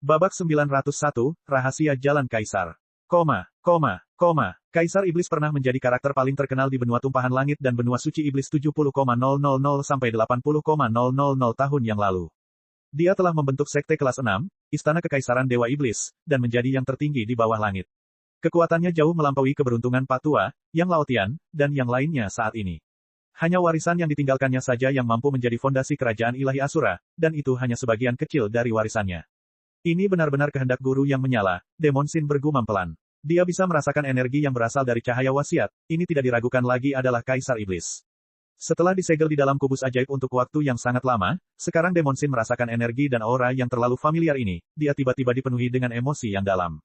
Babak 901, Rahasia Jalan Kaisar. Kaisar Iblis pernah menjadi karakter paling terkenal di benua tumpahan langit dan benua suci iblis 70,000 sampai 80,000 tahun yang lalu. Dia telah membentuk sekte kelas 6, Istana Kekaisaran Dewa Iblis, dan menjadi yang tertinggi di bawah langit. Kekuatannya jauh melampaui keberuntungan Patua, Yang Laotian, dan yang lainnya saat ini. Hanya warisan yang ditinggalkannya saja yang mampu menjadi fondasi kerajaan ilahi Asura, dan itu hanya sebagian kecil dari warisannya. Ini benar-benar kehendak guru yang menyala, Demon Shin bergumam pelan. Dia bisa merasakan energi yang berasal dari cahaya wasiat, ini tidak diragukan lagi adalah Kaisar Iblis. Setelah disegel di dalam kubus ajaib untuk waktu yang sangat lama, sekarang Demon Shin merasakan energi dan aura yang terlalu familiar ini, dia tiba-tiba dipenuhi dengan emosi yang dalam.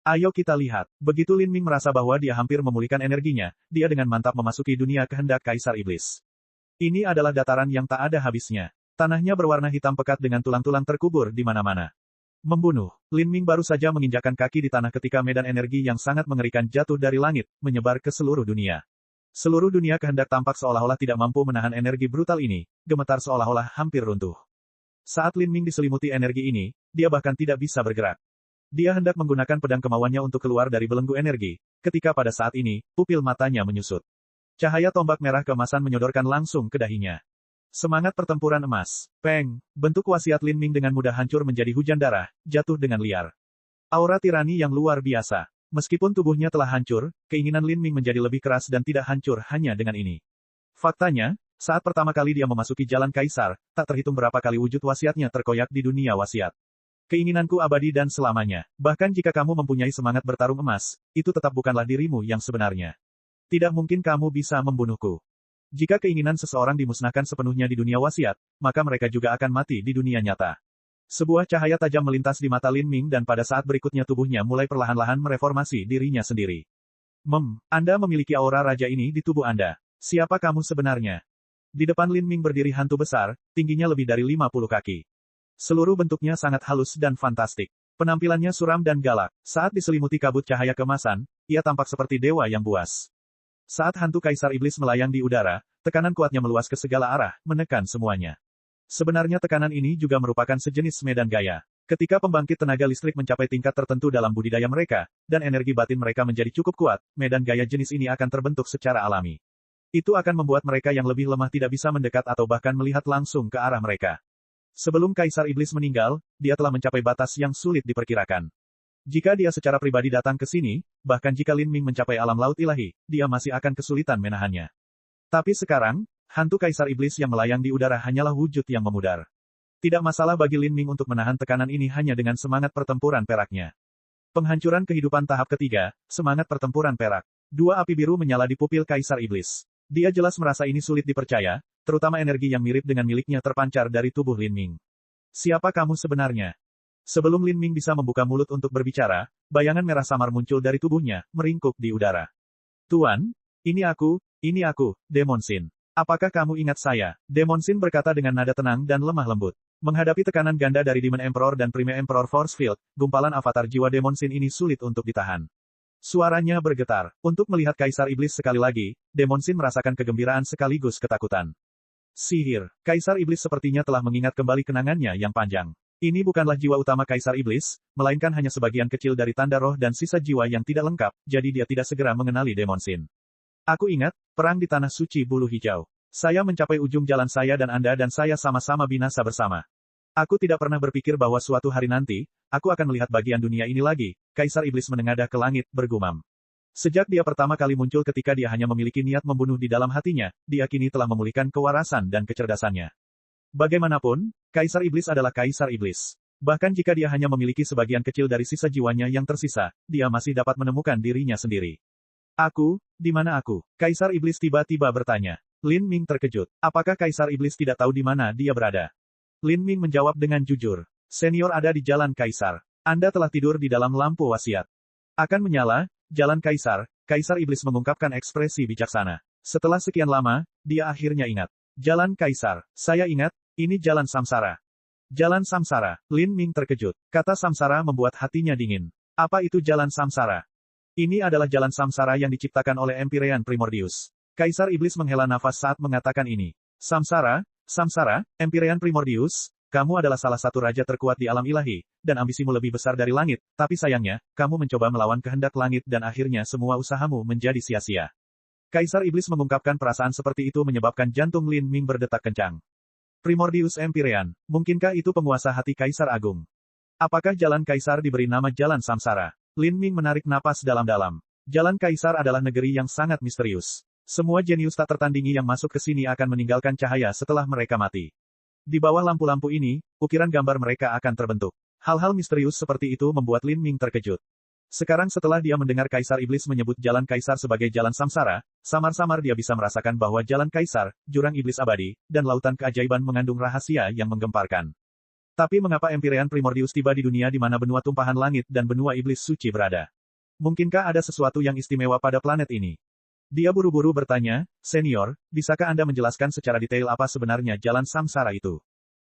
Ayo kita lihat. Begitu Lin Ming merasa bahwa dia hampir memulihkan energinya, dia dengan mantap memasuki dunia kehendak Kaisar Iblis. Ini adalah dataran yang tak ada habisnya. Tanahnya berwarna hitam pekat dengan tulang-tulang terkubur di mana-mana. Membunuh. Lin Ming baru saja menginjakkan kaki di tanah ketika medan energi yang sangat mengerikan jatuh dari langit, menyebar ke seluruh dunia. Seluruh dunia kehendak tampak seolah-olah tidak mampu menahan energi brutal ini, gemetar seolah-olah hampir runtuh. Saat Lin Ming diselimuti energi ini, dia bahkan tidak bisa bergerak. Dia hendak menggunakan pedang kemauannya untuk keluar dari belenggu energi, ketika pada saat ini, pupil matanya menyusut. Cahaya tombak merah keemasan menyodorkan langsung ke dahinya. Semangat pertempuran emas. Peng, bentuk wasiat Lin Ming dengan mudah hancur menjadi hujan darah, jatuh dengan liar. Aura tirani yang luar biasa. Meskipun tubuhnya telah hancur, keinginan Lin Ming menjadi lebih keras dan tidak hancur hanya dengan ini. Faktanya, saat pertama kali dia memasuki jalan kaisar, tak terhitung berapa kali wujud wasiatnya terkoyak di dunia wasiat. Keinginanku abadi dan selamanya. Bahkan jika kamu mempunyai semangat bertarung emas, itu tetap bukanlah dirimu yang sebenarnya. Tidak mungkin kamu bisa membunuhku. Jika keinginan seseorang dimusnahkan sepenuhnya di dunia wasiat, maka mereka juga akan mati di dunia nyata. Sebuah cahaya tajam melintas di mata Lin Ming dan pada saat berikutnya tubuhnya mulai perlahan-lahan mereformasi dirinya sendiri. Anda memiliki aura raja ini di tubuh Anda. Siapa kamu sebenarnya? Di depan Lin Ming berdiri hantu besar, tingginya lebih dari 50 kaki. Seluruh bentuknya sangat halus dan fantastik. Penampilannya suram dan galak. Saat diselimuti kabut cahaya keemasan, ia tampak seperti dewa yang buas. Saat hantu Kaisar Iblis melayang di udara, tekanan kuatnya meluas ke segala arah, menekan semuanya. Sebenarnya tekanan ini juga merupakan sejenis medan gaya. Ketika pembangkit tenaga listrik mencapai tingkat tertentu dalam budidaya mereka, dan energi batin mereka menjadi cukup kuat, medan gaya jenis ini akan terbentuk secara alami. Itu akan membuat mereka yang lebih lemah tidak bisa mendekat atau bahkan melihat langsung ke arah mereka. Sebelum Kaisar Iblis meninggal, dia telah mencapai batas yang sulit diperkirakan. Jika dia secara pribadi datang ke sini, bahkan jika Lin Ming mencapai alam laut ilahi, dia masih akan kesulitan menahannya. Tapi sekarang, hantu Kaisar Iblis yang melayang di udara hanyalah wujud yang memudar. Tidak masalah bagi Lin Ming untuk menahan tekanan ini hanya dengan semangat pertempuran peraknya. Penghancuran kehidupan tahap ketiga, semangat pertempuran perak. Dua api biru menyala di pupil Kaisar Iblis. Dia jelas merasa ini sulit dipercaya, terutama energi yang mirip dengan miliknya terpancar dari tubuh Lin Ming. Siapa kamu sebenarnya? Sebelum Lin Ming bisa membuka mulut untuk berbicara, bayangan merah samar muncul dari tubuhnya, meringkuk di udara. Tuan, ini aku, Demon Shin. Apakah kamu ingat saya? Demon Shin berkata dengan nada tenang dan lemah lembut. Menghadapi tekanan ganda dari Demon Emperor dan Prime Emperor Force Field, gumpalan avatar jiwa Demon Shin ini sulit untuk ditahan. Suaranya bergetar. Untuk melihat Kaisar Iblis sekali lagi, Demon Shin merasakan kegembiraan sekaligus ketakutan. Sihir. Kaisar Iblis sepertinya telah mengingat kembali kenangannya yang panjang. Ini bukanlah jiwa utama Kaisar Iblis, melainkan hanya sebagian kecil dari tanda roh dan sisa jiwa yang tidak lengkap, jadi dia tidak segera mengenali Demon Shin. Aku ingat, perang di Tanah Suci Bulu Hijau. Saya mencapai ujung jalan saya dan Anda dan saya sama-sama binasa bersama. Aku tidak pernah berpikir bahwa suatu hari nanti, aku akan melihat bagian dunia ini lagi, Kaisar Iblis menengadah ke langit, bergumam. Sejak dia pertama kali muncul ketika dia hanya memiliki niat membunuh di dalam hatinya, dia kini telah memulihkan kewarasan dan kecerdasannya. Bagaimanapun, Kaisar Iblis adalah Kaisar Iblis. Bahkan jika dia hanya memiliki sebagian kecil dari sisa jiwanya yang tersisa, dia masih dapat menemukan dirinya sendiri. Di mana aku? Kaisar Iblis tiba-tiba bertanya. Lin Ming terkejut. Apakah Kaisar Iblis tidak tahu di mana dia berada? Lin Ming menjawab dengan jujur. Senior ada di jalan Kaisar. Anda telah tidur di dalam lampu wasiat. Akan menyala, jalan Kaisar, Kaisar Iblis mengungkapkan ekspresi bijaksana. Setelah sekian lama, dia akhirnya ingat. Jalan Kaisar. Saya ingat, ini jalan samsara. Jalan samsara. Lin Ming terkejut. Kata samsara membuat hatinya dingin. Apa itu jalan samsara? Ini adalah jalan samsara yang diciptakan oleh Empyrean Primordius. Kaisar Iblis menghela nafas saat mengatakan ini. Samsara, Empyrean Primordius, kamu adalah salah satu raja terkuat di alam ilahi, dan ambisimu lebih besar dari langit, tapi sayangnya, kamu mencoba melawan kehendak langit dan akhirnya semua usahamu menjadi sia-sia. Kaisar Iblis mengungkapkan perasaan seperti itu menyebabkan jantung Lin Ming berdetak kencang. Primordius Empyrean, mungkinkah itu penguasa hati Kaisar Agung? Apakah jalan Kaisar diberi nama Jalan Samsara? Lin Ming menarik napas dalam-dalam. Jalan Kaisar adalah negeri yang sangat misterius. Semua jenius tak tertandingi yang masuk ke sini akan meninggalkan cahaya setelah mereka mati. Di bawah lampu-lampu ini, ukiran gambar mereka akan terbentuk. Hal-hal misterius seperti itu membuat Lin Ming terkejut. Sekarang setelah dia mendengar Kaisar Iblis menyebut Jalan Kaisar sebagai Jalan Samsara, samar-samar dia bisa merasakan bahwa Jalan Kaisar, Jurang Iblis Abadi, dan Lautan Keajaiban mengandung rahasia yang menggemparkan. Tapi mengapa Empyrean Primordius tiba di dunia di mana benua tumpahan langit dan benua iblis suci berada? Mungkinkah ada sesuatu yang istimewa pada planet ini? Dia buru-buru bertanya, Senior, bisakah Anda menjelaskan secara detail apa sebenarnya Jalan Samsara itu?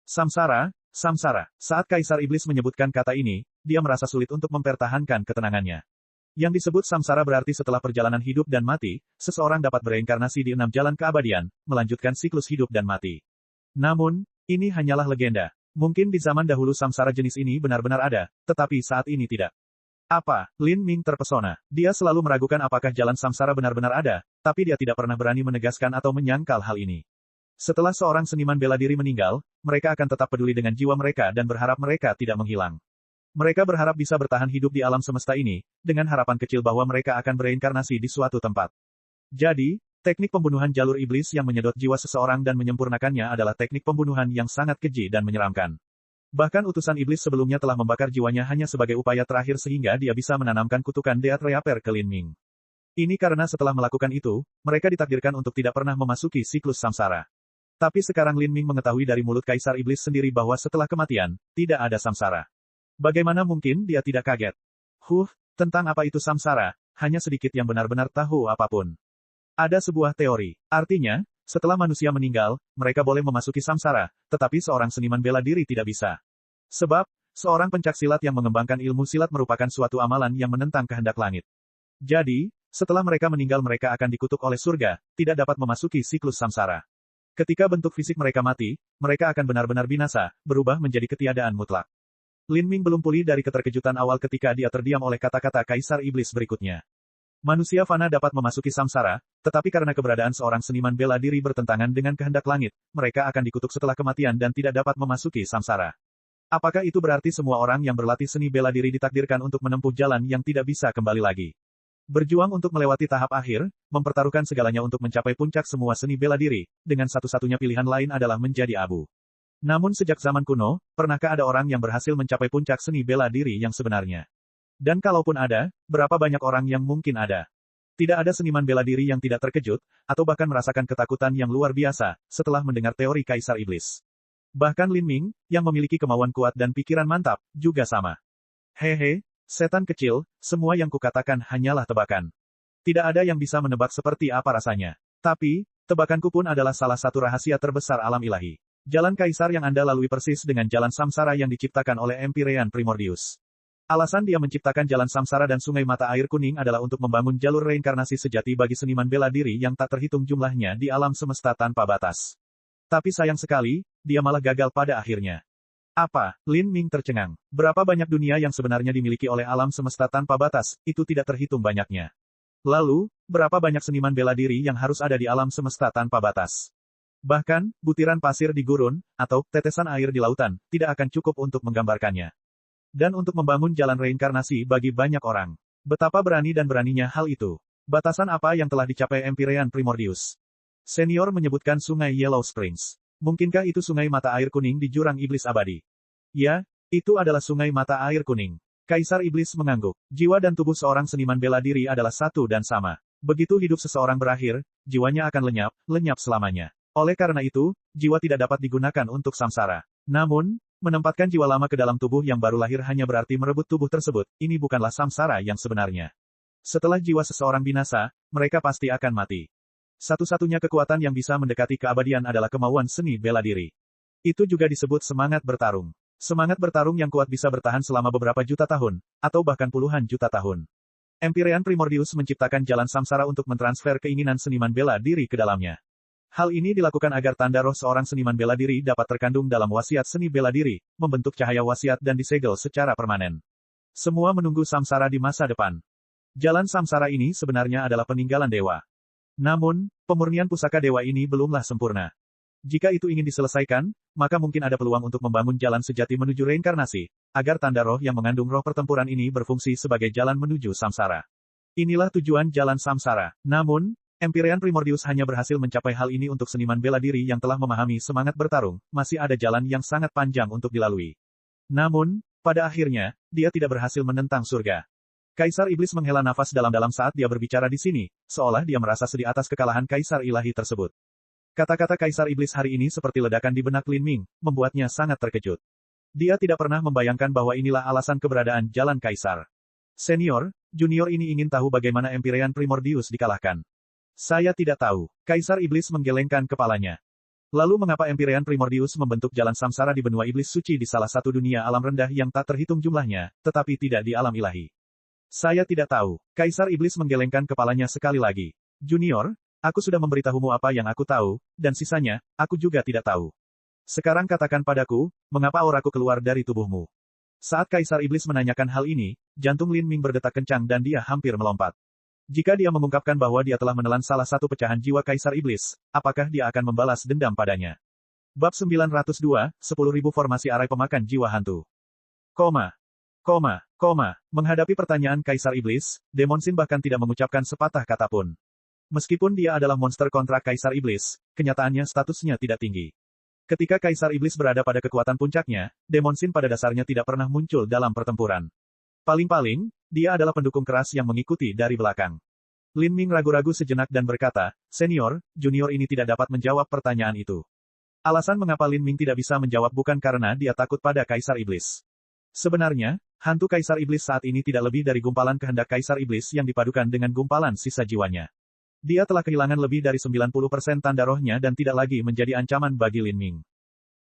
Samsara, Samsara. Saat Kaisar Iblis menyebutkan kata ini, dia merasa sulit untuk mempertahankan ketenangannya. Yang disebut samsara berarti setelah perjalanan hidup dan mati, seseorang dapat bereinkarnasi di 6 jalan keabadian, melanjutkan siklus hidup dan mati. Namun, ini hanyalah legenda. Mungkin di zaman dahulu samsara jenis ini benar-benar ada, tetapi saat ini tidak. Apa? Lin Ming terpesona. Dia selalu meragukan apakah jalan samsara benar-benar ada, tapi dia tidak pernah berani menegaskan atau menyangkal hal ini. Setelah seorang seniman bela diri meninggal, mereka akan tetap peduli dengan jiwa mereka dan berharap mereka tidak menghilang. Mereka berharap bisa bertahan hidup di alam semesta ini, dengan harapan kecil bahwa mereka akan bereinkarnasi di suatu tempat. Jadi, teknik pembunuhan jalur iblis yang menyedot jiwa seseorang dan menyempurnakannya adalah teknik pembunuhan yang sangat keji dan menyeramkan. Bahkan utusan iblis sebelumnya telah membakar jiwanya hanya sebagai upaya terakhir sehingga dia bisa menanamkan kutukan Deat Reaper ke Lin Ming. Ini karena setelah melakukan itu, mereka ditakdirkan untuk tidak pernah memasuki siklus samsara. Tapi sekarang Lin Ming mengetahui dari mulut Kaisar Iblis sendiri bahwa setelah kematian, tidak ada samsara. Bagaimana mungkin dia tidak kaget? Tentang apa itu samsara, hanya sedikit yang benar-benar tahu apapun. Ada sebuah teori. Artinya, setelah manusia meninggal, mereka boleh memasuki samsara, tetapi seorang seniman bela diri tidak bisa. Sebab, seorang pencaksilat yang mengembangkan ilmu silat merupakan suatu amalan yang menentang kehendak langit. Jadi, setelah mereka meninggal mereka akan dikutuk oleh surga, tidak dapat memasuki siklus samsara. Ketika bentuk fisik mereka mati, mereka akan benar-benar binasa, berubah menjadi ketiadaan mutlak. Lin Ming belum pulih dari keterkejutan awal ketika dia terdiam oleh kata-kata Kaisar Iblis berikutnya. Manusia fana dapat memasuki samsara, tetapi karena keberadaan seorang seniman bela diri bertentangan dengan kehendak langit, mereka akan dikutuk setelah kematian dan tidak dapat memasuki samsara. Apakah itu berarti semua orang yang berlatih seni bela diri ditakdirkan untuk menempuh jalan yang tidak bisa kembali lagi? Berjuang untuk melewati tahap akhir, mempertaruhkan segalanya untuk mencapai puncak semua seni bela diri, dengan satu-satunya pilihan lain adalah menjadi abu. Namun sejak zaman kuno, pernahkah ada orang yang berhasil mencapai puncak seni bela diri yang sebenarnya? Dan kalaupun ada, berapa banyak orang yang mungkin ada? Tidak ada seniman bela diri yang tidak terkejut, atau bahkan merasakan ketakutan yang luar biasa, setelah mendengar teori Kaisar Iblis. Bahkan Lin Ming, yang memiliki kemauan kuat dan pikiran mantap, juga sama. Hehe, setan kecil, semua yang kukatakan hanyalah tebakan. Tidak ada yang bisa menebak seperti apa rasanya. Tapi, tebakanku pun adalah salah satu rahasia terbesar alam ilahi. Jalan Kaisar yang Anda lalui persis dengan jalan samsara yang diciptakan oleh Empyrean Primordius. Alasan dia menciptakan jalan samsara dan sungai mata air kuning adalah untuk membangun jalur reinkarnasi sejati bagi seniman bela diri yang tak terhitung jumlahnya di alam semesta tanpa batas. Tapi sayang sekali, dia malah gagal pada akhirnya. Apa? Lin Ming tercengang. Berapa banyak dunia yang sebenarnya dimiliki oleh alam semesta tanpa batas, itu tidak terhitung banyaknya. Lalu, berapa banyak seniman bela diri yang harus ada di alam semesta tanpa batas? Bahkan, butiran pasir di gurun, atau tetesan air di lautan, tidak akan cukup untuk menggambarkannya. Dan untuk membangun jalan reinkarnasi bagi banyak orang. Betapa berani dan beraninya hal itu. Batasan apa yang telah dicapai Empyrean Primordius? Senior menyebutkan sungai Yellow Springs. Mungkinkah itu sungai mata air kuning di jurang iblis abadi? Ya, itu adalah sungai mata air kuning. Kaisar Iblis mengangguk. Jiwa dan tubuh seorang seniman bela diri adalah satu dan sama. Begitu hidup seseorang berakhir, jiwanya akan lenyap selamanya. Oleh karena itu, jiwa tidak dapat digunakan untuk samsara. Namun, menempatkan jiwa lama ke dalam tubuh yang baru lahir hanya berarti merebut tubuh tersebut, ini bukanlah samsara yang sebenarnya. Setelah jiwa seseorang binasa, mereka pasti akan mati. Satu-satunya kekuatan yang bisa mendekati keabadian adalah kemauan seni bela diri. Itu juga disebut semangat bertarung. Semangat bertarung yang kuat bisa bertahan selama beberapa juta tahun, atau bahkan puluhan juta tahun. Empyrean Primordius menciptakan jalan samsara untuk mentransfer keinginan seniman bela diri ke dalamnya. Hal ini dilakukan agar tanda roh seorang seniman bela diri dapat terkandung dalam wasiat seni bela diri, membentuk cahaya wasiat dan disegel secara permanen. Semua menunggu samsara di masa depan. Jalan samsara ini sebenarnya adalah peninggalan dewa. Namun, pemurnian pusaka dewa ini belumlah sempurna. Jika itu ingin diselesaikan, maka mungkin ada peluang untuk membangun jalan sejati menuju reinkarnasi, agar tanda roh yang mengandung roh pertempuran ini berfungsi sebagai jalan menuju samsara. Inilah tujuan jalan samsara. Namun, Empyrean Primordius hanya berhasil mencapai hal ini untuk seniman bela diri yang telah memahami semangat bertarung, masih ada jalan yang sangat panjang untuk dilalui. Namun, pada akhirnya, dia tidak berhasil menentang surga. Kaisar Iblis menghela nafas dalam-dalam saat dia berbicara di sini, seolah dia merasa sedih atas kekalahan Kaisar Ilahi tersebut. Kata-kata Kaisar Iblis hari ini seperti ledakan di benak Lin Ming, membuatnya sangat terkejut. Dia tidak pernah membayangkan bahwa inilah alasan keberadaan jalan Kaisar. Senior, junior ini ingin tahu bagaimana Empyrean Primordius dikalahkan. Saya tidak tahu. Kaisar Iblis menggelengkan kepalanya. Lalu mengapa Empyrean Primordius membentuk jalan samsara di benua iblis suci di salah satu dunia alam rendah yang tak terhitung jumlahnya, tetapi tidak di alam ilahi? Saya tidak tahu. Kaisar Iblis menggelengkan kepalanya sekali lagi. Junior, aku sudah memberitahumu apa yang aku tahu, dan sisanya, aku juga tidak tahu. Sekarang katakan padaku, mengapa auraku keluar dari tubuhmu? Saat Kaisar Iblis menanyakan hal ini, jantung Lin Ming berdetak kencang dan dia hampir melompat. Jika dia mengungkapkan bahwa dia telah menelan salah satu pecahan jiwa Kaisar Iblis, apakah dia akan membalas dendam padanya? Bab 902, 10.000 formasi arai pemakan jiwa hantu. Menghadapi pertanyaan Kaisar Iblis, Demon Sin bahkan tidak mengucapkan sepatah kata pun. Meskipun dia adalah monster kontra Kaisar Iblis, kenyataannya statusnya tidak tinggi. Ketika Kaisar Iblis berada pada kekuatan puncaknya, Demon Sin pada dasarnya tidak pernah muncul dalam pertempuran. Paling-paling, dia adalah pendukung keras yang mengikuti dari belakang. Lin Ming ragu-ragu sejenak dan berkata, senior, junior ini tidak dapat menjawab pertanyaan itu. Alasan mengapa Lin Ming tidak bisa menjawab bukan karena dia takut pada Kaisar Iblis. Sebenarnya, hantu Kaisar Iblis saat ini tidak lebih dari gumpalan kehendak Kaisar Iblis yang dipadukan dengan gumpalan sisa jiwanya. Dia telah kehilangan lebih dari 90% tanda rohnya dan tidak lagi menjadi ancaman bagi Lin Ming.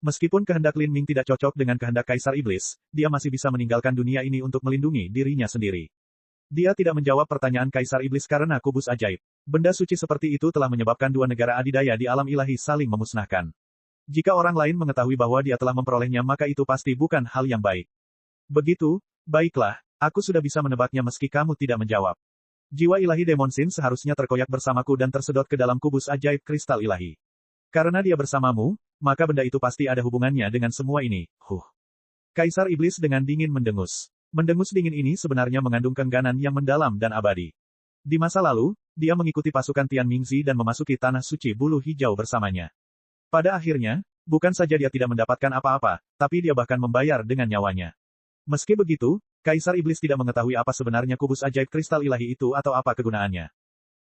Meskipun kehendak Lin Ming tidak cocok dengan kehendak Kaisar Iblis, dia masih bisa meninggalkan dunia ini untuk melindungi dirinya sendiri. Dia tidak menjawab pertanyaan Kaisar Iblis karena kubus ajaib. Benda suci seperti itu telah menyebabkan dua negara adidaya di alam ilahi saling memusnahkan. Jika orang lain mengetahui bahwa dia telah memperolehnya maka itu pasti bukan hal yang baik. Begitu, baiklah, aku sudah bisa menebaknya meski kamu tidak menjawab. Jiwa ilahi Demon Sin seharusnya terkoyak bersamaku dan tersedot ke dalam kubus ajaib kristal ilahi. Karena dia bersamamu, maka benda itu pasti ada hubungannya dengan semua ini. Kaisar Iblis dengan dingin mendengus. Mendengus dingin ini sebenarnya mengandung kengganan yang mendalam dan abadi. Di masa lalu, dia mengikuti pasukan Tian Mingzi dan memasuki tanah suci bulu hijau bersamanya. Pada akhirnya, bukan saja dia tidak mendapatkan apa-apa, tapi dia bahkan membayar dengan nyawanya. Meski begitu, Kaisar Iblis tidak mengetahui apa sebenarnya kubus ajaib kristal ilahi itu atau apa kegunaannya.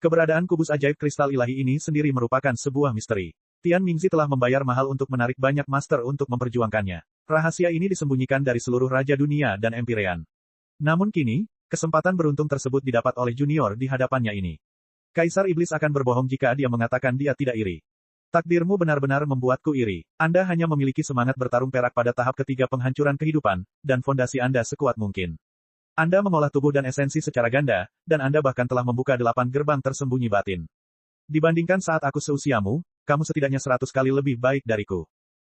Keberadaan kubus ajaib kristal ilahi ini sendiri merupakan sebuah misteri. Tian Mingzi telah membayar mahal untuk menarik banyak master untuk memperjuangkannya. Rahasia ini disembunyikan dari seluruh raja dunia dan Empyrean. Namun kini, kesempatan beruntung tersebut didapat oleh junior di hadapannya ini. Kaisar Iblis akan berbohong jika dia mengatakan dia tidak iri. Takdirmu benar-benar membuatku iri. Anda hanya memiliki semangat bertarung perak pada tahap ketiga penghancuran kehidupan, dan fondasi Anda sekuat mungkin. Anda mengolah tubuh dan esensi secara ganda, dan Anda bahkan telah membuka 8 gerbang tersembunyi batin. Dibandingkan saat aku seusiamu, kamu setidaknya 100 kali lebih baik dariku.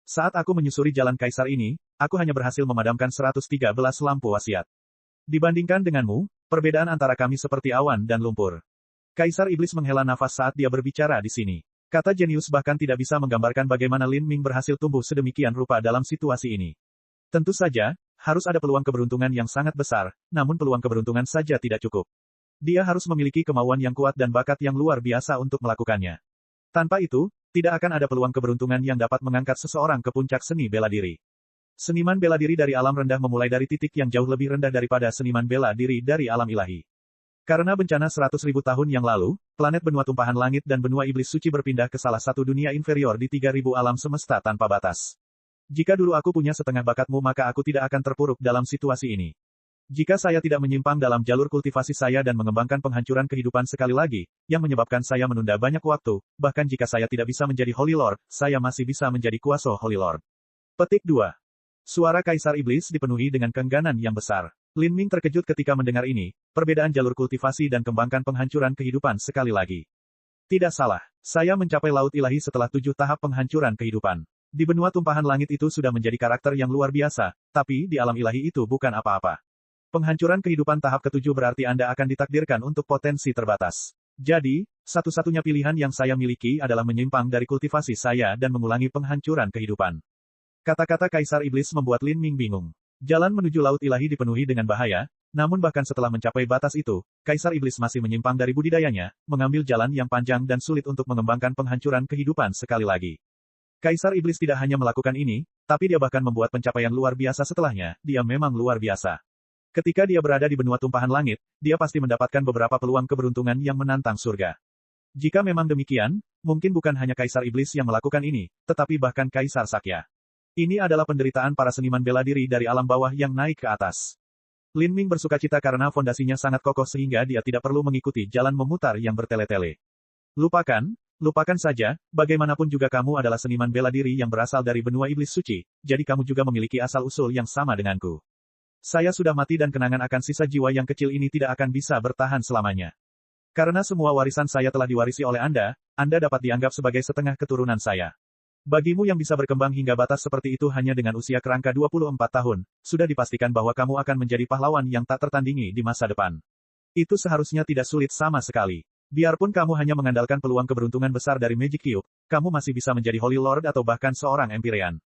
Saat aku menyusuri jalan Kaisar ini, aku hanya berhasil memadamkan 113 lampu wasiat. Dibandingkan denganmu, perbedaan antara kami seperti awan dan lumpur. Kaisar Iblis menghela nafas saat dia berbicara di sini. Kata jenius bahkan tidak bisa menggambarkan bagaimana Lin Ming berhasil tumbuh sedemikian rupa dalam situasi ini. Tentu saja, harus ada peluang keberuntungan yang sangat besar, namun peluang keberuntungan saja tidak cukup. Dia harus memiliki kemauan yang kuat dan bakat yang luar biasa untuk melakukannya. Tanpa itu, tidak akan ada peluang keberuntungan yang dapat mengangkat seseorang ke puncak seni bela diri. Seniman bela diri dari alam rendah memulai dari titik yang jauh lebih rendah daripada seniman bela diri dari alam ilahi. Karena bencana 100.000 tahun yang lalu, planet benua tumpahan langit dan benua iblis suci berpindah ke salah satu dunia inferior di 3.000 alam semesta tanpa batas. Jika dulu aku punya setengah bakatmu maka aku tidak akan terpuruk dalam situasi ini. Jika saya tidak menyimpang dalam jalur kultivasi saya dan mengembangkan penghancuran kehidupan sekali lagi, yang menyebabkan saya menunda banyak waktu, bahkan jika saya tidak bisa menjadi Holy Lord, saya masih bisa menjadi kuasa Holy Lord. Petik 2. Suara Kaisar Iblis dipenuhi dengan kengganan yang besar. Lin Ming terkejut ketika mendengar ini, perbedaan jalur kultivasi dan kembangkan penghancuran kehidupan sekali lagi. Tidak salah. Saya mencapai Laut Ilahi setelah 7 tahap penghancuran kehidupan. Di benua tumpahan langit itu sudah menjadi karakter yang luar biasa, tapi di alam ilahi itu bukan apa-apa. Penghancuran kehidupan tahap ke-7 berarti Anda akan ditakdirkan untuk potensi terbatas. Jadi, satu-satunya pilihan yang saya miliki adalah menyimpang dari kultivasi saya dan mengulangi penghancuran kehidupan. Kata-kata Kaisar Iblis membuat Lin Ming bingung. Jalan menuju Laut Ilahi dipenuhi dengan bahaya, namun bahkan setelah mencapai batas itu, Kaisar Iblis masih menyimpang dari budidayanya, mengambil jalan yang panjang dan sulit untuk mengembangkan penghancuran kehidupan sekali lagi. Kaisar Iblis tidak hanya melakukan ini, tapi dia bahkan membuat pencapaian luar biasa setelahnya, dia memang luar biasa. Ketika dia berada di benua tumpahan langit, dia pasti mendapatkan beberapa peluang keberuntungan yang menantang surga. Jika memang demikian, mungkin bukan hanya Kaisar Iblis yang melakukan ini, tetapi bahkan Kaisar Sakya. Ini adalah penderitaan para seniman bela diri dari alam bawah yang naik ke atas. Lin Ming bersukacita karena fondasinya sangat kokoh sehingga dia tidak perlu mengikuti jalan memutar yang bertele-tele. Lupakan saja, bagaimanapun juga kamu adalah seniman bela diri yang berasal dari benua iblis suci, jadi kamu juga memiliki asal-usul yang sama denganku. Saya sudah mati dan kenangan akan sisa jiwa yang kecil ini tidak akan bisa bertahan selamanya. Karena semua warisan saya telah diwarisi oleh Anda dapat dianggap sebagai setengah keturunan saya. Bagimu yang bisa berkembang hingga batas seperti itu hanya dengan usia kerangka 24 tahun, sudah dipastikan bahwa kamu akan menjadi pahlawan yang tak tertandingi di masa depan. Itu seharusnya tidak sulit sama sekali. Biarpun kamu hanya mengandalkan peluang keberuntungan besar dari Magic Cube, kamu masih bisa menjadi Holy Lord atau bahkan seorang Empyrean.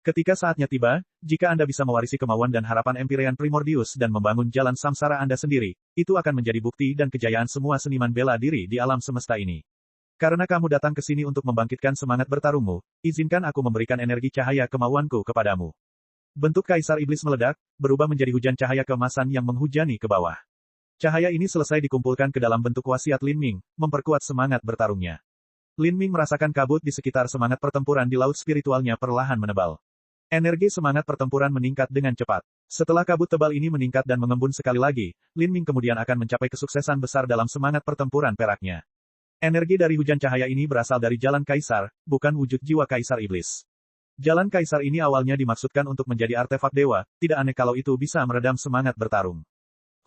Ketika saatnya tiba, jika Anda bisa mewarisi kemauan dan harapan Empyrean Primordius dan membangun jalan samsara Anda sendiri, itu akan menjadi bukti dan kejayaan semua seniman bela diri di alam semesta ini. Karena kamu datang ke sini untuk membangkitkan semangat bertarungmu, izinkan aku memberikan energi cahaya kemauanku kepadamu. Bentuk Kaisar Iblis meledak, berubah menjadi hujan cahaya keemasan yang menghujani ke bawah. Cahaya ini selesai dikumpulkan ke dalam bentuk wasiat Lin Ming, memperkuat semangat bertarungnya. Lin Ming merasakan kabut di sekitar semangat pertempuran di laut spiritualnya perlahan menebal. Energi semangat pertempuran meningkat dengan cepat. Setelah kabut tebal ini meningkat dan mengembun sekali lagi, Lin Ming kemudian akan mencapai kesuksesan besar dalam semangat pertempuran peraknya. Energi dari hujan cahaya ini berasal dari jalan Kaisar, bukan wujud jiwa Kaisar Iblis. Jalan Kaisar ini awalnya dimaksudkan untuk menjadi artefak dewa, tidak aneh kalau itu bisa meredam semangat bertarung.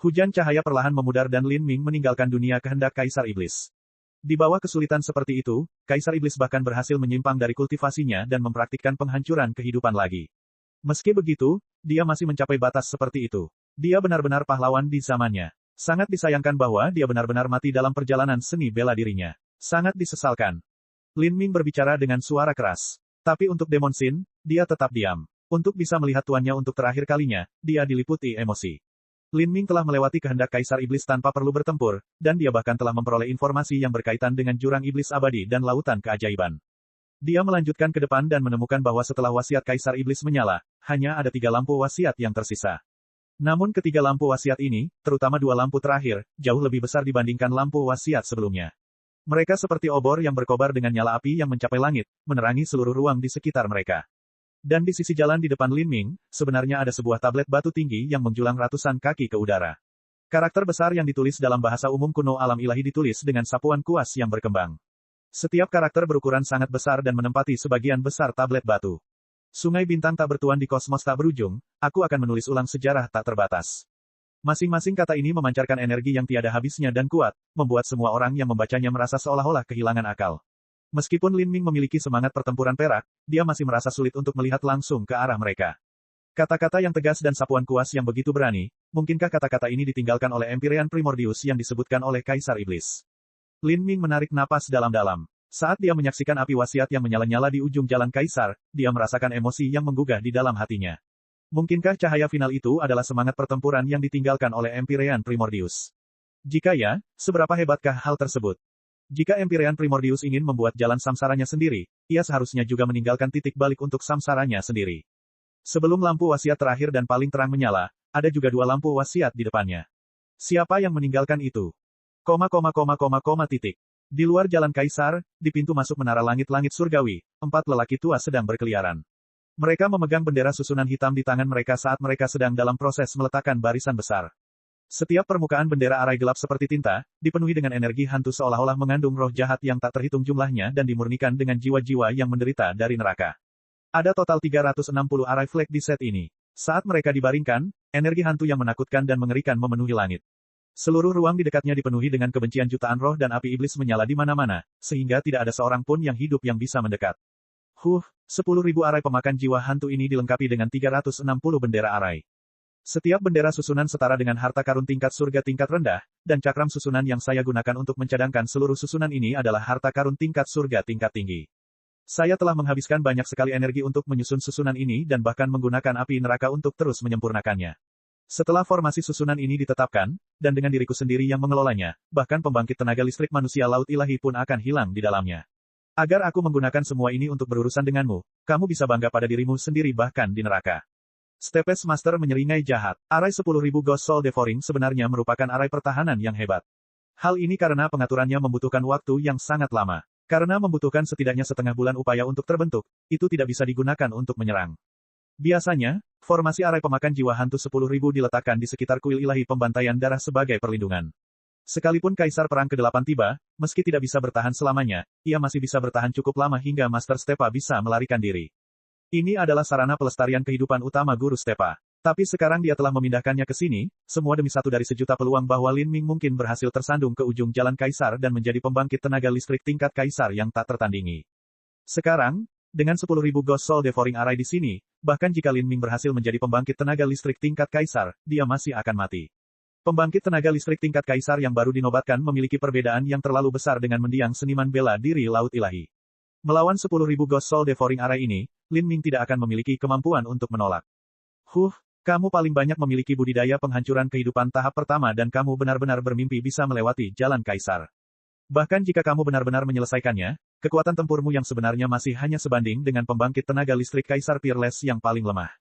Hujan cahaya perlahan memudar dan Lin Ming meninggalkan dunia kehendak Kaisar Iblis. Di bawah kesulitan seperti itu, Kaisar Iblis bahkan berhasil menyimpang dari kultivasinya dan mempraktikkan penghancuran kehidupan lagi. Meski begitu, dia masih mencapai batas seperti itu. Dia benar-benar pahlawan di zamannya. Sangat disayangkan bahwa dia benar-benar mati dalam perjalanan seni bela dirinya. Sangat disesalkan. Lin Ming berbicara dengan suara keras. Tapi untuk Demon Sin, dia tetap diam. Untuk bisa melihat tuannya untuk terakhir kalinya, dia diliputi emosi. Lin Ming telah melewati kehendak Kaisar Iblis tanpa perlu bertempur, dan dia bahkan telah memperoleh informasi yang berkaitan dengan jurang iblis abadi dan lautan keajaiban. Dia melanjutkan ke depan dan menemukan bahwa setelah wasiat Kaisar Iblis menyala, hanya ada 3 lampu wasiat yang tersisa. Namun ketiga lampu wasiat ini, terutama 2 lampu terakhir, jauh lebih besar dibandingkan lampu wasiat sebelumnya. Mereka seperti obor yang berkobar dengan nyala api yang mencapai langit, menerangi seluruh ruang di sekitar mereka. Dan di sisi jalan di depan Lin Ming, sebenarnya ada sebuah tablet batu tinggi yang menjulang ratusan kaki ke udara. Karakter besar yang ditulis dalam bahasa umum kuno alam ilahi ditulis dengan sapuan kuas yang berkembang. Setiap karakter berukuran sangat besar dan menempati sebagian besar tablet batu. Sungai bintang tak bertuan di kosmos tak berujung, aku akan menulis ulang sejarah tak terbatas. Masing-masing kata ini memancarkan energi yang tiada habisnya dan kuat, membuat semua orang yang membacanya merasa seolah-olah kehilangan akal. Meskipun Lin Ming memiliki semangat pertempuran perak, dia masih merasa sulit untuk melihat langsung ke arah mereka. Kata-kata yang tegas dan sapuan kuas yang begitu berani, mungkinkah kata-kata ini ditinggalkan oleh Empyrean Primordius yang disebutkan oleh Kaisar Iblis? Lin Ming menarik napas dalam-dalam. Saat dia menyaksikan api wasiat yang menyala-nyala di ujung jalan Kaisar, dia merasakan emosi yang menggugah di dalam hatinya. Mungkinkah cahaya final itu adalah semangat pertempuran yang ditinggalkan oleh Empyrean Primordius? Jika ya, seberapa hebatkah hal tersebut? Jika Empyrean Primordius ingin membuat jalan samsaranya sendiri, ia seharusnya juga meninggalkan titik balik untuk samsaranya sendiri. Sebelum lampu wasiat terakhir dan paling terang menyala, ada juga 2 lampu wasiat di depannya. Siapa yang meninggalkan itu? Titik. Di luar jalan Kaisar, di pintu masuk menara langit-langit surgawi, 4 lelaki tua sedang berkeliaran. Mereka memegang bendera susunan hitam di tangan mereka saat mereka sedang dalam proses meletakkan barisan besar. Setiap permukaan bendera arai gelap seperti tinta, dipenuhi dengan energi hantu seolah-olah mengandung roh jahat yang tak terhitung jumlahnya dan dimurnikan dengan jiwa-jiwa yang menderita dari neraka. Ada total 360 arai flag di set ini. Saat mereka dibaringkan, energi hantu yang menakutkan dan mengerikan memenuhi langit. Seluruh ruang di dekatnya dipenuhi dengan kebencian jutaan roh dan api iblis menyala di mana-mana, sehingga tidak ada seorang pun yang hidup yang bisa mendekat. 10.000 arai pemakan jiwa hantu ini dilengkapi dengan 360 bendera arai. Setiap bendera susunan setara dengan harta karun tingkat surga tingkat rendah, dan cakram susunan yang saya gunakan untuk mencadangkan seluruh susunan ini adalah harta karun tingkat surga tingkat tinggi. Saya telah menghabiskan banyak sekali energi untuk menyusun susunan ini dan bahkan menggunakan api neraka untuk terus menyempurnakannya. Setelah formasi susunan ini ditetapkan, dan dengan diriku sendiri yang mengelolanya, bahkan pembangkit tenaga listrik manusia laut ilahi pun akan hilang di dalamnya. Agar aku menggunakan semua ini untuk berurusan denganmu, kamu bisa bangga pada dirimu sendiri bahkan di neraka. Stepes Master menyeringai jahat. Arai 10.000 Ghost Soul Devouring sebenarnya merupakan arai pertahanan yang hebat. Hal ini karena pengaturannya membutuhkan waktu yang sangat lama. Karena membutuhkan setidaknya setengah bulan upaya untuk terbentuk, itu tidak bisa digunakan untuk menyerang. Biasanya, formasi arai pemakan jiwa hantu 10.000 diletakkan di sekitar kuil ilahi pembantaian darah sebagai perlindungan. Sekalipun Kaisar Perang ke-8 tiba, meski tidak bisa bertahan selamanya, ia masih bisa bertahan cukup lama hingga Master Stepa bisa melarikan diri. Ini adalah sarana pelestarian kehidupan utama Guru Stepa. Tapi sekarang dia telah memindahkannya ke sini, semua demi satu dari sejuta peluang bahwa Lin Ming mungkin berhasil tersandung ke ujung jalan Kaisar dan menjadi pembangkit tenaga listrik tingkat Kaisar yang tak tertandingi. Sekarang, dengan 10.000 Ghost Soul Devouring Arai di sini, bahkan jika Lin Ming berhasil menjadi pembangkit tenaga listrik tingkat Kaisar, dia masih akan mati. Pembangkit tenaga listrik tingkat Kaisar yang baru dinobatkan memiliki perbedaan yang terlalu besar dengan mendiang seniman bela diri laut ilahi. Melawan 10.000 Ghost Soul Devouring Arai ini, Lin Ming tidak akan memiliki kemampuan untuk menolak. Kamu paling banyak memiliki budidaya penghancuran kehidupan tahap pertama dan kamu benar-benar bermimpi bisa melewati jalan Kaisar. Bahkan jika kamu benar-benar menyelesaikannya, kekuatan tempurmu yang sebenarnya masih hanya sebanding dengan pembangkit tenaga listrik Kaisar Peerless yang paling lemah.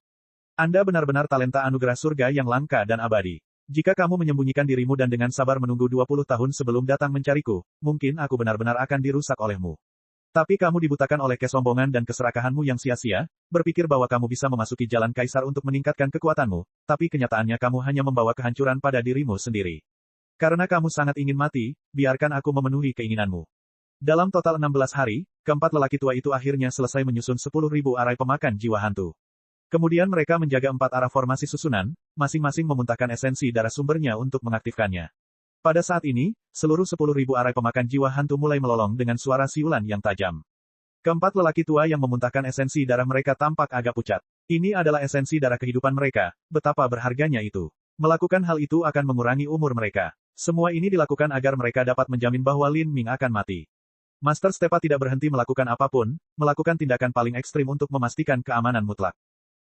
Anda benar-benar talenta anugerah surga yang langka dan abadi. Jika kamu menyembunyikan dirimu dan dengan sabar menunggu 20 tahun sebelum datang mencariku, mungkin aku benar-benar akan dirusak olehmu. Tapi kamu dibutakan oleh kesombongan dan keserakahanmu yang sia-sia, berpikir bahwa kamu bisa memasuki jalan Kaisar untuk meningkatkan kekuatanmu, tapi kenyataannya kamu hanya membawa kehancuran pada dirimu sendiri. Karena kamu sangat ingin mati, biarkan aku memenuhi keinginanmu. Dalam total 16 hari, keempat lelaki tua itu akhirnya selesai menyusun 10.000 arai pemakan jiwa hantu. Kemudian mereka menjaga 4 arah formasi susunan, masing-masing memuntahkan esensi darah sumbernya untuk mengaktifkannya. Pada saat ini, seluruh 10.000 arai pemakan jiwa hantu mulai melolong dengan suara siulan yang tajam. Keempat lelaki tua yang memuntahkan esensi darah mereka tampak agak pucat. Ini adalah esensi darah kehidupan mereka, betapa berharganya itu. Melakukan hal itu akan mengurangi umur mereka. Semua ini dilakukan agar mereka dapat menjamin bahwa Lin Ming akan mati. Master Stepa tidak berhenti melakukan apapun, melakukan tindakan paling ekstrim untuk memastikan keamanan mutlak.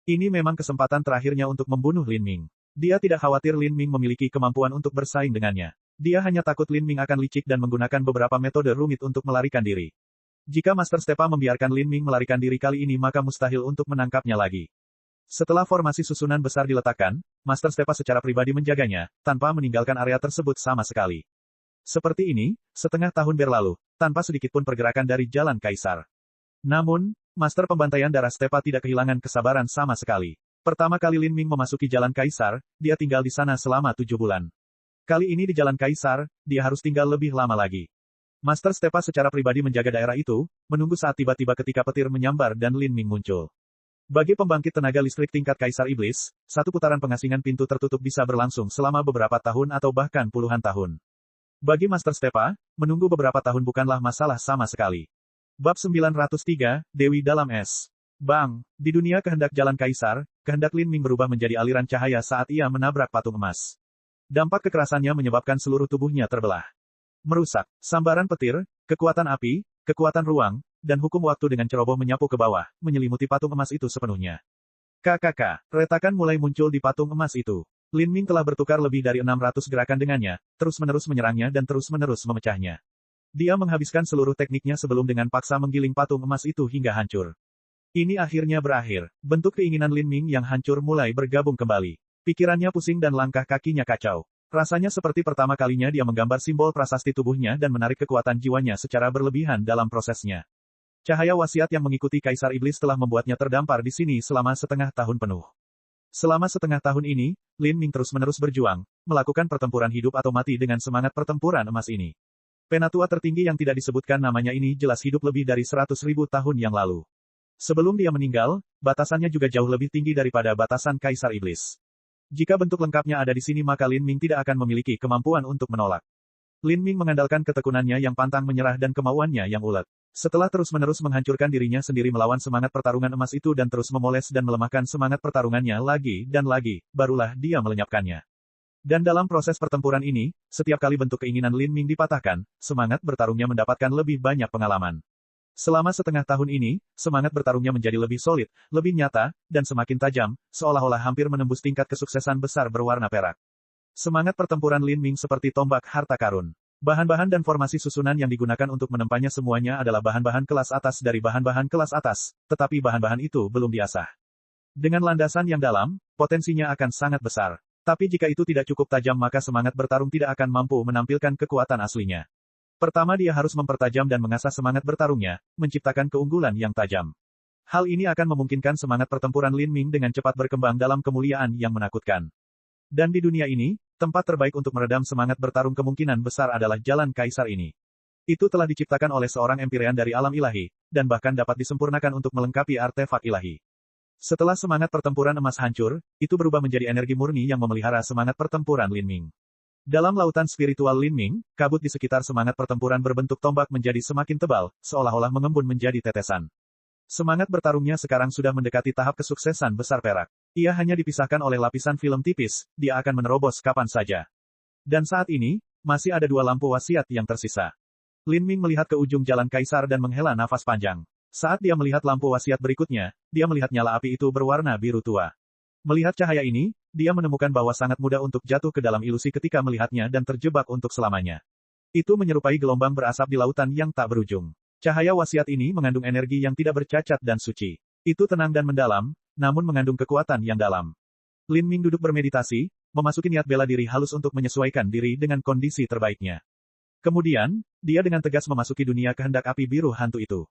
Ini memang kesempatan terakhirnya untuk membunuh Lin Ming. Dia tidak khawatir Lin Ming memiliki kemampuan untuk bersaing dengannya. Dia hanya takut Lin Ming akan licik dan menggunakan beberapa metode rumit untuk melarikan diri. Jika Master Stepa membiarkan Lin Ming melarikan diri kali ini maka mustahil untuk menangkapnya lagi. Setelah formasi susunan besar diletakkan, Master Stepa secara pribadi menjaganya, tanpa meninggalkan area tersebut sama sekali. Seperti ini, setengah tahun berlalu, tanpa sedikit pun pergerakan dari jalan Kaisar. Namun, Master Pembantaian Darah Stepa tidak kehilangan kesabaran sama sekali. Pertama kali Lin Ming memasuki jalan Kaisar, dia tinggal di sana selama 7 bulan. Kali ini di jalan Kaisar, dia harus tinggal lebih lama lagi. Master Stepa secara pribadi menjaga daerah itu, menunggu saat tiba-tiba ketika petir menyambar dan Lin Ming muncul. Bagi pembangkit tenaga listrik tingkat Kaisar Iblis, satu putaran pengasingan pintu tertutup bisa berlangsung selama beberapa tahun atau bahkan puluhan tahun. Bagi Master Stepa, menunggu beberapa tahun bukanlah masalah sama sekali. Bab 903, Dewi Dalam Es. Bang, di dunia kehendak jalan Kaisar, kehendak Lin Ming berubah menjadi aliran cahaya saat ia menabrak patung emas. Dampak kekerasannya menyebabkan seluruh tubuhnya terbelah. Merusak, sambaran petir, kekuatan api, kekuatan ruang, dan hukum waktu dengan ceroboh menyapu ke bawah, menyelimuti patung emas itu sepenuhnya. Retakan mulai muncul di patung emas itu. Lin Ming telah bertukar lebih dari 600 gerakan dengannya, terus-menerus menyerangnya dan terus-menerus memecahnya. Dia menghabiskan seluruh tekniknya sebelum dengan paksa menggiling patung emas itu hingga hancur. Ini akhirnya berakhir. Bentuk keinginan Lin Ming yang hancur mulai bergabung kembali. Pikirannya pusing dan langkah kakinya kacau. Rasanya seperti pertama kalinya dia menggambar simbol prasasti tubuhnya dan menarik kekuatan jiwanya secara berlebihan dalam prosesnya. Cahaya wasiat yang mengikuti Kaisar Iblis telah membuatnya terdampar di sini selama setengah tahun penuh. Selama setengah tahun ini, Lin Ming terus-menerus berjuang, melakukan pertempuran hidup atau mati dengan semangat pertempuran emas ini. Penatua tertinggi yang tidak disebutkan namanya ini jelas hidup lebih dari 100.000 tahun yang lalu. Sebelum dia meninggal, batasannya juga jauh lebih tinggi daripada batasan Kaisar Iblis. Jika bentuk lengkapnya ada di sini maka Lin Ming tidak akan memiliki kemampuan untuk menolak. Lin Ming mengandalkan ketekunannya yang pantang menyerah dan kemauannya yang ulet. Setelah terus-menerus menghancurkan dirinya sendiri melawan semangat pertarungan emas itu dan terus memoles dan melemahkan semangat pertarungannya lagi dan lagi, barulah dia melenyapkannya. Dan dalam proses pertempuran ini, setiap kali bentuk keinginan Lin Ming dipatahkan, semangat bertarungnya mendapatkan lebih banyak pengalaman. Selama setengah tahun ini, semangat bertarungnya menjadi lebih solid, lebih nyata, dan semakin tajam, seolah-olah hampir menembus tingkat kesuksesan besar berwarna perak. Semangat pertempuran Lin Ming seperti tombak harta karun. Bahan-bahan dan formasi susunan yang digunakan untuk menempanya semuanya adalah bahan-bahan kelas atas dari bahan-bahan kelas atas, tetapi bahan-bahan itu belum diasah. Dengan landasan yang dalam, potensinya akan sangat besar. Tapi jika itu tidak cukup tajam maka semangat bertarung tidak akan mampu menampilkan kekuatan aslinya. Pertama dia harus mempertajam dan mengasah semangat bertarungnya, menciptakan keunggulan yang tajam. Hal ini akan memungkinkan semangat pertempuran Lin Ming dengan cepat berkembang dalam kemuliaan yang menakutkan. Dan di dunia ini, tempat terbaik untuk meredam semangat bertarung kemungkinan besar adalah jalan kaisar ini. Itu telah diciptakan oleh seorang empyrean dari alam ilahi, dan bahkan dapat disempurnakan untuk melengkapi artefak ilahi. Setelah semangat pertempuran emas hancur, itu berubah menjadi energi murni yang memelihara semangat pertempuran Lin Ming. Dalam lautan spiritual Lin Ming, kabut di sekitar semangat pertempuran berbentuk tombak menjadi semakin tebal, seolah-olah mengembun menjadi tetesan. Semangat bertarungnya sekarang sudah mendekati tahap kesuksesan besar perak. Ia hanya dipisahkan oleh lapisan film tipis, dia akan menerobos kapan saja. Dan saat ini, masih ada 2 lampu wasiat yang tersisa. Lin Ming melihat ke ujung jalan kaisar dan menghela nafas panjang. Saat dia melihat lampu wasiat berikutnya, dia melihat nyala api itu berwarna biru tua. Melihat cahaya ini, dia menemukan bahwa sangat mudah untuk jatuh ke dalam ilusi ketika melihatnya dan terjebak untuk selamanya. Itu menyerupai gelombang berasap di lautan yang tak berujung. Cahaya wasiat ini mengandung energi yang tidak bercacat dan suci. Itu tenang dan mendalam, namun mengandung kekuatan yang dalam. Lin Ming duduk bermeditasi, memasuki niat bela diri halus untuk menyesuaikan diri dengan kondisi terbaiknya. Kemudian, dia dengan tegas memasuki dunia kehendak api biru hantu itu.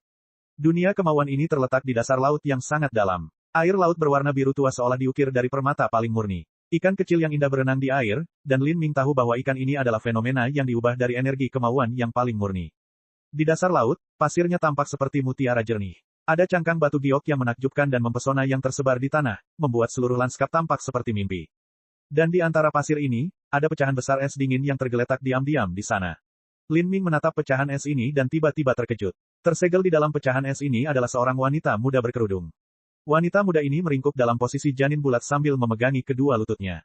Dunia kemauan ini terletak di dasar laut yang sangat dalam. Air laut berwarna biru tua seolah diukir dari permata paling murni. Ikan kecil yang indah berenang di air, dan Lin Ming tahu bahwa ikan ini adalah fenomena yang diubah dari energi kemauan yang paling murni. Di dasar laut, pasirnya tampak seperti mutiara jernih. Ada cangkang batu giok yang menakjubkan dan mempesona yang tersebar di tanah, membuat seluruh lanskap tampak seperti mimpi. Dan di antara pasir ini, ada pecahan besar es dingin yang tergeletak diam-diam di sana. Lin Ming menatap pecahan es ini dan tiba-tiba terkejut. Tersegel di dalam pecahan es ini adalah seorang wanita muda berkerudung. Wanita muda ini meringkuk dalam posisi janin bulat sambil memegangi kedua lututnya.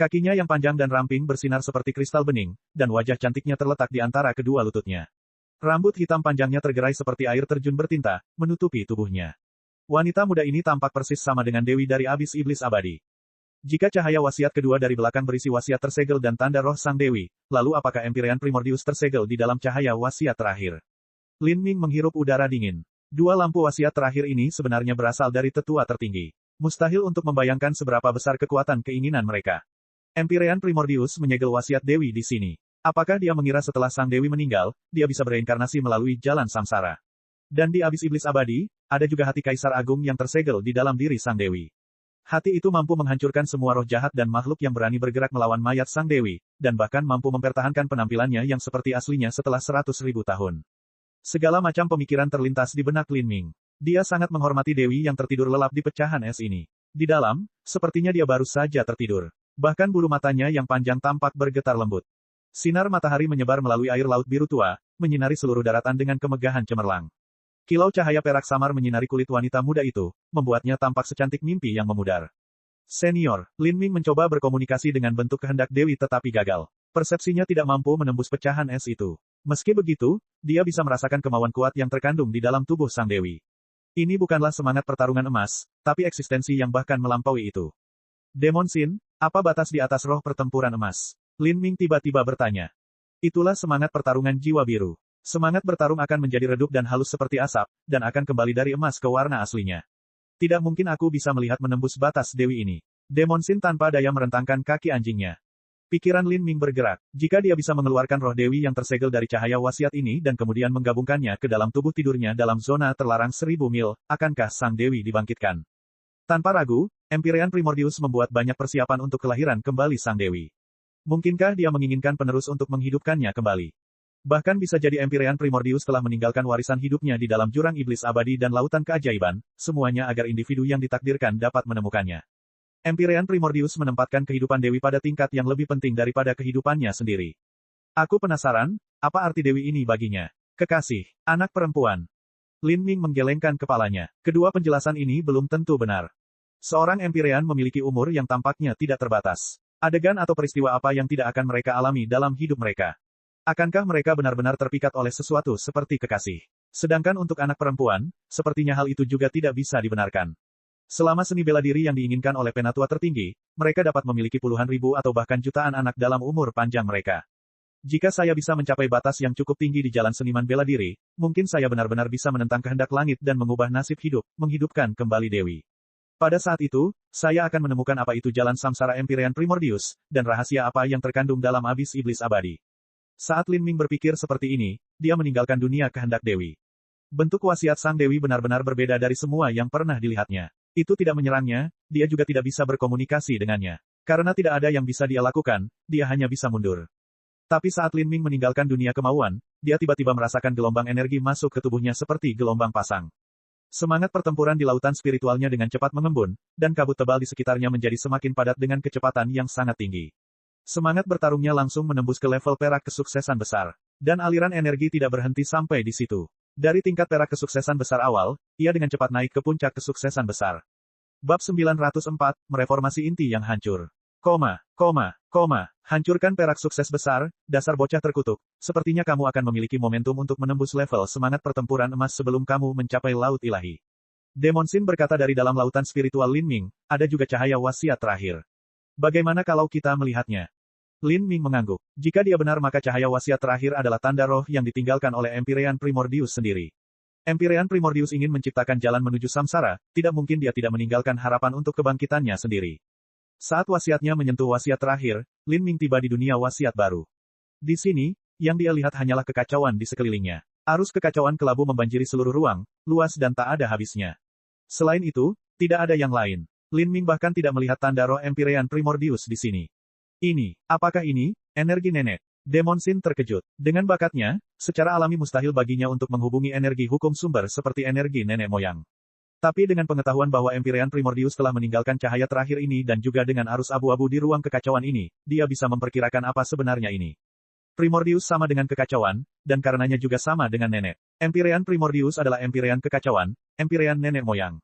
Kakinya yang panjang dan ramping bersinar seperti kristal bening, dan wajah cantiknya terletak di antara kedua lututnya. Rambut hitam panjangnya tergerai seperti air terjun bertinta, menutupi tubuhnya. Wanita muda ini tampak persis sama dengan Dewi dari Abis Iblis Abadi. Jika cahaya wasiat kedua dari belakang berisi wasiat tersegel dan tanda roh Sang Dewi, lalu apakah Empyrean Primordius tersegel di dalam cahaya wasiat terakhir? Lin Ming menghirup udara dingin. 2 lampu wasiat terakhir ini sebenarnya berasal dari tetua tertinggi. Mustahil untuk membayangkan seberapa besar kekuatan keinginan mereka. Empyrean Primordius menyegel wasiat Dewi di sini. Apakah dia mengira setelah Sang Dewi meninggal, dia bisa bereinkarnasi melalui jalan samsara? Dan di Abis Iblis Abadi, ada juga hati Kaisar Agung yang tersegel di dalam diri Sang Dewi. Hati itu mampu menghancurkan semua roh jahat dan makhluk yang berani bergerak melawan mayat Sang Dewi, dan bahkan mampu mempertahankan penampilannya yang seperti aslinya setelah 100.000 tahun. Segala macam pemikiran terlintas di benak Lin Ming. Dia sangat menghormati Dewi yang tertidur lelap di pecahan es ini. Di dalam, sepertinya dia baru saja tertidur. Bahkan bulu matanya yang panjang tampak bergetar lembut. Sinar matahari menyebar melalui air laut biru tua, menyinari seluruh daratan dengan kemegahan cemerlang. Kilau cahaya perak samar menyinari kulit wanita muda itu, membuatnya tampak secantik mimpi yang memudar. Senior, Lin Ming mencoba berkomunikasi dengan bentuk kehendak Dewi tetapi gagal. Persepsinya tidak mampu menembus pecahan es itu. Meski begitu, dia bisa merasakan kemauan kuat yang terkandung di dalam tubuh Sang Dewi. Ini bukanlah semangat pertarungan emas, tapi eksistensi yang bahkan melampaui itu. Demon Sin, apa batas di atas roh pertempuran emas? Lin Ming tiba-tiba bertanya. Itulah semangat pertarungan jiwa biru. Semangat bertarung akan menjadi redup dan halus seperti asap, dan akan kembali dari emas ke warna aslinya. Tidak mungkin aku bisa melihat menembus batas Dewi ini. Demon Sin tanpa daya merentangkan kaki anjingnya. Pikiran Lin Ming bergerak. Jika dia bisa mengeluarkan roh Dewi yang tersegel dari cahaya wasiat ini dan kemudian menggabungkannya ke dalam tubuh tidurnya dalam zona terlarang 1000 mil, akankah Sang Dewi dibangkitkan? Tanpa ragu, Empyrean Primordius membuat banyak persiapan untuk kelahiran kembali Sang Dewi. Mungkinkah dia menginginkan penerus untuk menghidupkannya kembali? Bahkan bisa jadi Empyrean Primordius telah meninggalkan warisan hidupnya di dalam jurang iblis abadi dan lautan keajaiban, semuanya agar individu yang ditakdirkan dapat menemukannya. Empyrean Primordius menempatkan kehidupan Dewi pada tingkat yang lebih penting daripada kehidupannya sendiri. Aku penasaran, apa arti Dewi ini baginya? Kekasih, anak perempuan. Lin Ming menggelengkan kepalanya. Kedua penjelasan ini belum tentu benar. Seorang Empyrean memiliki umur yang tampaknya tidak terbatas. Adegan atau peristiwa apa yang tidak akan mereka alami dalam hidup mereka? Akankah mereka benar-benar terpikat oleh sesuatu seperti kekasih? Sedangkan untuk anak perempuan, sepertinya hal itu juga tidak bisa dibenarkan. Selama seni bela diri yang diinginkan oleh penatua tertinggi, mereka dapat memiliki puluhan ribu atau bahkan jutaan anak dalam umur panjang mereka. Jika saya bisa mencapai batas yang cukup tinggi di jalan seniman bela diri, mungkin saya benar-benar bisa menentang kehendak langit dan mengubah nasib hidup, menghidupkan kembali Dewi. Pada saat itu, saya akan menemukan apa itu jalan samsara Empyrean Primordius, dan rahasia apa yang terkandung dalam abis iblis abadi. Saat Lin Ming berpikir seperti ini, dia meninggalkan dunia kehendak Dewi. Bentuk wasiat sang Dewi benar-benar berbeda dari semua yang pernah dilihatnya. Itu tidak menyerangnya, dia juga tidak bisa berkomunikasi dengannya. Karena tidak ada yang bisa dia lakukan, dia hanya bisa mundur. Tapi saat Lin Ming meninggalkan dunia kemauan, dia tiba-tiba merasakan gelombang energi masuk ke tubuhnya seperti gelombang pasang. Semangat pertempuran di lautan spiritualnya dengan cepat mengembun, dan kabut tebal di sekitarnya menjadi semakin padat dengan kecepatan yang sangat tinggi. Semangat bertarungnya langsung menembus ke level perak kesuksesan besar. Dan aliran energi tidak berhenti sampai di situ. Dari tingkat perak kesuksesan besar awal, ia dengan cepat naik ke puncak kesuksesan besar. Bab 904, Mereformasi Inti yang Hancur. Hancurkan perak sukses besar, dasar bocah terkutuk. Sepertinya kamu akan memiliki momentum untuk menembus level semangat pertempuran emas sebelum kamu mencapai laut ilahi. Demon Sin berkata dari dalam lautan spiritual Lin Ming, ada juga cahaya wasiat terakhir. Bagaimana kalau kita melihatnya? Lin Ming mengangguk. Jika dia benar maka cahaya wasiat terakhir adalah tanda roh yang ditinggalkan oleh Empyrean Primordius sendiri. Empyrean Primordius ingin menciptakan jalan menuju samsara, tidak mungkin dia tidak meninggalkan harapan untuk kebangkitannya sendiri. Saat wasiatnya menyentuh wasiat terakhir, Lin Ming tiba di dunia wasiat baru. Di sini, yang dia lihat hanyalah kekacauan di sekelilingnya. Arus kekacauan kelabu membanjiri seluruh ruang, luas dan tak ada habisnya. Selain itu, tidak ada yang lain. Lin Ming bahkan tidak melihat tanda roh Empyrean Primordius di sini. Apakah ini, energi nenek? Demon Sin terkejut. Dengan bakatnya, secara alami mustahil baginya untuk menghubungi energi hukum sumber seperti energi nenek moyang. Tapi dengan pengetahuan bahwa Empyrean Primordius telah meninggalkan cahaya terakhir ini dan juga dengan arus abu-abu di ruang kekacauan ini, dia bisa memperkirakan apa sebenarnya ini. Primordius sama dengan kekacauan, dan karenanya juga sama dengan nenek. Empyrean Primordius adalah Empyrean kekacauan, Empyrean nenek moyang.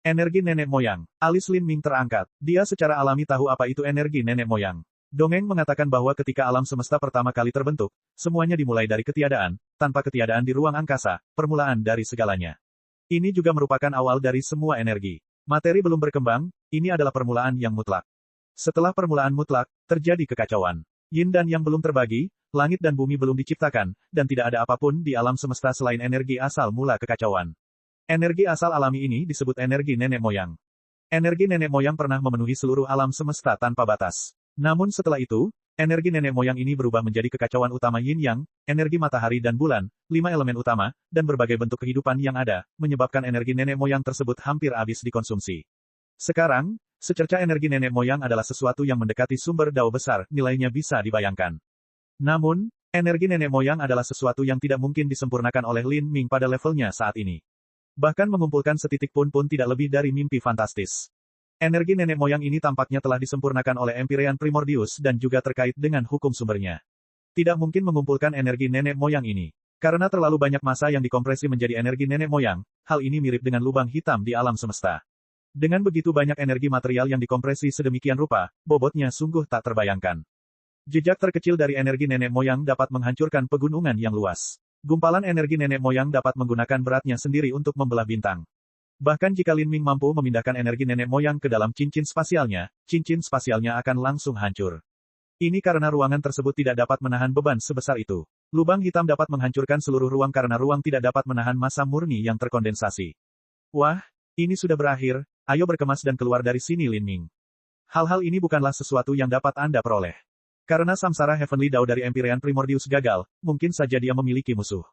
Energi nenek moyang. Alis Lin Ming terangkat. Dia secara alami tahu apa itu energi nenek moyang. Dongeng mengatakan bahwa ketika alam semesta pertama kali terbentuk, semuanya dimulai dari ketiadaan, tanpa ketiadaan di ruang angkasa, permulaan dari segalanya. Ini juga merupakan awal dari semua energi. Materi belum berkembang, ini adalah permulaan yang mutlak. Setelah permulaan mutlak, terjadi kekacauan. Yin dan yang belum terbagi, langit dan bumi belum diciptakan, dan tidak ada apapun di alam semesta selain energi asal mula kekacauan. Energi asal alami ini disebut energi nenek moyang. Energi nenek moyang pernah memenuhi seluruh alam semesta tanpa batas. Namun setelah itu, energi nenek moyang ini berubah menjadi kekacauan utama Yin Yang, energi matahari dan bulan, 5 elemen utama, dan berbagai bentuk kehidupan yang ada, menyebabkan energi nenek moyang tersebut hampir habis dikonsumsi. Sekarang, secerca energi nenek moyang adalah sesuatu yang mendekati sumber dao besar, nilainya bisa dibayangkan. Namun, energi nenek moyang adalah sesuatu yang tidak mungkin disempurnakan oleh Lin Ming pada levelnya saat ini. Bahkan mengumpulkan setitik pun tidak lebih dari mimpi fantastis. Energi nenek moyang ini tampaknya telah disempurnakan oleh Empyrean Primordius dan juga terkait dengan hukum sumbernya. Tidak mungkin mengumpulkan energi nenek moyang ini. Karena terlalu banyak massa yang dikompresi menjadi energi nenek moyang, hal ini mirip dengan lubang hitam di alam semesta. Dengan begitu banyak energi material yang dikompresi sedemikian rupa, bobotnya sungguh tak terbayangkan. Jejak terkecil dari energi nenek moyang dapat menghancurkan pegunungan yang luas. Gumpalan energi nenek moyang dapat menggunakan beratnya sendiri untuk membelah bintang. Bahkan jika Lin Ming mampu memindahkan energi nenek moyang ke dalam cincin spasialnya akan langsung hancur. Ini karena ruangan tersebut tidak dapat menahan beban sebesar itu. Lubang hitam dapat menghancurkan seluruh ruang karena ruang tidak dapat menahan massa murni yang terkondensasi. Wah, ini sudah berakhir, ayo berkemas dan keluar dari sini Lin Ming. Hal-hal ini bukanlah sesuatu yang dapat Anda peroleh. Karena samsara Heavenly Dao dari Empyrean Primordius gagal, mungkin saja dia memiliki musuh.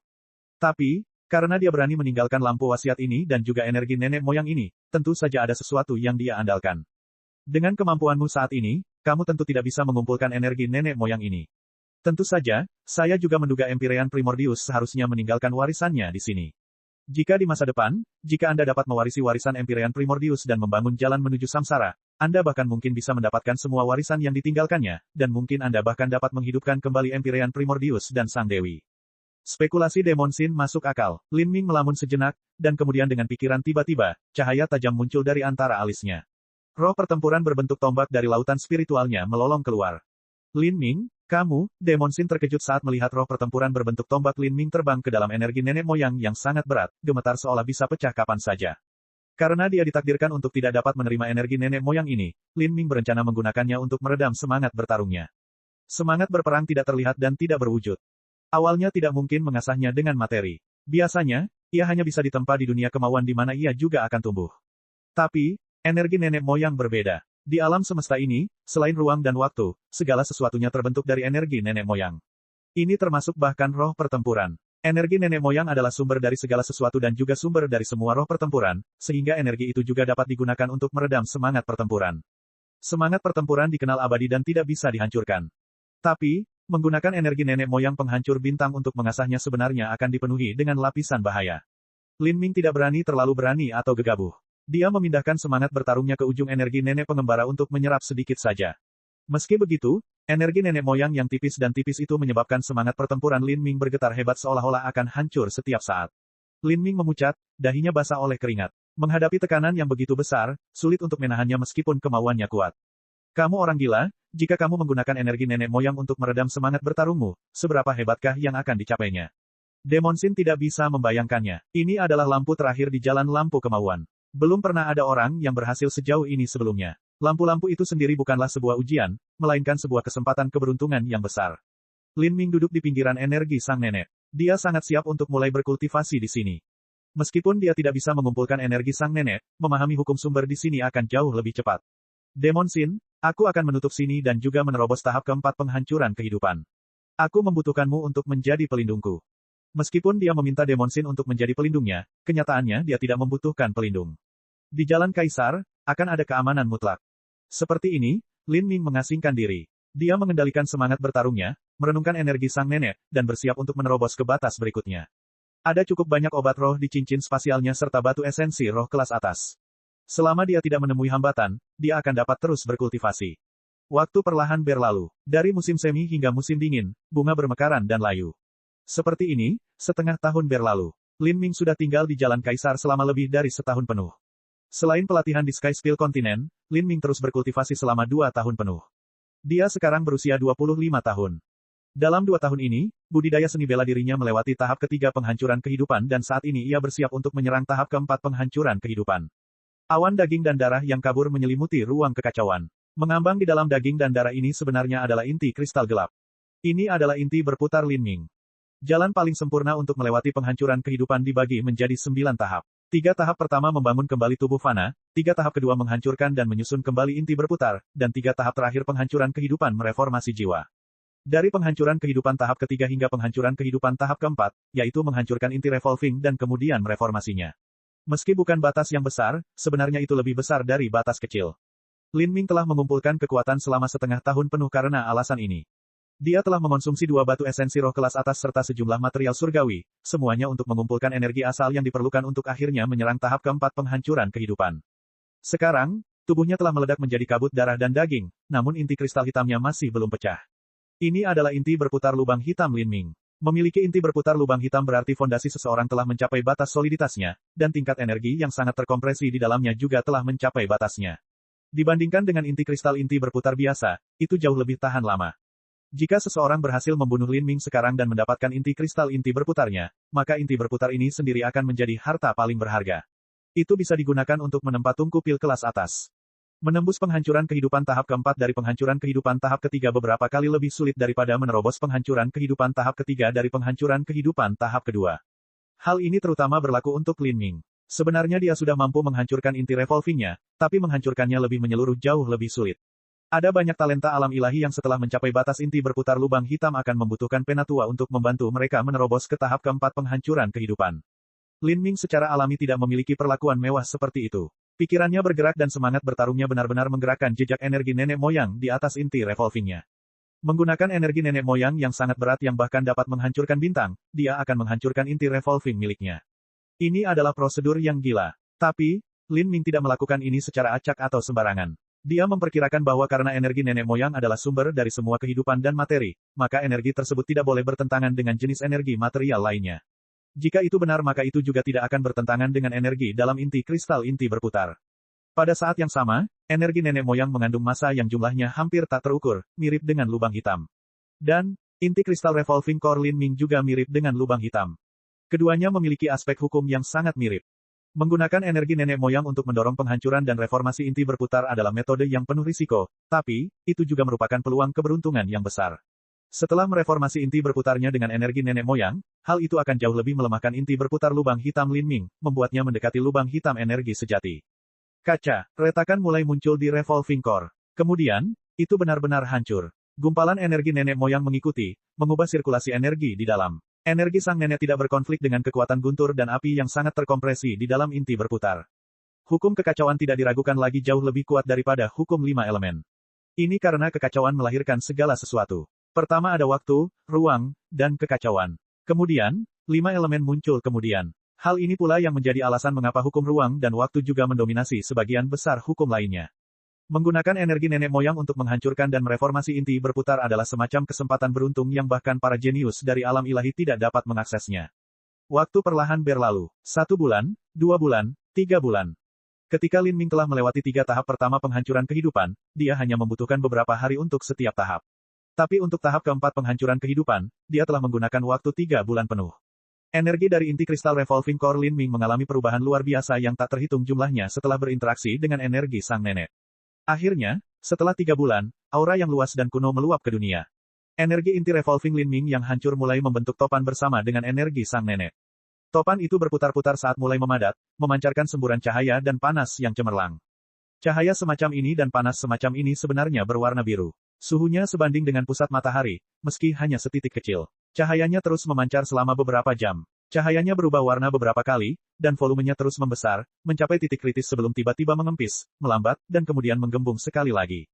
Tapi, karena dia berani meninggalkan lampu wasiat ini dan juga energi nenek moyang ini, tentu saja ada sesuatu yang dia andalkan. Dengan kemampuanmu saat ini, kamu tentu tidak bisa mengumpulkan energi nenek moyang ini. Tentu saja, saya juga menduga Empyrean Primordius seharusnya meninggalkan warisannya di sini. Jika di masa depan, jika Anda dapat mewarisi warisan Empyrean Primordius dan membangun jalan menuju samsara, Anda bahkan mungkin bisa mendapatkan semua warisan yang ditinggalkannya, dan mungkin Anda bahkan dapat menghidupkan kembali Empyrean Primordius dan Sang Dewi. Spekulasi Demon Sin masuk akal. Lin Ming melamun sejenak, dan kemudian dengan pikiran tiba-tiba, cahaya tajam muncul dari antara alisnya. Roh pertempuran berbentuk tombak dari lautan spiritualnya melolong keluar. Lin Ming, kamu, Demon Sin terkejut saat melihat roh pertempuran berbentuk tombak Lin Ming terbang ke dalam energi nenek moyang yang sangat berat, gemetar seolah bisa pecah kapan saja. Karena dia ditakdirkan untuk tidak dapat menerima energi nenek moyang ini, Lin Ming berencana menggunakannya untuk meredam semangat bertarungnya. Semangat berperang tidak terlihat dan tidak berwujud. Awalnya tidak mungkin mengasahnya dengan materi. Biasanya, ia hanya bisa ditempa di dunia kemauan di mana ia juga akan tumbuh. Tapi, energi nenek moyang berbeda. Di alam semesta ini, selain ruang dan waktu, segala sesuatunya terbentuk dari energi nenek moyang. Ini termasuk bahkan roh pertempuran. Energi nenek moyang adalah sumber dari segala sesuatu dan juga sumber dari semua roh pertempuran, sehingga energi itu juga dapat digunakan untuk meredam semangat pertempuran. Semangat pertempuran dikenal abadi dan tidak bisa dihancurkan. Tapi, menggunakan energi nenek moyang penghancur bintang untuk mengasahnya sebenarnya akan dipenuhi dengan lapisan bahaya. Lin Ming tidak terlalu berani atau gegabah. Dia memindahkan semangat bertarungnya ke ujung energi nenek pengembara untuk menyerap sedikit saja. Meski begitu, energi nenek moyang yang tipis dan tipis itu menyebabkan semangat pertempuran Lin Ming bergetar hebat seolah-olah akan hancur setiap saat. Lin Ming memucat, dahinya basah oleh keringat. Menghadapi tekanan yang begitu besar, sulit untuk menahannya meskipun kemauannya kuat. Kamu orang gila, jika kamu menggunakan energi nenek moyang untuk meredam semangat bertarungmu, seberapa hebatkah yang akan dicapainya? Demon Sin tidak bisa membayangkannya. Ini adalah lampu terakhir di jalan lampu kemauan. Belum pernah ada orang yang berhasil sejauh ini sebelumnya. Lampu-lampu itu sendiri bukanlah sebuah ujian, melainkan sebuah kesempatan keberuntungan yang besar. Lin Ming duduk di pinggiran energi sang nenek. Dia sangat siap untuk mulai berkultivasi di sini. Meskipun dia tidak bisa mengumpulkan energi sang nenek, memahami hukum sumber di sini akan jauh lebih cepat. Demon Sin, aku akan menutup sini dan juga menerobos tahap keempat penghancuran kehidupan. Aku membutuhkanmu untuk menjadi pelindungku. Meskipun dia meminta Demon Sin untuk menjadi pelindungnya, kenyataannya dia tidak membutuhkan pelindung. Di Jalan Kaisar, akan ada keamanan mutlak. Seperti ini, Lin Ming mengasingkan diri. Dia mengendalikan semangat bertarungnya, merenungkan energi sang nenek, dan bersiap untuk menerobos ke batas berikutnya. Ada cukup banyak obat roh di cincin spasialnya serta batu esensi roh kelas atas. Selama dia tidak menemui hambatan, dia akan dapat terus berkultivasi. Waktu perlahan berlalu. Dari musim semi hingga musim dingin, bunga bermekaran dan layu. Seperti ini, setengah tahun berlalu. Lin Ming sudah tinggal di Jalan Kaisar selama lebih dari setahun penuh. Selain pelatihan di Sky Spill Continent, Lin Ming terus berkultivasi selama 2 tahun penuh. Dia sekarang berusia 25 tahun. Dalam 2 tahun ini, budidaya seni bela dirinya melewati tahap ketiga penghancuran kehidupan dan saat ini ia bersiap untuk menyerang tahap keempat penghancuran kehidupan. Awan daging dan darah yang kabur menyelimuti ruang kekacauan. Mengambang di dalam daging dan darah ini sebenarnya adalah inti kristal gelap. Ini adalah inti berputar Lin Ming. Jalan paling sempurna untuk melewati penghancuran kehidupan dibagi menjadi 9 tahap. 3 tahap pertama membangun kembali tubuh fana, 3 tahap kedua menghancurkan dan menyusun kembali inti berputar, dan 3 tahap terakhir penghancuran kehidupan mereformasi jiwa. Dari penghancuran kehidupan tahap ketiga hingga penghancuran kehidupan tahap keempat, yaitu menghancurkan inti revolving dan kemudian mereformasinya. Meski bukan batas yang besar, sebenarnya itu lebih besar dari batas kecil. Lin Ming telah mengumpulkan kekuatan selama setengah tahun penuh karena alasan ini. Dia telah mengonsumsi 2 batu esensi roh kelas atas serta sejumlah material surgawi, semuanya untuk mengumpulkan energi asal yang diperlukan untuk akhirnya menyerang tahap keempat penghancuran kehidupan. Sekarang, tubuhnya telah meledak menjadi kabut darah dan daging, namun inti kristal hitamnya masih belum pecah. Ini adalah inti berputar lubang hitam Lin Ming. Memiliki inti berputar lubang hitam berarti fondasi seseorang telah mencapai batas soliditasnya, dan tingkat energi yang sangat terkompresi di dalamnya juga telah mencapai batasnya. Dibandingkan dengan inti kristal inti berputar biasa, itu jauh lebih tahan lama. Jika seseorang berhasil membunuh Lin Ming sekarang dan mendapatkan inti kristal inti berputarnya, maka inti berputar ini sendiri akan menjadi harta paling berharga. Itu bisa digunakan untuk menempa tungku pil kelas atas. Menembus penghancuran kehidupan tahap keempat dari penghancuran kehidupan tahap ketiga beberapa kali lebih sulit daripada menerobos penghancuran kehidupan tahap ketiga dari penghancuran kehidupan tahap kedua. Hal ini terutama berlaku untuk Lin Ming. Sebenarnya dia sudah mampu menghancurkan inti revolvingnya, tapi menghancurkannya lebih menyeluruh jauh lebih sulit. Ada banyak talenta alam ilahi yang setelah mencapai batas inti berputar lubang hitam akan membutuhkan penatua untuk membantu mereka menerobos ke tahap keempat penghancuran kehidupan. Lin Ming secara alami tidak memiliki perlakuan mewah seperti itu. Pikirannya bergerak dan semangat bertarungnya benar-benar menggerakkan jejak energi nenek moyang di atas inti revolvingnya. Menggunakan energi nenek moyang yang sangat berat yang bahkan dapat menghancurkan bintang, dia akan menghancurkan inti revolving miliknya. Ini adalah prosedur yang gila. Tapi, Lin Ming tidak melakukan ini secara acak atau sembarangan. Dia memperkirakan bahwa karena energi nenek moyang adalah sumber dari semua kehidupan dan materi, maka energi tersebut tidak boleh bertentangan dengan jenis energi material lainnya. Jika itu benar maka itu juga tidak akan bertentangan dengan energi dalam inti kristal inti berputar. Pada saat yang sama, energi nenek moyang mengandung massa yang jumlahnya hampir tak terukur, mirip dengan lubang hitam. Dan, inti kristal revolving core Lin Ming juga mirip dengan lubang hitam. Keduanya memiliki aspek hukum yang sangat mirip. Menggunakan energi nenek moyang untuk mendorong penghancuran dan reformasi inti berputar adalah metode yang penuh risiko, tapi, itu juga merupakan peluang keberuntungan yang besar. Setelah mereformasi inti berputarnya dengan energi nenek moyang, hal itu akan jauh lebih melemahkan inti berputar lubang hitam Lin Ming, membuatnya mendekati lubang hitam energi sejati. Kaca, retakan mulai muncul di revolving core. Kemudian, itu benar-benar hancur. Gumpalan energi nenek moyang mengikuti, mengubah sirkulasi energi di dalam. Energi sang nenek tidak berkonflik dengan kekuatan guntur dan api yang sangat terkompresi di dalam inti berputar. Hukum kekacauan tidak diragukan lagi jauh lebih kuat daripada hukum 5 elemen. Ini karena kekacauan melahirkan segala sesuatu. Pertama ada waktu, ruang, dan kekacauan. Kemudian, 5 elemen muncul kemudian. Hal ini pula yang menjadi alasan mengapa hukum ruang dan waktu juga mendominasi sebagian besar hukum lainnya. Menggunakan energi nenek moyang untuk menghancurkan dan mereformasi inti berputar adalah semacam kesempatan beruntung yang bahkan para jenius dari alam ilahi tidak dapat mengaksesnya. Waktu perlahan berlalu. 1 bulan, 2 bulan, 3 bulan. Ketika Lin Ming telah melewati 3 tahap pertama penghancuran kehidupan, dia hanya membutuhkan beberapa hari untuk setiap tahap. Tapi untuk tahap keempat penghancuran kehidupan, dia telah menggunakan waktu 3 bulan penuh. Energi dari inti kristal revolving core Lin Ming mengalami perubahan luar biasa yang tak terhitung jumlahnya setelah berinteraksi dengan energi sang nenek. Akhirnya, setelah 3 bulan, aura yang luas dan kuno meluap ke dunia. Energi inti revolving Lin Ming yang hancur mulai membentuk topan bersama dengan energi sang nenek. Topan itu berputar-putar saat mulai memadat, memancarkan semburan cahaya dan panas yang cemerlang. Cahaya semacam ini dan panas semacam ini sebenarnya berwarna biru. Suhunya sebanding dengan pusat matahari, meski hanya setitik kecil. Cahayanya terus memancar selama beberapa jam. Cahayanya berubah warna beberapa kali, dan volumenya terus membesar, mencapai titik kritis sebelum tiba-tiba mengempis, melambat, dan kemudian menggembung sekali lagi.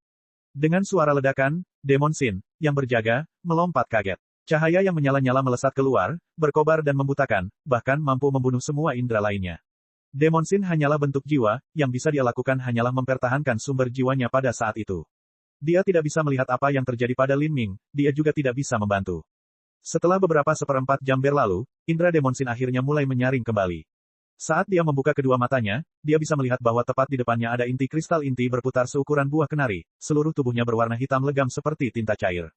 Dengan suara ledakan, Demon Sin, yang berjaga, melompat kaget. Cahaya yang menyala-nyala melesat keluar, berkobar dan membutakan, bahkan mampu membunuh semua indera lainnya. Demon Sin hanyalah bentuk jiwa, yang bisa dia lakukan hanyalah mempertahankan sumber jiwanya pada saat itu. Dia tidak bisa melihat apa yang terjadi pada Lin Ming, dia juga tidak bisa membantu. Setelah beberapa seperempat jam berlalu, indera Demon Sin akhirnya mulai menyaring kembali. Saat dia membuka kedua matanya, dia bisa melihat bahwa tepat di depannya ada inti kristal inti berputar seukuran buah kenari, seluruh tubuhnya berwarna hitam legam seperti tinta cair.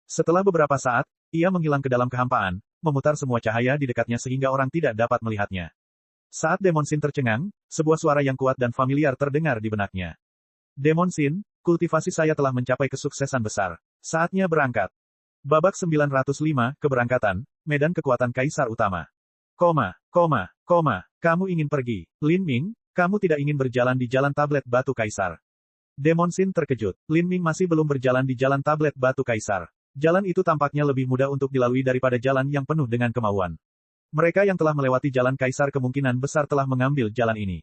Setelah beberapa saat, ia menghilang ke dalam kehampaan, memutar semua cahaya di dekatnya sehingga orang tidak dapat melihatnya. Saat Demon Sin tercengang, sebuah suara yang kuat dan familiar terdengar di benaknya. Demon Sin, kultivasi saya telah mencapai kesuksesan besar. Saatnya berangkat. Babak 905, Keberangkatan, Medan Kekuatan Kaisar Utama. Kamu ingin pergi. Lin Ming, kamu tidak ingin berjalan di jalan tablet batu Kaisar. Demon Sin terkejut. Lin Ming masih belum berjalan di jalan tablet batu Kaisar. Jalan itu tampaknya lebih mudah untuk dilalui daripada jalan yang penuh dengan kemauan. Mereka yang telah melewati jalan Kaisar kemungkinan besar telah mengambil jalan ini.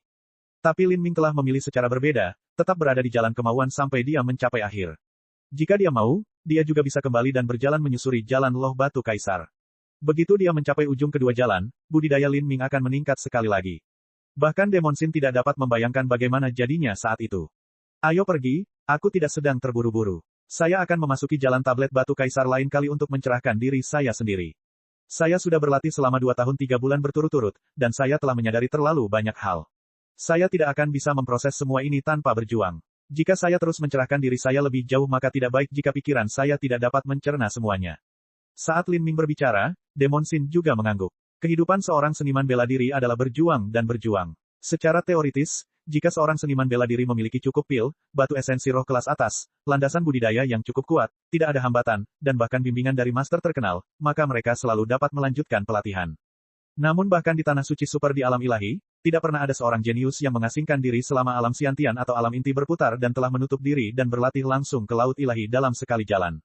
Tapi Lin Ming telah memilih secara berbeda, tetap berada di jalan kemauan sampai dia mencapai akhir. Jika dia mau, dia juga bisa kembali dan berjalan menyusuri jalan loh batu Kaisar. Begitu dia mencapai ujung kedua jalan, budidaya Lin Ming akan meningkat sekali lagi. Bahkan Demon Sin tidak dapat membayangkan bagaimana jadinya saat itu. Ayo pergi, aku tidak sedang terburu-buru. Saya akan memasuki jalan tablet batu Kaisar lain kali untuk mencerahkan diri saya sendiri. Saya sudah berlatih selama 2 tahun 3 bulan berturut-turut, dan saya telah menyadari terlalu banyak hal. Saya tidak akan bisa memproses semua ini tanpa berjuang. Jika saya terus mencerahkan diri saya lebih jauh maka tidak baik jika pikiran saya tidak dapat mencerna semuanya. Saat Lin Ming berbicara, Demon Sin juga mengangguk. Kehidupan seorang seniman bela diri adalah berjuang dan berjuang. Secara teoritis, jika seorang seniman bela diri memiliki cukup pil, batu esensi roh kelas atas, landasan budidaya yang cukup kuat, tidak ada hambatan, dan bahkan bimbingan dari master terkenal, maka mereka selalu dapat melanjutkan pelatihan. Namun bahkan di tanah suci super di alam ilahi, tidak pernah ada seorang jenius yang mengasingkan diri selama alam Siantian atau alam inti berputar dan telah menutup diri dan berlatih langsung ke laut ilahi dalam sekali jalan.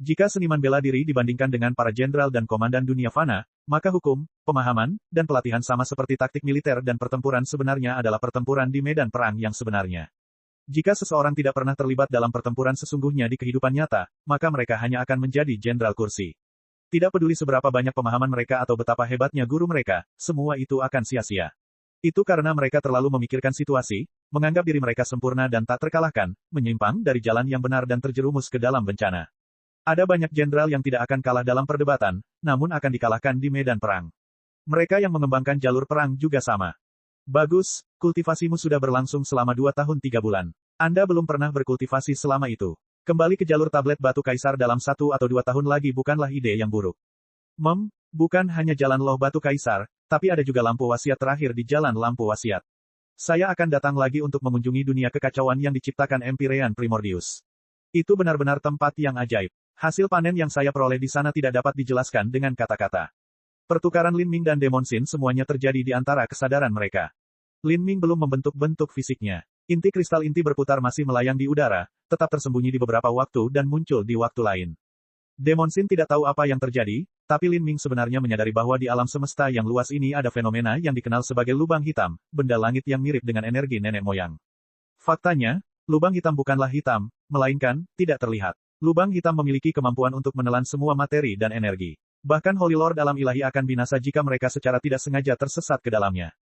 Jika seniman bela diri dibandingkan dengan para jenderal dan komandan dunia fana, maka hukum, pemahaman, dan pelatihan sama seperti taktik militer dan pertempuran sebenarnya adalah pertempuran di medan perang yang sebenarnya. Jika seseorang tidak pernah terlibat dalam pertempuran sesungguhnya di kehidupan nyata, maka mereka hanya akan menjadi jenderal kursi. Tidak peduli seberapa banyak pemahaman mereka atau betapa hebatnya guru mereka, semua itu akan sia-sia. Itu karena mereka terlalu memikirkan situasi, menganggap diri mereka sempurna dan tak terkalahkan, menyimpang dari jalan yang benar dan terjerumus ke dalam bencana. Ada banyak jenderal yang tidak akan kalah dalam perdebatan, namun akan dikalahkan di medan perang. Mereka yang mengembangkan jalur perang juga sama. Bagus, kultivasimu sudah berlangsung selama 2 tahun 3 bulan. Anda belum pernah berkultivasi selama itu. Kembali ke jalur tablet batu kaisar dalam 1 atau 2 tahun lagi bukanlah ide yang buruk. Bukan hanya jalan loh batu kaisar, tapi ada juga lampu wasiat terakhir di jalan lampu wasiat. Saya akan datang lagi untuk mengunjungi dunia kekacauan yang diciptakan Empyrean Primordius. Itu benar-benar tempat yang ajaib. Hasil panen yang saya peroleh di sana tidak dapat dijelaskan dengan kata-kata. Pertukaran Lin Ming dan Demon Sin semuanya terjadi di antara kesadaran mereka. Lin Ming belum membentuk bentuk fisiknya. Inti kristal inti berputar masih melayang di udara, tetap tersembunyi di beberapa waktu dan muncul di waktu lain. Demon Sin tidak tahu apa yang terjadi, tapi Lin Ming sebenarnya menyadari bahwa di alam semesta yang luas ini ada fenomena yang dikenal sebagai lubang hitam, benda langit yang mirip dengan energi nenek moyang. Faktanya, lubang hitam bukanlah hitam, melainkan tidak terlihat. Lubang hitam memiliki kemampuan untuk menelan semua materi dan energi. Bahkan Holy Lord alam ilahi akan binasa jika mereka secara tidak sengaja tersesat ke dalamnya.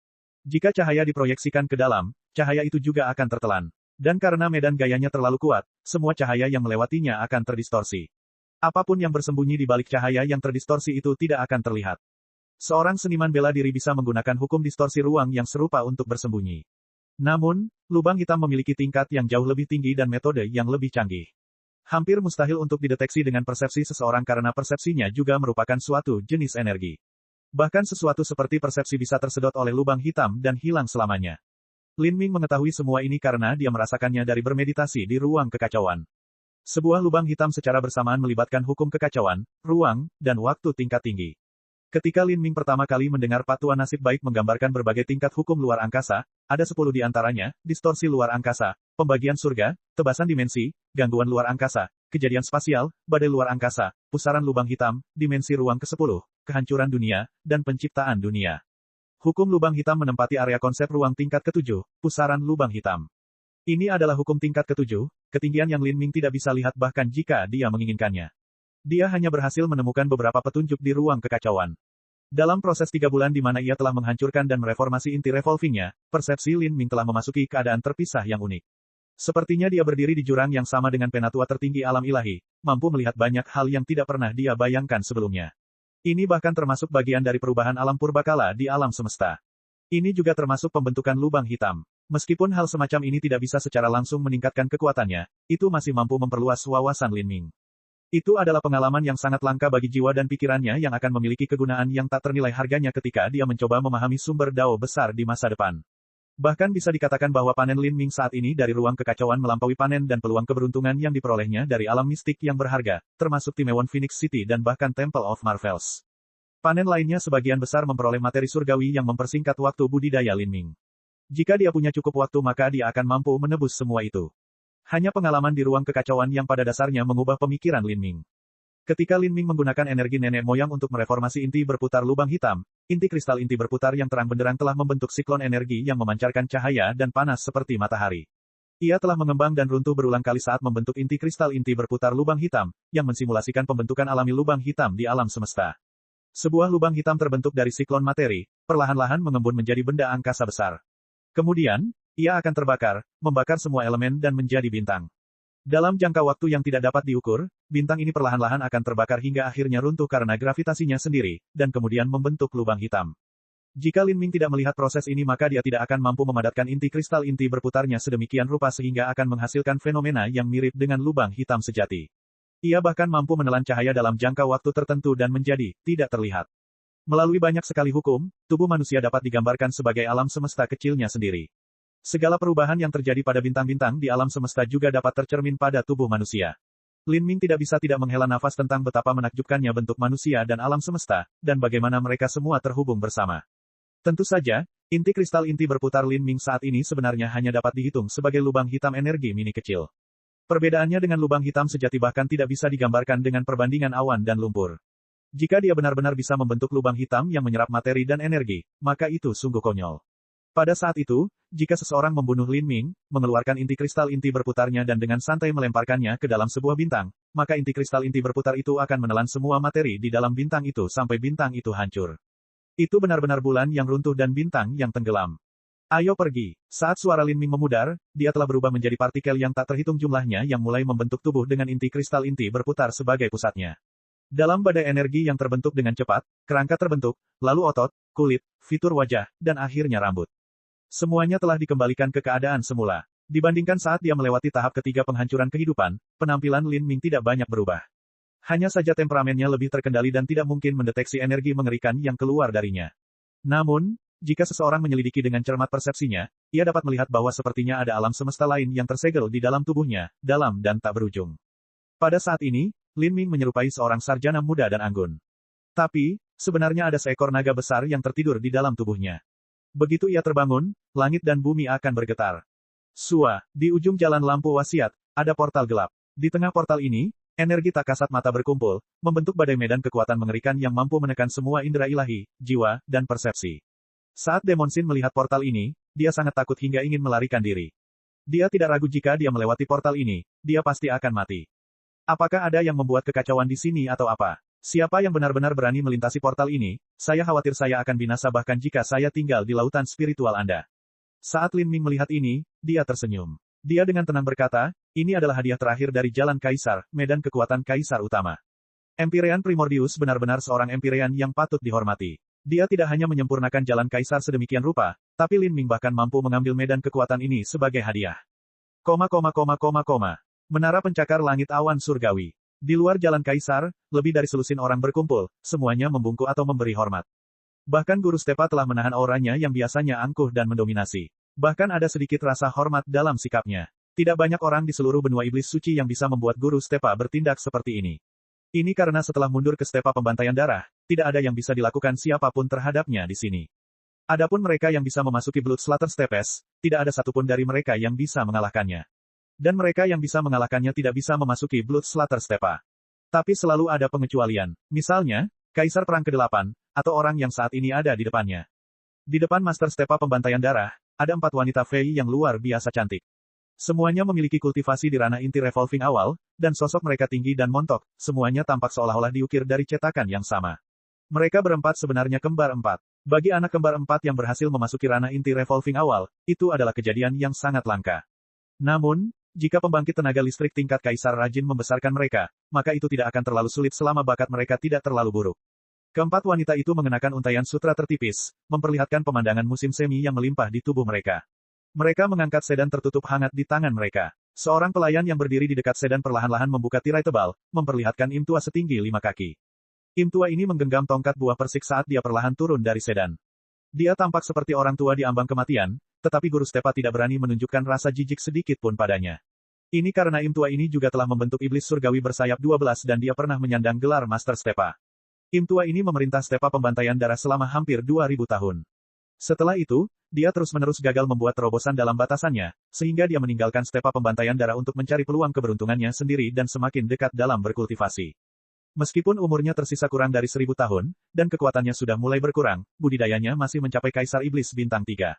Jika cahaya diproyeksikan ke dalam, cahaya itu juga akan tertelan. Dan karena medan gayanya terlalu kuat, semua cahaya yang melewatinya akan terdistorsi. Apapun yang bersembunyi di balik cahaya yang terdistorsi itu tidak akan terlihat. Seorang seniman bela diri bisa menggunakan hukum distorsi ruang yang serupa untuk bersembunyi. Namun, lubang hitam memiliki tingkat yang jauh lebih tinggi dan metode yang lebih canggih. Hampir mustahil untuk dideteksi dengan persepsi seseorang karena persepsinya juga merupakan suatu jenis energi. Bahkan sesuatu seperti persepsi bisa tersedot oleh lubang hitam dan hilang selamanya. Lin Ming mengetahui semua ini karena dia merasakannya dari bermeditasi di ruang kekacauan. Sebuah lubang hitam secara bersamaan melibatkan hukum kekacauan, ruang, dan waktu tingkat tinggi. Ketika Lin Ming pertama kali mendengar Patua Nasib Baik menggambarkan berbagai tingkat hukum luar angkasa, ada 10 di antaranya, distorsi luar angkasa, pembagian surga, tebasan dimensi, gangguan luar angkasa, kejadian spasial, badai luar angkasa, pusaran lubang hitam, dimensi ruang ke-10, kehancuran dunia, dan penciptaan dunia. Hukum lubang hitam menempati area konsep ruang tingkat ke-7, pusaran lubang hitam. Ini adalah hukum tingkat ke-7, ketinggian yang Lin Ming tidak bisa lihat bahkan jika dia menginginkannya. Dia hanya berhasil menemukan beberapa petunjuk di ruang kekacauan. Dalam proses 3 bulan di mana ia telah menghancurkan dan mereformasi inti revolvingnya, persepsi Lin Ming telah memasuki keadaan terpisah yang unik. Sepertinya dia berdiri di jurang yang sama dengan penatua tertinggi alam ilahi, mampu melihat banyak hal yang tidak pernah dia bayangkan sebelumnya. Ini bahkan termasuk bagian dari perubahan alam purbakala di alam semesta. Ini juga termasuk pembentukan lubang hitam. Meskipun hal semacam ini tidak bisa secara langsung meningkatkan kekuatannya, itu masih mampu memperluas wawasan Lin Ming. Itu adalah pengalaman yang sangat langka bagi jiwa dan pikirannya yang akan memiliki kegunaan yang tak ternilai harganya ketika dia mencoba memahami sumber dao besar di masa depan. Bahkan bisa dikatakan bahwa panen Lin Ming saat ini dari ruang kekacauan melampaui panen dan peluang keberuntungan yang diperolehnya dari alam mistik yang berharga, termasuk Timewon Phoenix City dan bahkan Temple of Marvels. Panen lainnya sebagian besar memperoleh materi surgawi yang mempersingkat waktu budidaya Lin Ming. Jika dia punya cukup waktu maka dia akan mampu menebus semua itu. Hanya pengalaman di ruang kekacauan yang pada dasarnya mengubah pemikiran Lin Ming. Ketika Lin Ming menggunakan energi nenek moyang untuk mereformasi inti berputar lubang hitam, inti kristal inti berputar yang terang benderang telah membentuk siklon energi yang memancarkan cahaya dan panas seperti matahari. Ia telah mengembang dan runtuh berulang kali saat membentuk inti kristal inti berputar lubang hitam, yang mensimulasikan pembentukan alami lubang hitam di alam semesta. Sebuah lubang hitam terbentuk dari siklon materi, perlahan-lahan mengembun menjadi benda angkasa besar. Kemudian, ia akan terbakar, membakar semua elemen dan menjadi bintang. Dalam jangka waktu yang tidak dapat diukur, bintang ini perlahan-lahan akan terbakar hingga akhirnya runtuh karena gravitasinya sendiri, dan kemudian membentuk lubang hitam. Jika Lin Ming tidak melihat proses ini maka dia tidak akan mampu memadatkan inti kristal inti berputarnya sedemikian rupa sehingga akan menghasilkan fenomena yang mirip dengan lubang hitam sejati. Ia bahkan mampu menelan cahaya dalam jangka waktu tertentu dan menjadi tidak terlihat. Melalui banyak sekali hukum, tubuh manusia dapat digambarkan sebagai alam semesta kecilnya sendiri. Segala perubahan yang terjadi pada bintang-bintang di alam semesta juga dapat tercermin pada tubuh manusia. Lin Ming tidak bisa tidak menghela nafas tentang betapa menakjubkannya bentuk manusia dan alam semesta, dan bagaimana mereka semua terhubung bersama. Tentu saja, inti kristal inti berputar Lin Ming saat ini sebenarnya hanya dapat dihitung sebagai lubang hitam energi mini kecil. Perbedaannya dengan lubang hitam sejati bahkan tidak bisa digambarkan dengan perbandingan awan dan lumpur. Jika dia benar-benar bisa membentuk lubang hitam yang menyerap materi dan energi, maka itu sungguh konyol. Pada saat itu, jika seseorang membunuh Lin Ming, mengeluarkan inti kristal inti berputarnya dan dengan santai melemparkannya ke dalam sebuah bintang, maka inti kristal inti berputar itu akan menelan semua materi di dalam bintang itu sampai bintang itu hancur. Itu benar-benar bulan yang runtuh dan bintang yang tenggelam. Ayo pergi. Saat suara Lin Ming memudar, dia telah berubah menjadi partikel yang tak terhitung jumlahnya yang mulai membentuk tubuh dengan inti kristal inti berputar sebagai pusatnya. Dalam badai energi yang terbentuk dengan cepat, kerangka terbentuk, lalu otot, kulit, fitur wajah, dan akhirnya rambut. Semuanya telah dikembalikan ke keadaan semula. Dibandingkan saat dia melewati tahap ketiga penghancuran kehidupan, penampilan Lin Ming tidak banyak berubah. Hanya saja temperamennya lebih terkendali dan tidak mungkin mendeteksi energi mengerikan yang keluar darinya. Namun, jika seseorang menyelidiki dengan cermat persepsinya, ia dapat melihat bahwa sepertinya ada alam semesta lain yang tersegel di dalam tubuhnya, dalam dan tak berujung. Pada saat ini, Lin Ming menyerupai seorang sarjana muda dan anggun. Tapi, sebenarnya ada seekor naga besar yang tertidur di dalam tubuhnya. Begitu ia terbangun, langit dan bumi akan bergetar. Sua, di ujung jalan lampu wasiat, ada portal gelap. Di tengah portal ini, energi tak kasat mata berkumpul, membentuk badai medan kekuatan mengerikan yang mampu menekan semua indera ilahi, jiwa, dan persepsi. Saat Demon Sin melihat portal ini, dia sangat takut hingga ingin melarikan diri. Dia tidak ragu jika dia melewati portal ini, dia pasti akan mati. Apakah ada yang membuat kekacauan di sini atau apa? Siapa yang benar-benar berani melintasi portal ini? Saya khawatir saya akan binasa bahkan jika saya tinggal di lautan spiritual Anda. Saat Lin Ming melihat ini, dia tersenyum. Dia dengan tenang berkata, ini adalah hadiah terakhir dari Jalan Kaisar, medan kekuatan Kaisar Utama. Empyrean Primordius benar-benar seorang Empyrean yang patut dihormati. Dia tidak hanya menyempurnakan Jalan Kaisar sedemikian rupa, tapi Lin Ming bahkan mampu mengambil medan kekuatan ini sebagai hadiah. Menara pencakar langit awan surgawi. Di luar Jalan Kaisar, lebih dari selusin orang berkumpul, semuanya membungkuk atau memberi hormat. Bahkan Guru Stepa telah menahan auranya yang biasanya angkuh dan mendominasi. Bahkan ada sedikit rasa hormat dalam sikapnya. Tidak banyak orang di seluruh benua iblis suci yang bisa membuat Guru Stepa bertindak seperti ini. Ini karena setelah mundur ke Stepa Pembantaian Darah, tidak ada yang bisa dilakukan siapapun terhadapnya di sini. Adapun mereka yang bisa memasuki Blood Slaughter Steppes, tidak ada satupun dari mereka yang bisa mengalahkannya. Dan mereka yang bisa mengalahkannya tidak bisa memasuki Blood Slaughter Steppa. Tapi selalu ada pengecualian. Misalnya, Kaisar Perang ke-8, atau orang yang saat ini ada di depannya. Di depan Master Steppa Pembantaian Darah, ada 4 wanita Fei yang luar biasa cantik. Semuanya memiliki kultivasi di ranah inti revolving awal, dan sosok mereka tinggi dan montok, semuanya tampak seolah-olah diukir dari cetakan yang sama. Mereka berempat sebenarnya kembar empat. Bagi anak kembar empat yang berhasil memasuki ranah inti revolving awal, itu adalah kejadian yang sangat langka. Namun, jika pembangkit tenaga listrik tingkat Kaisar rajin membesarkan mereka, maka itu tidak akan terlalu sulit selama bakat mereka tidak terlalu buruk. Keempat wanita itu mengenakan untaian sutra tertipis, memperlihatkan pemandangan musim semi yang melimpah di tubuh mereka. Mereka mengangkat sedan tertutup hangat di tangan mereka. Seorang pelayan yang berdiri di dekat sedan perlahan-lahan membuka tirai tebal, memperlihatkan Im Tua setinggi 5 kaki. Im Tua ini menggenggam tongkat buah persik saat dia perlahan turun dari sedan. Dia tampak seperti orang tua di ambang kematian, tetapi Guru Stepa tidak berani menunjukkan rasa jijik sedikit pun padanya. Ini karena Im Tua ini juga telah membentuk iblis surgawi bersayap 12 dan dia pernah menyandang gelar Master Stepa. Im Tua ini memerintah Stepa Pembantaian Darah selama hampir 2000 tahun. Setelah itu, dia terus-menerus gagal membuat terobosan dalam batasannya, sehingga dia meninggalkan Stepa Pembantaian Darah untuk mencari peluang keberuntungannya sendiri dan semakin dekat dalam berkultivasi. Meskipun umurnya tersisa kurang dari 1000 tahun, dan kekuatannya sudah mulai berkurang, budidayanya masih mencapai Kaisar Iblis Bintang 3.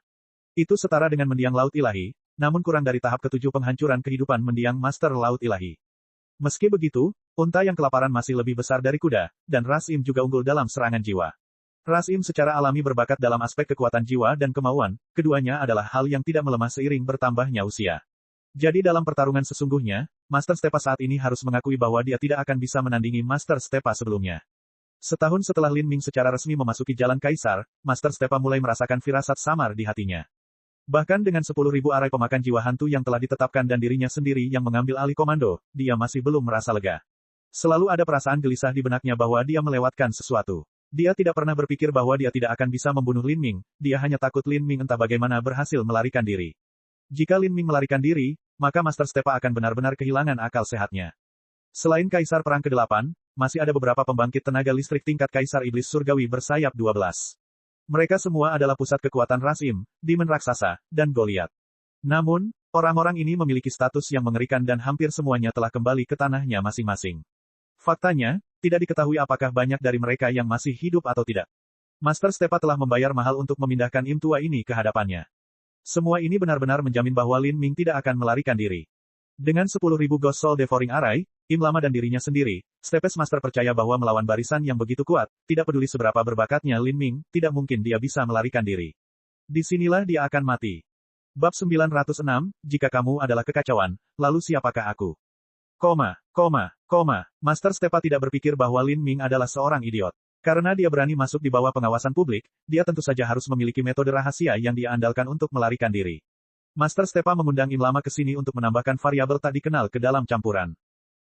Itu setara dengan mendiang Laut Ilahi, namun kurang dari tahap ke-7 penghancuran kehidupan mendiang Master Laut Ilahi. Meski begitu, unta yang kelaparan masih lebih besar dari kuda, dan Ras Im juga unggul dalam serangan jiwa. Ras Im secara alami berbakat dalam aspek kekuatan jiwa dan kemauan, keduanya adalah hal yang tidak melemah seiring bertambahnya usia. Jadi dalam pertarungan sesungguhnya, Master Stepa saat ini harus mengakui bahwa dia tidak akan bisa menandingi Master Stepa sebelumnya. Setahun setelah Lin Ming secara resmi memasuki Jalan Kaisar, Master Stepa mulai merasakan firasat samar di hatinya. Bahkan dengan 10.000 arai pemakan jiwa hantu yang telah ditetapkan dan dirinya sendiri yang mengambil alih komando, dia masih belum merasa lega. Selalu ada perasaan gelisah di benaknya bahwa dia melewatkan sesuatu. Dia tidak pernah berpikir bahwa dia tidak akan bisa membunuh Lin Ming, dia hanya takut Lin Ming entah bagaimana berhasil melarikan diri. Jika Lin Ming melarikan diri, maka Master Stepa akan benar-benar kehilangan akal sehatnya. Selain Kaisar Perang ke-8, masih ada beberapa pembangkit tenaga listrik tingkat Kaisar Iblis Surgawi bersayap 12. Mereka semua adalah pusat kekuatan Ras Im, Demon Raksasa, dan Goliath. Namun, orang-orang ini memiliki status yang mengerikan dan hampir semuanya telah kembali ke tanahnya masing-masing. Faktanya, tidak diketahui apakah banyak dari mereka yang masih hidup atau tidak. Master Stepa telah membayar mahal untuk memindahkan Im Tua ini ke hadapannya. Semua ini benar-benar menjamin bahwa Lin Ming tidak akan melarikan diri. Dengan 10.000 Ghost Soul Devouring Arai, Im Lama dan dirinya sendiri, Stepes Master percaya bahwa melawan barisan yang begitu kuat, tidak peduli seberapa berbakatnya Lin Ming, tidak mungkin dia bisa melarikan diri. Disinilah dia akan mati. Bab 906, jika kamu adalah kekacauan, lalu siapakah aku? Master Stepa tidak berpikir bahwa Lin Ming adalah seorang idiot. Karena dia berani masuk di bawah pengawasan publik, dia tentu saja harus memiliki metode rahasia yang dia andalkan untuk melarikan diri. Master Stepa mengundang Im Lama ke sini untuk menambahkan variabel tak dikenal ke dalam campuran.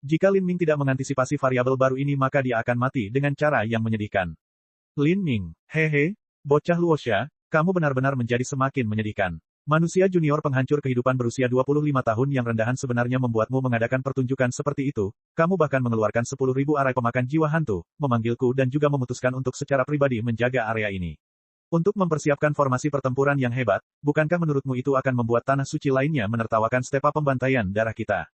Jika Lin Ming tidak mengantisipasi variabel baru ini maka dia akan mati dengan cara yang menyedihkan. Lin Ming, hehe, bocah Luosha, kamu benar-benar menjadi semakin menyedihkan. Manusia junior penghancur kehidupan berusia 25 tahun yang rendahan sebenarnya membuatmu mengadakan pertunjukan seperti itu, kamu bahkan mengeluarkan 10.000 arai pemakan jiwa hantu, memanggilku dan juga memutuskan untuk secara pribadi menjaga area ini. Untuk mempersiapkan formasi pertempuran yang hebat, bukankah menurutmu itu akan membuat tanah suci lainnya menertawakan Stepa pembantaian darah kita?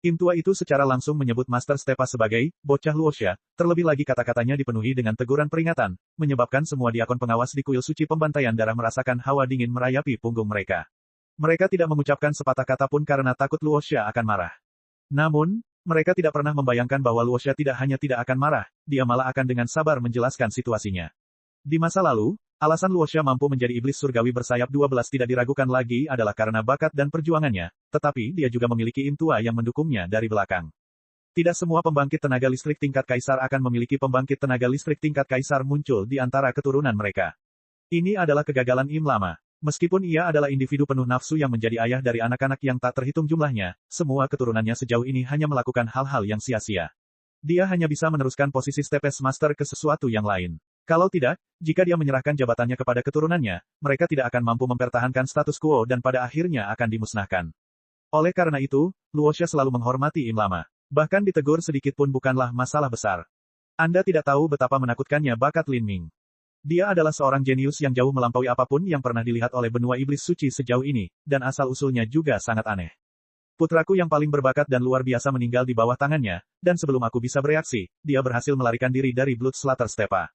Im tua itu secara langsung menyebut Master Stepa sebagai bocah Luosha, terlebih lagi kata-katanya dipenuhi dengan teguran peringatan, menyebabkan semua diakon pengawas di kuil suci pembantaian darah merasakan hawa dingin merayapi punggung mereka. Mereka tidak mengucapkan sepatah kata pun karena takut Luosha akan marah. Namun, mereka tidak pernah membayangkan bahwa Luosha tidak hanya tidak akan marah, dia malah akan dengan sabar menjelaskan situasinya. Di masa lalu, alasan Luosha mampu menjadi iblis surgawi bersayap 12 tidak diragukan lagi adalah karena bakat dan perjuangannya, tetapi dia juga memiliki Im tua yang mendukungnya dari belakang. Tidak semua pembangkit tenaga listrik tingkat kaisar akan memiliki pembangkit tenaga listrik tingkat kaisar muncul di antara keturunan mereka. Ini adalah kegagalan Im Lama. Meskipun ia adalah individu penuh nafsu yang menjadi ayah dari anak-anak yang tak terhitung jumlahnya, semua keturunannya sejauh ini hanya melakukan hal-hal yang sia-sia. Dia hanya bisa meneruskan posisi Stepes Master ke sesuatu yang lain. Kalau tidak, jika dia menyerahkan jabatannya kepada keturunannya, mereka tidak akan mampu mempertahankan status quo dan pada akhirnya akan dimusnahkan. Oleh karena itu, Luosha selalu menghormati Im Lama. Bahkan ditegur sedikit pun bukanlah masalah besar. Anda tidak tahu betapa menakutkannya bakat Lin Ming. Dia adalah seorang jenius yang jauh melampaui apapun yang pernah dilihat oleh benua iblis suci sejauh ini, dan asal-usulnya juga sangat aneh. Putraku yang paling berbakat dan luar biasa meninggal di bawah tangannya, dan sebelum aku bisa bereaksi, dia berhasil melarikan diri dari Blood Slaughter Stepa.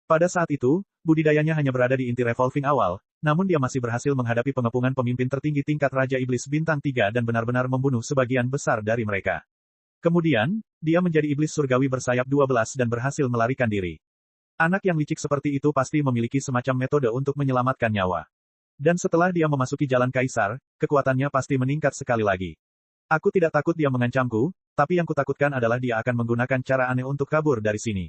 Pada saat itu, budidayanya hanya berada di inti revolving awal, namun dia masih berhasil menghadapi pengepungan pemimpin tertinggi tingkat Raja Iblis Bintang 3 dan benar-benar membunuh sebagian besar dari mereka. Kemudian, dia menjadi iblis surgawi bersayap 12 dan berhasil melarikan diri. Anak yang licik seperti itu pasti memiliki semacam metode untuk menyelamatkan nyawa. Dan setelah dia memasuki jalan kaisar, kekuatannya pasti meningkat sekali lagi. Aku tidak takut dia mengancamku, tapi yang kutakutkan adalah dia akan menggunakan cara aneh untuk kabur dari sini.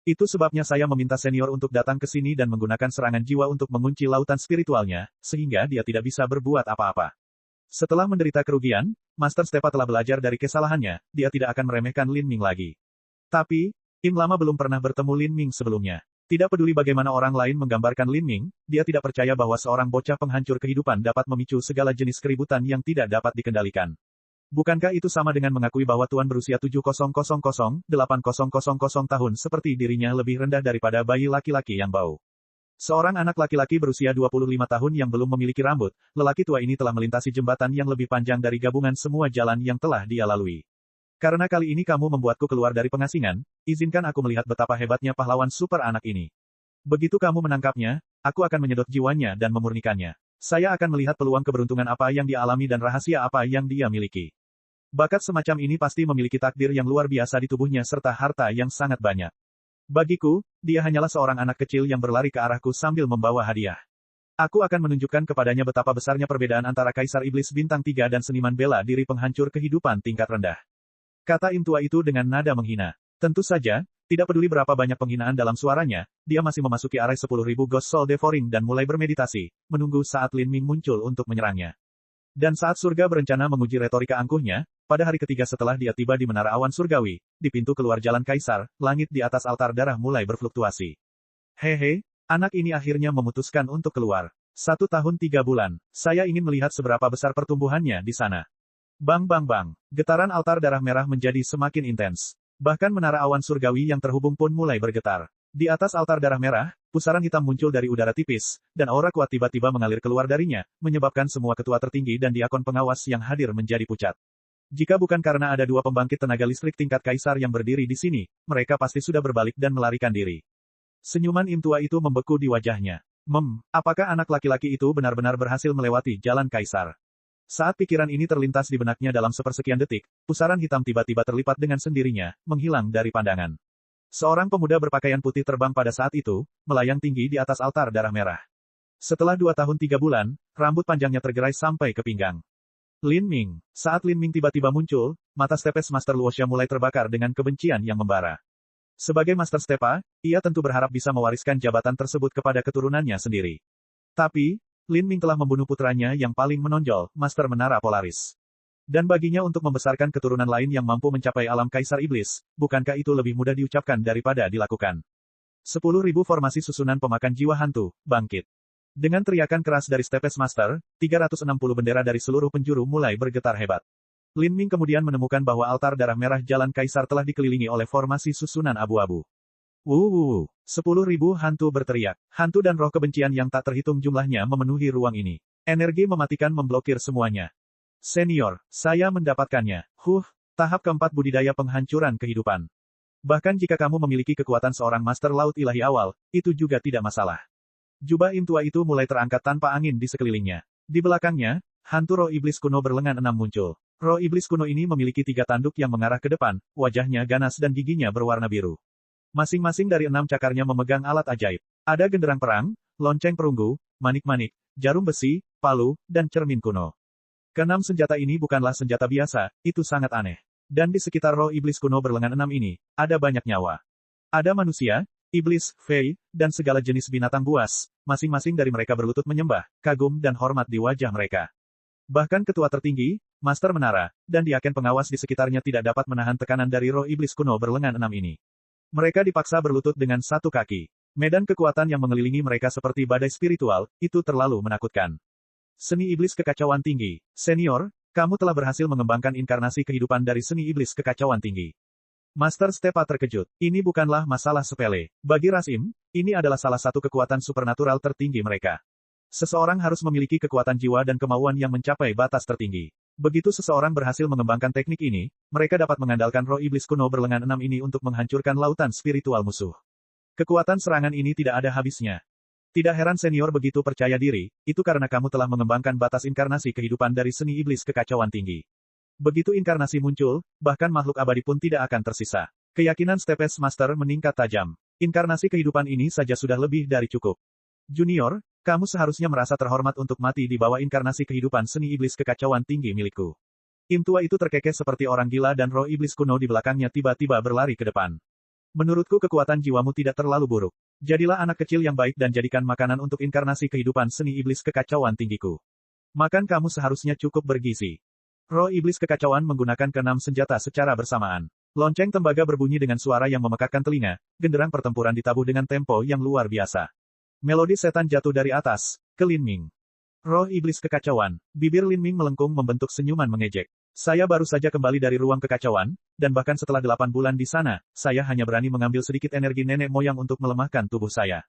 Itu sebabnya saya meminta senior untuk datang ke sini dan menggunakan serangan jiwa untuk mengunci lautan spiritualnya, sehingga dia tidak bisa berbuat apa-apa. Setelah menderita kerugian, Master Stepa telah belajar dari kesalahannya, dia tidak akan meremehkan Lin Ming lagi. Tapi, Im Lama belum pernah bertemu Lin Ming sebelumnya. Tidak peduli bagaimana orang lain menggambarkan Lin Ming, dia tidak percaya bahwa seorang bocah penghancur kehidupan dapat memicu segala jenis keributan yang tidak dapat dikendalikan. Bukankah itu sama dengan mengakui bahwa Tuan berusia 7000-8000 tahun seperti dirinya lebih rendah daripada bayi laki-laki yang bau? Seorang anak laki-laki berusia 25 tahun yang belum memiliki rambut, lelaki tua ini telah melintasi jembatan yang lebih panjang dari gabungan semua jalan yang telah dia lalui. Karena kali ini kamu membuatku keluar dari pengasingan, izinkan aku melihat betapa hebatnya pahlawan super anak ini. Begitu kamu menangkapnya, aku akan menyedot jiwanya dan memurnikannya. Saya akan melihat peluang keberuntungan apa yang dia alami dan rahasia apa yang dia miliki. Bakat semacam ini pasti memiliki takdir yang luar biasa di tubuhnya serta harta yang sangat banyak. Bagiku, dia hanyalah seorang anak kecil yang berlari ke arahku sambil membawa hadiah. Aku akan menunjukkan kepadanya betapa besarnya perbedaan antara Kaisar Iblis Bintang 3 dan seniman bela diri penghancur kehidupan tingkat rendah. Kata Im tua itu dengan nada menghina. Tentu saja, tidak peduli berapa banyak penghinaan dalam suaranya, dia masih memasuki area 10.000 Ghost Soul Devouring dan mulai bermeditasi, menunggu saat Lin Ming muncul untuk menyerangnya. Dan saat surga berencana menguji retorika angkuhnya, pada hari ketiga setelah dia tiba di menara awan surgawi, di pintu keluar jalan kaisar, langit di atas altar darah mulai berfluktuasi. Hehe, anak ini akhirnya memutuskan untuk keluar. 1 tahun 3 bulan, saya ingin melihat seberapa besar pertumbuhannya di sana. Bang bang bang, getaran altar darah merah menjadi semakin intens. Bahkan menara awan surgawi yang terhubung pun mulai bergetar. Di atas altar darah merah, pusaran hitam muncul dari udara tipis, dan aura kuat tiba-tiba mengalir keluar darinya, menyebabkan semua ketua tertinggi dan diakon pengawas yang hadir menjadi pucat. Jika bukan karena ada 2 pembangkit tenaga listrik tingkat kaisar yang berdiri di sini, mereka pasti sudah berbalik dan melarikan diri. Senyuman Im tua itu membeku di wajahnya. Apakah anak laki-laki itu benar-benar berhasil melewati jalan kaisar? Saat pikiran ini terlintas di benaknya dalam sepersekian detik, pusaran hitam tiba-tiba terlipat dengan sendirinya, menghilang dari pandangan. Seorang pemuda berpakaian putih terbang pada saat itu, melayang tinggi di atas altar darah merah. Setelah 2 tahun 3 bulan, rambut panjangnya tergerai sampai ke pinggang. Lin Ming. Saat Lin Ming tiba-tiba muncul, mata stepes Master Luoxia mulai terbakar dengan kebencian yang membara. Sebagai Master Stepa, ia tentu berharap bisa mewariskan jabatan tersebut kepada keturunannya sendiri. Tapi, Lin Ming telah membunuh putranya yang paling menonjol, Master Menara Polaris. Dan baginya untuk membesarkan keturunan lain yang mampu mencapai alam Kaisar Iblis, bukankah itu lebih mudah diucapkan daripada dilakukan? 10.000 formasi susunan pemakan jiwa hantu, bangkit. Dengan teriakan keras dari Stepes Master, 360 bendera dari seluruh penjuru mulai bergetar hebat. Lin Ming kemudian menemukan bahwa altar darah merah Jalan Kaisar telah dikelilingi oleh formasi susunan abu-abu. 10.000 hantu berteriak. Hantu dan roh kebencian yang tak terhitung jumlahnya memenuhi ruang ini. Energi mematikan memblokir semuanya. Senior, saya mendapatkannya. Tahap keempat budidaya penghancuran kehidupan. Bahkan jika kamu memiliki kekuatan seorang Master Laut Ilahi awal, itu juga tidak masalah. Jubah Im tua itu mulai terangkat tanpa angin di sekelilingnya. Di belakangnya, hantu roh iblis kuno berlengan 6 muncul. Roh iblis kuno ini memiliki 3 tanduk yang mengarah ke depan, wajahnya ganas dan giginya berwarna biru. Masing-masing dari 6 cakarnya memegang alat ajaib. Ada genderang perang, lonceng perunggu, manik-manik, jarum besi, palu, dan cermin kuno. Keenam senjata ini bukanlah senjata biasa, itu sangat aneh. Dan di sekitar roh iblis kuno berlengan 6 ini, ada banyak nyawa. Ada manusia, iblis, fei, dan segala jenis binatang buas, masing-masing dari mereka berlutut menyembah, kagum dan hormat di wajah mereka. Bahkan ketua tertinggi, Master Menara, dan diaken pengawas di sekitarnya tidak dapat menahan tekanan dari roh iblis kuno berlengan 6 ini. Mereka dipaksa berlutut dengan satu kaki. Medan kekuatan yang mengelilingi mereka seperti badai spiritual, itu terlalu menakutkan. Seni iblis kekacauan tinggi. Senior, kamu telah berhasil mengembangkan inkarnasi kehidupan dari seni iblis kekacauan tinggi. Master Stepa terkejut. Ini bukanlah masalah sepele. Bagi Rasim, ini adalah salah satu kekuatan supernatural tertinggi mereka. Seseorang harus memiliki kekuatan jiwa dan kemauan yang mencapai batas tertinggi. Begitu seseorang berhasil mengembangkan teknik ini, mereka dapat mengandalkan roh iblis kuno berlengan 6 ini untuk menghancurkan lautan spiritual musuh. Kekuatan serangan ini tidak ada habisnya. Tidak heran senior begitu percaya diri, itu karena kamu telah mengembangkan batas inkarnasi kehidupan dari seni iblis kekacauan tinggi. Begitu inkarnasi muncul, bahkan makhluk abadi pun tidak akan tersisa. Keyakinan Stepes Master meningkat tajam. Inkarnasi kehidupan ini saja sudah lebih dari cukup. Junior, kamu seharusnya merasa terhormat untuk mati di bawah inkarnasi kehidupan seni iblis kekacauan tinggi milikku. Im tua itu terkekeh seperti orang gila dan roh iblis kuno di belakangnya tiba-tiba berlari ke depan. Menurutku kekuatan jiwamu tidak terlalu buruk. Jadilah anak kecil yang baik dan jadikan makanan untuk inkarnasi kehidupan seni iblis kekacauan tinggiku. Makan kamu seharusnya cukup bergizi. Roh iblis kekacauan menggunakan ke-6 senjata secara bersamaan. Lonceng tembaga berbunyi dengan suara yang memekakkan telinga, genderang pertempuran ditabuh dengan tempo yang luar biasa. Melodi setan jatuh dari atas, ke Lin Ming. Roh iblis kekacauan, bibir Lin Ming melengkung membentuk senyuman mengejek. Saya baru saja kembali dari ruang kekacauan, dan bahkan setelah 8 bulan di sana, saya hanya berani mengambil sedikit energi nenek moyang untuk melemahkan tubuh saya.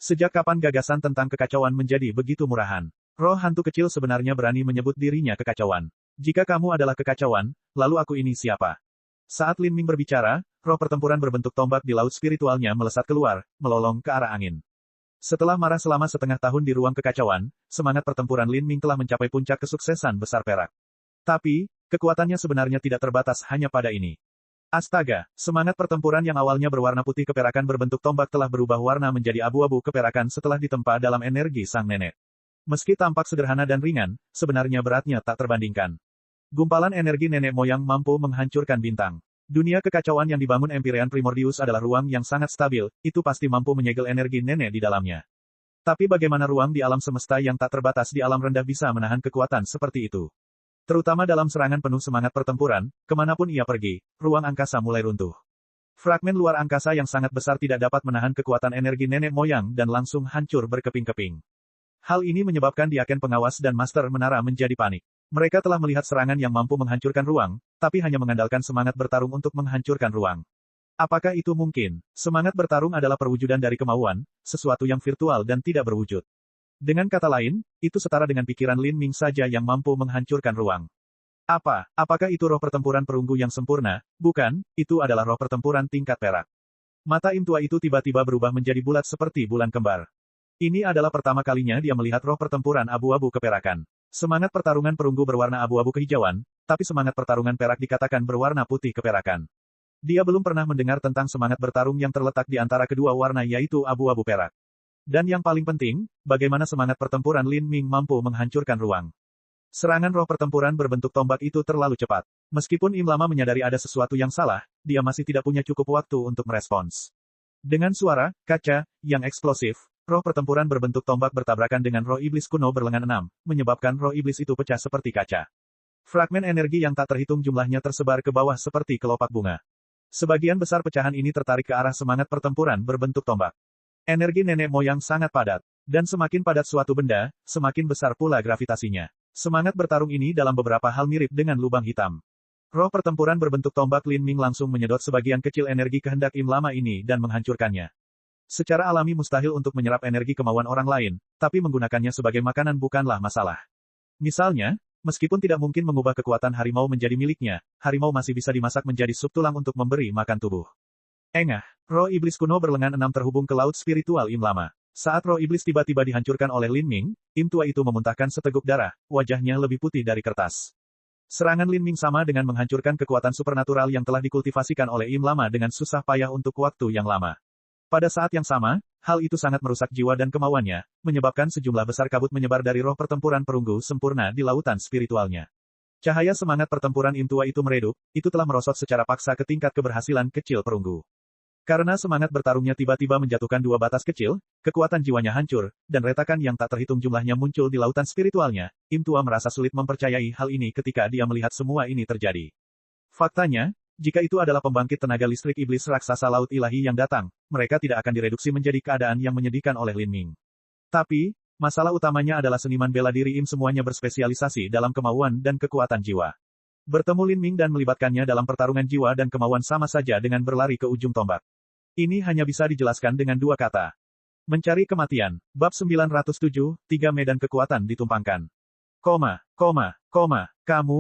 Sejak kapan gagasan tentang kekacauan menjadi begitu murahan? Roh hantu kecil sebenarnya berani menyebut dirinya kekacauan. Jika kamu adalah kekacauan, lalu aku ini siapa? Saat Lin Ming berbicara, roh pertempuran berbentuk tombak di laut spiritualnya melesat keluar, melolong ke arah angin. Setelah marah selama setengah tahun di ruang kekacauan, semangat pertempuran Lin Ming telah mencapai puncak kesuksesan besar perak. Tapi, kekuatannya sebenarnya tidak terbatas hanya pada ini. Astaga, semangat pertempuran yang awalnya berwarna putih keperakan berbentuk tombak telah berubah warna menjadi abu-abu keperakan setelah ditempa dalam energi sang nenek. Meski tampak sederhana dan ringan, sebenarnya beratnya tak terbandingkan. Gumpalan energi nenek moyang mampu menghancurkan bintang. Dunia kekacauan yang dibangun Empyrean Primordius adalah ruang yang sangat stabil, itu pasti mampu menyegel energi nenek di dalamnya. Tapi bagaimana ruang di alam semesta yang tak terbatas di alam rendah bisa menahan kekuatan seperti itu? Terutama dalam serangan penuh semangat pertempuran, kemanapun ia pergi, ruang angkasa mulai runtuh. Fragmen luar angkasa yang sangat besar tidak dapat menahan kekuatan energi nenek moyang dan langsung hancur berkeping-keping. Hal ini menyebabkan diaken pengawas dan Master Menara menjadi panik. Mereka telah melihat serangan yang mampu menghancurkan ruang, tapi hanya mengandalkan semangat bertarung untuk menghancurkan ruang. Apakah itu mungkin? Semangat bertarung adalah perwujudan dari kemauan, sesuatu yang virtual dan tidak berwujud. Dengan kata lain, itu setara dengan pikiran Lin Ming saja yang mampu menghancurkan ruang. Apakah itu roh pertempuran perunggu yang sempurna? Bukan, itu adalah roh pertempuran tingkat perak. Mata Im tua itu tiba-tiba berubah menjadi bulat seperti bulan kembar. Ini adalah pertama kalinya dia melihat roh pertempuran abu-abu keperakan. Semangat pertarungan perunggu berwarna abu-abu kehijauan, tapi semangat pertarungan perak dikatakan berwarna putih keperakan. Dia belum pernah mendengar tentang semangat bertarung yang terletak di antara kedua warna yaitu abu-abu perak. Dan yang paling penting, bagaimana semangat pertempuran Lin Ming mampu menghancurkan ruang. Serangan roh pertempuran berbentuk tombak itu terlalu cepat. Meskipun Im Lama menyadari ada sesuatu yang salah, dia masih tidak punya cukup waktu untuk merespons. Dengan suara, kaca, yang eksplosif, roh pertempuran berbentuk tombak bertabrakan dengan roh iblis kuno berlengan 6, menyebabkan roh iblis itu pecah seperti kaca. Fragmen energi yang tak terhitung jumlahnya tersebar ke bawah seperti kelopak bunga. Sebagian besar pecahan ini tertarik ke arah semangat pertempuran berbentuk tombak. Energi nenek moyang sangat padat. Dan semakin padat suatu benda, semakin besar pula gravitasinya. Semangat bertarung ini dalam beberapa hal mirip dengan lubang hitam. Roh pertempuran berbentuk tombak Lin Ming langsung menyedot sebagian kecil energi kehendak Im Lama ini dan menghancurkannya. Secara alami mustahil untuk menyerap energi kemauan orang lain, tapi menggunakannya sebagai makanan bukanlah masalah. Misalnya, meskipun tidak mungkin mengubah kekuatan harimau menjadi miliknya, harimau masih bisa dimasak menjadi sup tulang untuk memberi makan tubuh. Engah, roh iblis kuno berlengan 6 terhubung ke laut spiritual Im Lama. Saat roh iblis tiba-tiba dihancurkan oleh Lin Ming, Im tua itu memuntahkan seteguk darah, wajahnya lebih putih dari kertas. Serangan Lin Ming sama dengan menghancurkan kekuatan supernatural yang telah dikultivasikan oleh Im Lama dengan susah payah untuk waktu yang lama. Pada saat yang sama, hal itu sangat merusak jiwa dan kemauannya, menyebabkan sejumlah besar kabut menyebar dari roh pertempuran perunggu sempurna di lautan spiritualnya. Cahaya semangat pertempuran Im tua itu meredup, itu telah merosot secara paksa ke tingkat keberhasilan kecil perunggu. Karena semangat bertarungnya tiba-tiba menjatuhkan dua batas kecil, kekuatan jiwanya hancur, dan retakan yang tak terhitung jumlahnya muncul di lautan spiritualnya, Im tua merasa sulit mempercayai hal ini ketika dia melihat semua ini terjadi. Faktanya, jika itu adalah pembangkit tenaga listrik iblis raksasa laut ilahi yang datang, mereka tidak akan direduksi menjadi keadaan yang menyedihkan oleh Lin Ming. Tapi, masalah utamanya adalah seniman bela diri Im semuanya berspesialisasi dalam kemauan dan kekuatan jiwa. Bertemu Lin Ming dan melibatkannya dalam pertarungan jiwa dan kemauan sama saja dengan berlari ke ujung tombak. Ini hanya bisa dijelaskan dengan dua kata. Mencari kematian. Bab 907, 3 medan kekuatan ditumpangkan. Kamu.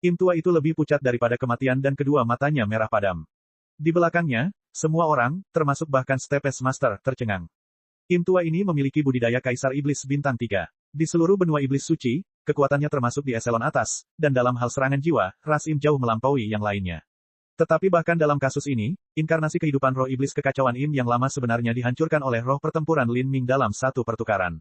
Im tua itu lebih pucat daripada kematian dan kedua matanya merah padam. Di belakangnya, semua orang, termasuk bahkan Stepes Master, tercengang. Im tua ini memiliki budidaya Kaisar Iblis Bintang 3. Di seluruh benua Iblis Suci, kekuatannya termasuk di eselon atas, dan dalam hal serangan jiwa, ras Im jauh melampaui yang lainnya. Tetapi bahkan dalam kasus ini, inkarnasi kehidupan roh iblis kekacauan Im yang lama sebenarnya dihancurkan oleh roh pertempuran Lin Ming dalam satu pertukaran.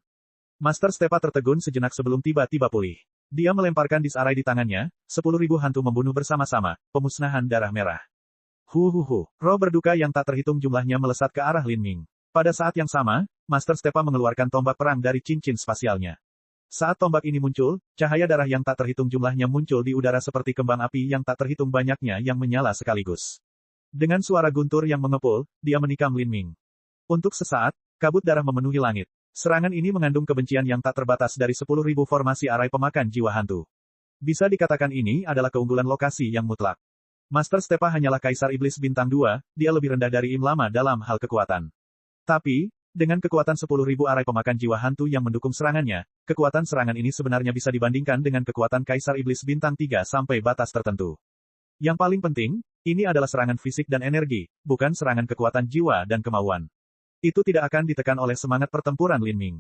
Master Stepa tertegun sejenak sebelum tiba-tiba pulih. Dia melemparkan disarai di tangannya, 10.000 hantu membunuh bersama-sama, pemusnahan darah merah. Roh berduka yang tak terhitung jumlahnya melesat ke arah Lin Ming. Pada saat yang sama, Master Stepa mengeluarkan tombak perang dari cincin spasialnya. Saat tombak ini muncul, cahaya darah yang tak terhitung jumlahnya muncul di udara seperti kembang api yang tak terhitung banyaknya yang menyala sekaligus. Dengan suara guntur yang mengepul, dia menikam Lin Ming. Untuk sesaat, kabut darah memenuhi langit. Serangan ini mengandung kebencian yang tak terbatas dari 10.000 formasi arai pemakan jiwa hantu. Bisa dikatakan ini adalah keunggulan lokasi yang mutlak. Master Stepa hanyalah Kaisar Iblis Bintang 2, dia lebih rendah dari Im Lama dalam hal kekuatan. Tapi, dengan kekuatan 10.000 arai pemakan jiwa hantu yang mendukung serangannya, kekuatan serangan ini sebenarnya bisa dibandingkan dengan kekuatan Kaisar Iblis Bintang 3 sampai batas tertentu. Yang paling penting, ini adalah serangan fisik dan energi, bukan serangan kekuatan jiwa dan kemauan. Itu tidak akan ditekan oleh semangat pertempuran Lin Ming.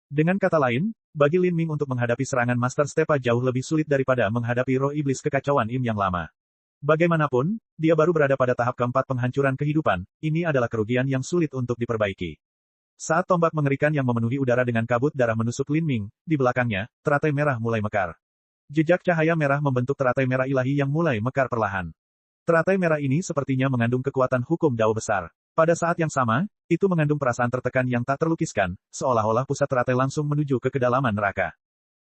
Dengan kata lain, bagi Lin Ming untuk menghadapi serangan Master Stepa jauh lebih sulit daripada menghadapi roh iblis kekacauan Im yang lama. Bagaimanapun, dia baru berada pada tahap keempat penghancuran kehidupan, ini adalah kerugian yang sulit untuk diperbaiki. Saat tombak mengerikan yang memenuhi udara dengan kabut darah menusuk Lin Ming, di belakangnya, teratai merah mulai mekar. Jejak cahaya merah membentuk teratai merah ilahi yang mulai mekar perlahan. Teratai merah ini sepertinya mengandung kekuatan hukum Dao besar. Pada saat yang sama, itu mengandung perasaan tertekan yang tak terlukiskan, seolah-olah pusat teratai langsung menuju ke kedalaman neraka.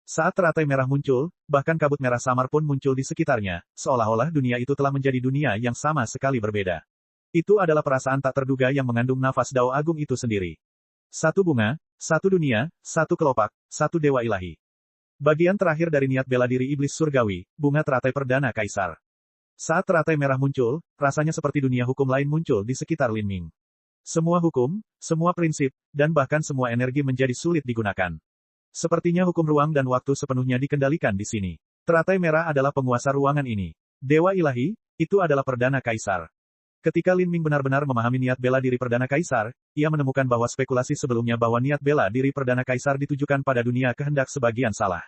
Saat teratai merah muncul, bahkan kabut merah samar pun muncul di sekitarnya, seolah-olah dunia itu telah menjadi dunia yang sama sekali berbeda. Itu adalah perasaan tak terduga yang mengandung nafas Dao Agung itu sendiri. Satu bunga, satu dunia, satu kelopak, satu dewa ilahi. Bagian terakhir dari niat bela diri iblis surgawi, bunga teratai perdana kaisar. Saat teratai merah muncul, rasanya seperti dunia hukum lain muncul di sekitar Lin Ming. Semua hukum, semua prinsip, dan bahkan semua energi menjadi sulit digunakan. Sepertinya hukum ruang dan waktu sepenuhnya dikendalikan di sini. Teratai merah adalah penguasa ruangan ini. Dewa ilahi, itu adalah perdana kaisar. Ketika Lin Ming benar-benar memahami niat bela diri Perdana Kaisar, ia menemukan bahwa spekulasi sebelumnya bahwa niat bela diri Perdana Kaisar ditujukan pada dunia kehendak sebagian salah.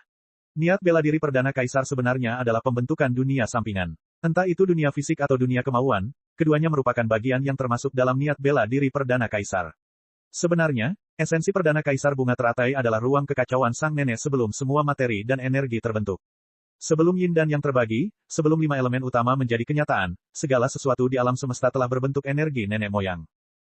Niat bela diri Perdana Kaisar sebenarnya adalah pembentukan dunia sampingan. Entah itu dunia fisik atau dunia kemauan, keduanya merupakan bagian yang termasuk dalam niat bela diri Perdana Kaisar. Sebenarnya, esensi Perdana Kaisar Bunga Teratai adalah ruang kekacauan sang nenek sebelum semua materi dan energi terbentuk. Sebelum yin dan yang terbagi, sebelum 5 elemen utama menjadi kenyataan, segala sesuatu di alam semesta telah berbentuk energi nenek moyang.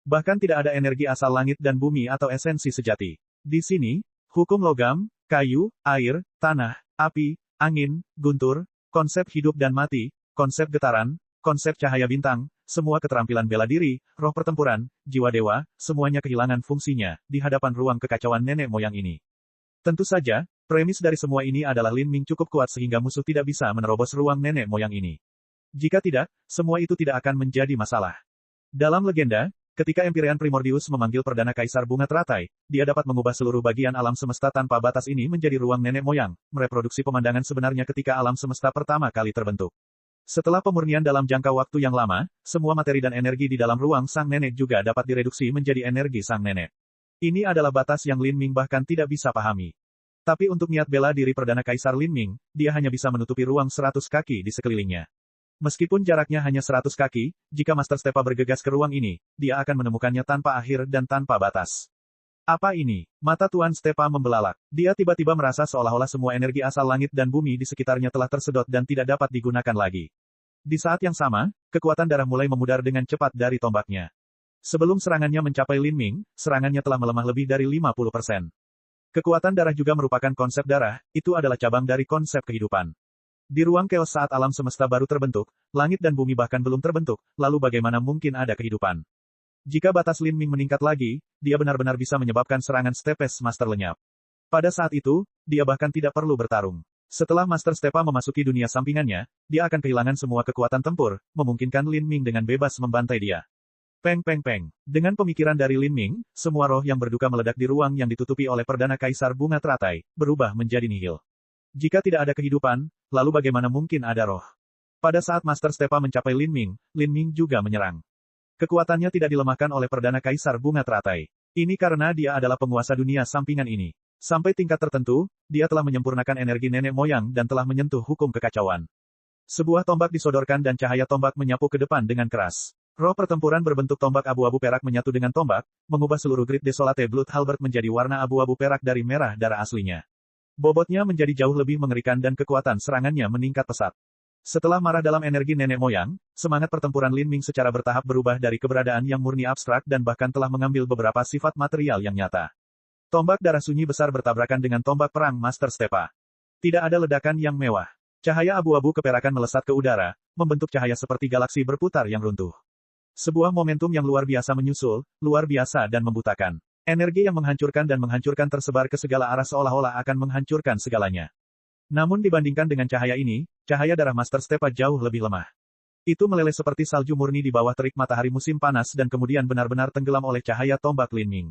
Bahkan tidak ada energi asal langit dan bumi atau esensi sejati. Di sini, hukum logam, kayu, air, tanah, api, angin, guntur, konsep hidup dan mati, konsep getaran, konsep cahaya bintang, semua keterampilan bela diri, roh pertempuran, jiwa dewa, semuanya kehilangan fungsinya di hadapan ruang kekacauan nenek moyang ini. Tentu saja, premis dari semua ini adalah Lin Ming cukup kuat sehingga musuh tidak bisa menerobos ruang nenek moyang ini. Jika tidak, semua itu tidak akan menjadi masalah. Dalam legenda, ketika Empyrean Primordius memanggil Perdana Kaisar Bunga Teratai, dia dapat mengubah seluruh bagian alam semesta tanpa batas ini menjadi ruang nenek moyang, mereproduksi pemandangan sebenarnya ketika alam semesta pertama kali terbentuk. Setelah pemurnian dalam jangka waktu yang lama, semua materi dan energi di dalam ruang sang nenek juga dapat direduksi menjadi energi sang nenek. Ini adalah batas yang Lin Ming bahkan tidak bisa pahami. Tapi untuk niat bela diri Perdana Kaisar Lin Ming, dia hanya bisa menutupi ruang 100 kaki di sekelilingnya. Meskipun jaraknya hanya 100 kaki, jika Master Stepa bergegas ke ruang ini, dia akan menemukannya tanpa akhir dan tanpa batas. Apa ini? Mata Tuan Stepa membelalak. Dia tiba-tiba merasa seolah-olah semua energi asal langit dan bumi di sekitarnya telah tersedot dan tidak dapat digunakan lagi. Di saat yang sama, kekuatan darah mulai memudar dengan cepat dari tombaknya. Sebelum serangannya mencapai Lin Ming, serangannya telah melemah lebih dari 50%. Kekuatan darah juga merupakan konsep darah, itu adalah cabang dari konsep kehidupan. Di ruang chaos saat alam semesta baru terbentuk, langit dan bumi bahkan belum terbentuk, lalu bagaimana mungkin ada kehidupan? Jika batas Lin Ming meningkat lagi, dia benar-benar bisa menyebabkan serangan Stepes Master lenyap. Pada saat itu, dia bahkan tidak perlu bertarung. Setelah Master Stepa memasuki dunia sampingannya, dia akan kehilangan semua kekuatan tempur, memungkinkan Lin Ming dengan bebas membantai dia. Peng peng peng. Dengan pemikiran dari Lin Ming, semua roh yang berduka meledak di ruang yang ditutupi oleh Perdana Kaisar Bunga Teratai, berubah menjadi nihil. Jika tidak ada kehidupan, lalu bagaimana mungkin ada roh? Pada saat Master Stepa mencapai Lin Ming juga menyerang. Kekuatannya tidak dilemahkan oleh Perdana Kaisar Bunga Teratai. Ini karena dia adalah penguasa dunia sampingan ini. Sampai tingkat tertentu, dia telah menyempurnakan energi nenek moyang dan telah menyentuh hukum kekacauan. Sebuah tombak disodorkan dan cahaya tombak menyapu ke depan dengan keras. Roh pertempuran berbentuk tombak abu-abu perak menyatu dengan tombak, mengubah seluruh Grid Desolate Blood Halberd menjadi warna abu-abu perak dari merah darah aslinya. Bobotnya menjadi jauh lebih mengerikan dan kekuatan serangannya meningkat pesat. Setelah marah dalam energi nenek moyang, semangat pertempuran Lin Ming secara bertahap berubah dari keberadaan yang murni abstrak dan bahkan telah mengambil beberapa sifat material yang nyata. Tombak darah sunyi besar bertabrakan dengan tombak perang Master Stepa. Tidak ada ledakan yang mewah. Cahaya abu-abu keperakan melesat ke udara, membentuk cahaya seperti galaksi berputar yang runtuh. Sebuah momentum yang luar biasa menyusul, luar biasa dan membutakan. Energi yang menghancurkan dan menghancurkan tersebar ke segala arah seolah-olah akan menghancurkan segalanya. Namun dibandingkan dengan cahaya ini, cahaya darah Master Stepa jauh lebih lemah. Itu meleleh seperti salju murni di bawah terik matahari musim panas dan kemudian benar-benar tenggelam oleh cahaya tombak Lin Ming.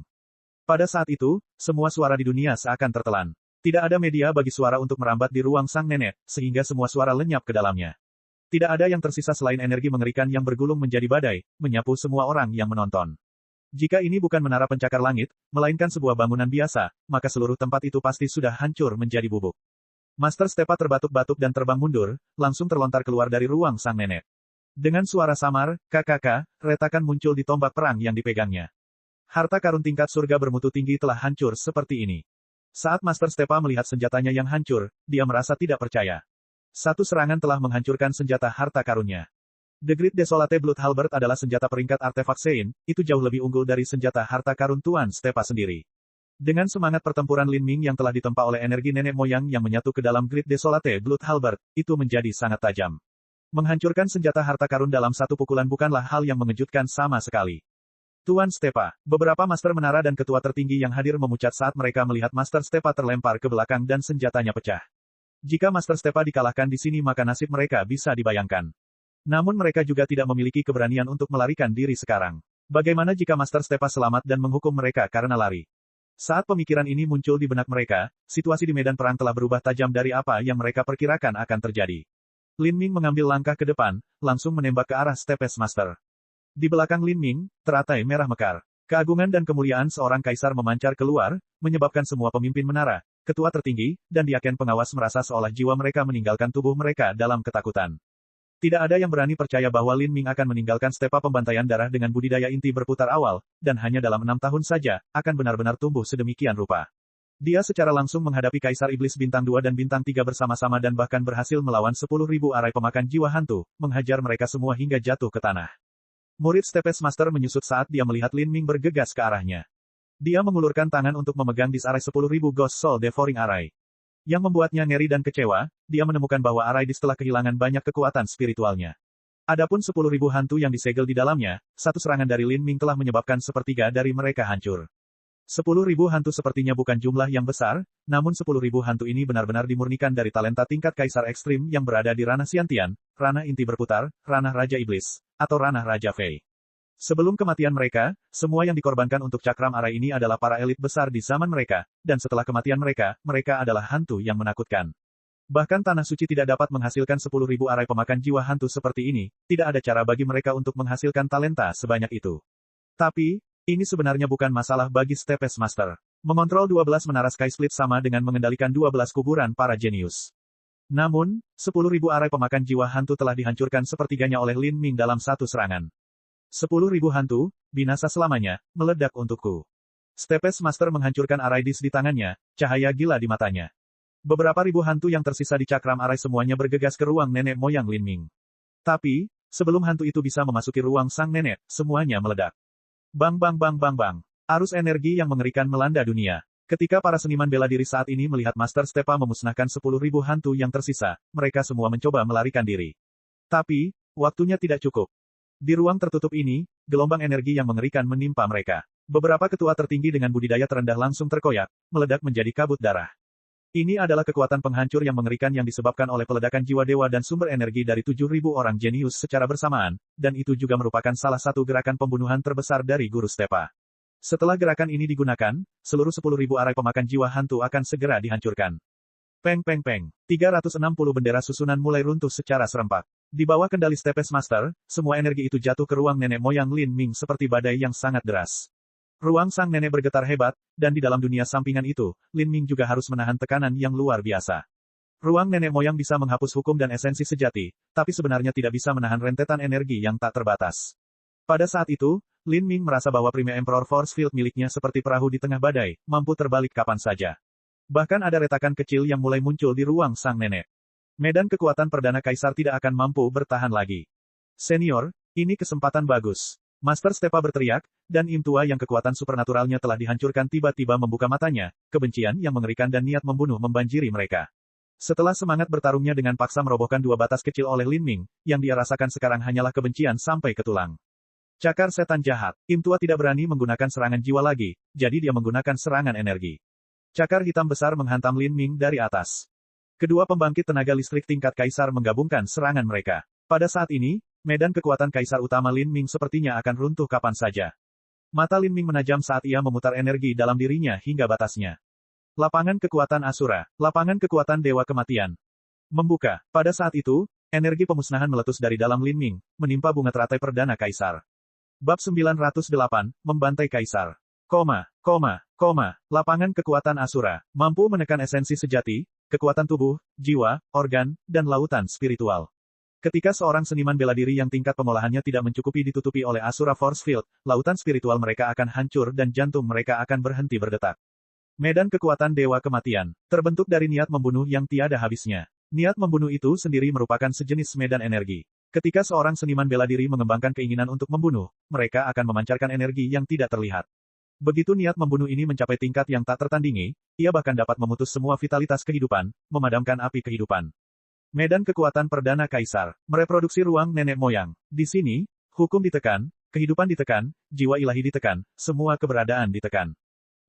Pada saat itu, semua suara di dunia seakan tertelan. Tidak ada media bagi suara untuk merambat di ruang sang nenek, sehingga semua suara lenyap ke dalamnya. Tidak ada yang tersisa selain energi mengerikan yang bergulung menjadi badai, menyapu semua orang yang menonton. Jika ini bukan menara pencakar langit, melainkan sebuah bangunan biasa, maka seluruh tempat itu pasti sudah hancur menjadi bubuk. Master Stepa terbatuk-batuk dan terbang mundur, langsung terlontar keluar dari ruang sang nenek. Dengan suara samar, kakak, retakan muncul di tombak perang yang dipegangnya. Harta karun tingkat surga bermutu tinggi telah hancur seperti ini. Saat Master Stepa melihat senjatanya yang hancur, dia merasa tidak percaya. Satu serangan telah menghancurkan senjata harta karunnya. The Great Desolate Blood Halberd adalah senjata peringkat artefak Sein, itu jauh lebih unggul dari senjata harta karun Tuan Stepa sendiri. Dengan semangat pertempuran Lin Ming yang telah ditempa oleh energi nenek moyang yang menyatu ke dalam Great Desolate Blood Halberd, itu menjadi sangat tajam. Menghancurkan senjata harta karun dalam satu pukulan bukanlah hal yang mengejutkan sama sekali. Tuan Stepa, beberapa master menara dan ketua tertinggi yang hadir memucat saat mereka melihat Master Stepa terlempar ke belakang dan senjatanya pecah. Jika Master Stepa dikalahkan di sini maka nasib mereka bisa dibayangkan. Namun mereka juga tidak memiliki keberanian untuk melarikan diri sekarang. Bagaimana jika Master Stepa selamat dan menghukum mereka karena lari? Saat pemikiran ini muncul di benak mereka, situasi di medan perang telah berubah tajam dari apa yang mereka perkirakan akan terjadi. Lin Ming mengambil langkah ke depan, langsung menembak ke arah Stepes Master. Di belakang Lin Ming, teratai merah mekar. Keagungan dan kemuliaan seorang kaisar memancar keluar, menyebabkan semua pemimpin menara, ketua tertinggi, dan diaken pengawas merasa seolah jiwa mereka meninggalkan tubuh mereka dalam ketakutan. Tidak ada yang berani percaya bahwa Lin Ming akan meninggalkan stepa pembantaian darah dengan budidaya inti berputar awal, dan hanya dalam 6 tahun saja, akan benar-benar tumbuh sedemikian rupa. Dia secara langsung menghadapi Kaisar Iblis Bintang 2 dan Bintang 3 bersama-sama dan bahkan berhasil melawan 10.000 arai pemakan jiwa hantu, menghajar mereka semua hingga jatuh ke tanah. Murid Stepes Master menyusut saat dia melihat Lin Ming bergegas ke arahnya. Dia mengulurkan tangan untuk memegang disarai 10.000 Ghost Soul Devouring Arai. Yang membuatnya ngeri dan kecewa, dia menemukan bahwa arai telah kehilangan banyak kekuatan spiritualnya. Adapun 10.000 hantu yang disegel di dalamnya, satu serangan dari Lin Ming telah menyebabkan sepertiga dari mereka hancur. 10.000 hantu sepertinya bukan jumlah yang besar, namun 10.000 hantu ini benar-benar dimurnikan dari talenta tingkat kaisar ekstrim yang berada di ranah Xiantian, ranah inti berputar, ranah Raja Iblis, atau ranah Raja Fei. Sebelum kematian mereka, semua yang dikorbankan untuk cakram arai ini adalah para elit besar di zaman mereka, dan setelah kematian mereka, mereka adalah hantu yang menakutkan. Bahkan Tanah Suci tidak dapat menghasilkan 10.000 arai pemakan jiwa hantu seperti ini, tidak ada cara bagi mereka untuk menghasilkan talenta sebanyak itu. Tapi, ini sebenarnya bukan masalah bagi Stepes Master. Mengontrol 12 menara Sky Split sama dengan mengendalikan 12 kuburan para jenius. Namun, 10.000 arai pemakan jiwa hantu telah dihancurkan sepertiganya oleh Lin Ming dalam satu serangan. 10.000 hantu, binasa selamanya, meledak untukku. Stepes Master menghancurkan arai dis di tangannya, cahaya gila di matanya. Beberapa ribu hantu yang tersisa di cakram arai semuanya bergegas ke ruang nenek moyang Lin Ming. Tapi, sebelum hantu itu bisa memasuki ruang sang nenek, semuanya meledak. Bang bang bang bang bang. Arus energi yang mengerikan melanda dunia. Ketika para seniman bela diri saat ini melihat Master Stepa memusnahkan 10.000 hantu yang tersisa, mereka semua mencoba melarikan diri. Tapi, waktunya tidak cukup. Di ruang tertutup ini, gelombang energi yang mengerikan menimpa mereka. Beberapa ketua tertinggi dengan budidaya terendah langsung terkoyak, meledak menjadi kabut darah. Ini adalah kekuatan penghancur yang mengerikan yang disebabkan oleh peledakan jiwa dewa dan sumber energi dari 7.000 orang jenius secara bersamaan, dan itu juga merupakan salah satu gerakan pembunuhan terbesar dari Guru Stepa. Setelah gerakan ini digunakan, seluruh 10.000 arai pemakan jiwa hantu akan segera dihancurkan. Peng peng peng. 360 bendera susunan mulai runtuh secara serempak. Di bawah kendali Stepes Master, semua energi itu jatuh ke ruang nenek moyang Lin Ming seperti badai yang sangat deras. Ruang sang nenek bergetar hebat, dan di dalam dunia sampingan itu, Lin Ming juga harus menahan tekanan yang luar biasa. Ruang nenek moyang bisa menghapus hukum dan esensi sejati, tapi sebenarnya tidak bisa menahan rentetan energi yang tak terbatas. Pada saat itu, Lin Ming merasa bahwa Prime Emperor Force Field miliknya seperti perahu di tengah badai, mampu terbalik kapan saja. Bahkan ada retakan kecil yang mulai muncul di ruang sang nenek. Medan kekuatan Perdana Kaisar tidak akan mampu bertahan lagi. Senior, ini kesempatan bagus. Master Stepa berteriak, dan Im Tua yang kekuatan supernaturalnya telah dihancurkan tiba-tiba membuka matanya, kebencian yang mengerikan dan niat membunuh membanjiri mereka. Setelah semangat bertarungnya dengan paksa merobohkan dua batas kecil oleh Lin Ming, yang dia rasakan sekarang hanyalah kebencian sampai ke tulang. Cakar setan jahat, Im Tua tidak berani menggunakan serangan jiwa lagi, jadi dia menggunakan serangan energi. Cakar hitam besar menghantam Lin Ming dari atas. Kedua pembangkit tenaga listrik tingkat kaisar menggabungkan serangan mereka. Pada saat ini, medan kekuatan kaisar utama Lin Ming sepertinya akan runtuh kapan saja. Mata Lin Ming menajam saat ia memutar energi dalam dirinya hingga batasnya. Lapangan kekuatan Asura, lapangan kekuatan Dewa Kematian. Membuka. Pada saat itu, energi pemusnahan meletus dari dalam Lin Ming, menimpa bunga teratai perdana kaisar. Bab 908, Membantai Kaisar. Lapangan kekuatan Asura, mampu menekan esensi sejati, kekuatan tubuh, jiwa, organ, dan lautan spiritual. Ketika seorang seniman bela diri yang tingkat pengolahannya tidak mencukupi ditutupi oleh Asura Force Field, lautan spiritual mereka akan hancur dan jantung mereka akan berhenti berdetak. Medan kekuatan Dewa Kematian, terbentuk dari niat membunuh yang tiada habisnya. Niat membunuh itu sendiri merupakan sejenis medan energi. Ketika seorang seniman bela diri mengembangkan keinginan untuk membunuh, mereka akan memancarkan energi yang tidak terlihat. Begitu niat membunuh ini mencapai tingkat yang tak tertandingi, ia bahkan dapat memutus semua vitalitas kehidupan, memadamkan api kehidupan. Medan kekuatan Perdana Kaisar, mereproduksi ruang nenek moyang. Di sini, hukum ditekan, kehidupan ditekan, jiwa ilahi ditekan, semua keberadaan ditekan.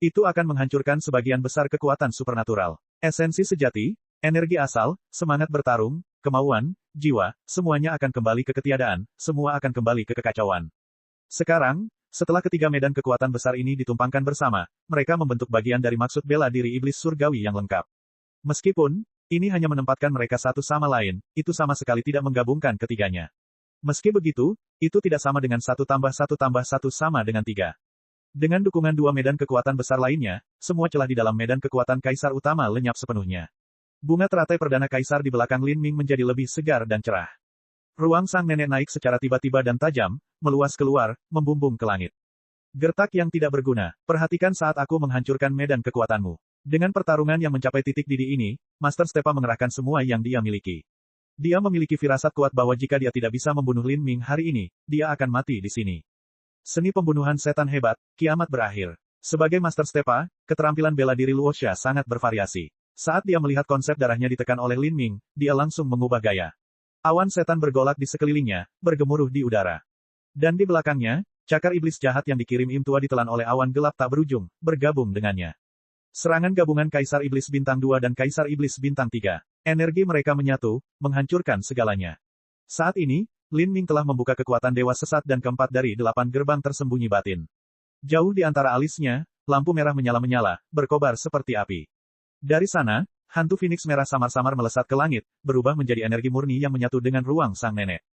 Itu akan menghancurkan sebagian besar kekuatan supernatural. Esensi sejati, energi asal, semangat bertarung, kemauan, jiwa, semuanya akan kembali ke ketiadaan, semua akan kembali ke kekacauan. Sekarang, setelah ketiga medan kekuatan besar ini ditumpangkan bersama, mereka membentuk bagian dari maksud bela diri iblis surgawi yang lengkap. Meskipun, ini hanya menempatkan mereka satu sama lain, itu sama sekali tidak menggabungkan ketiganya. Meski begitu, itu tidak sama dengan 1 tambah 1 tambah 1 sama dengan 3. Dengan dukungan dua medan kekuatan besar lainnya, semua celah di dalam medan kekuatan kaisar utama lenyap sepenuhnya. Bunga teratai perdana kaisar di belakang Lin Ming menjadi lebih segar dan cerah. Ruang sang nenek naik secara tiba-tiba dan tajam, meluas keluar, membumbung ke langit. Gertak yang tidak berguna, perhatikan saat aku menghancurkan medan kekuatanmu. Dengan pertarungan yang mencapai titik didih ini, Master Stepa mengerahkan semua yang dia miliki. Dia memiliki firasat kuat bahwa jika dia tidak bisa membunuh Lin Ming hari ini, dia akan mati di sini. Seni pembunuhan setan hebat, kiamat berakhir. Sebagai Master Stepa, keterampilan bela diri Luosha sangat bervariasi. Saat dia melihat konsep darahnya ditekan oleh Lin Ming, dia langsung mengubah gaya. Awan setan bergolak di sekelilingnya, bergemuruh di udara. Dan di belakangnya, cakar iblis jahat yang dikirim Im Tua ditelan oleh awan gelap tak berujung, bergabung dengannya. Serangan gabungan Kaisar Iblis Bintang 2 dan Kaisar Iblis Bintang 3. Energi mereka menyatu, menghancurkan segalanya. Saat ini, Lin Ming telah membuka kekuatan Dewa Sesat dan keempat dari 8 gerbang tersembunyi batin. Jauh di antara alisnya, lampu merah menyala-menyala, berkobar seperti api. Dari sana, hantu Phoenix merah samar-samar melesat ke langit, berubah menjadi energi murni yang menyatu dengan ruang sang nenek.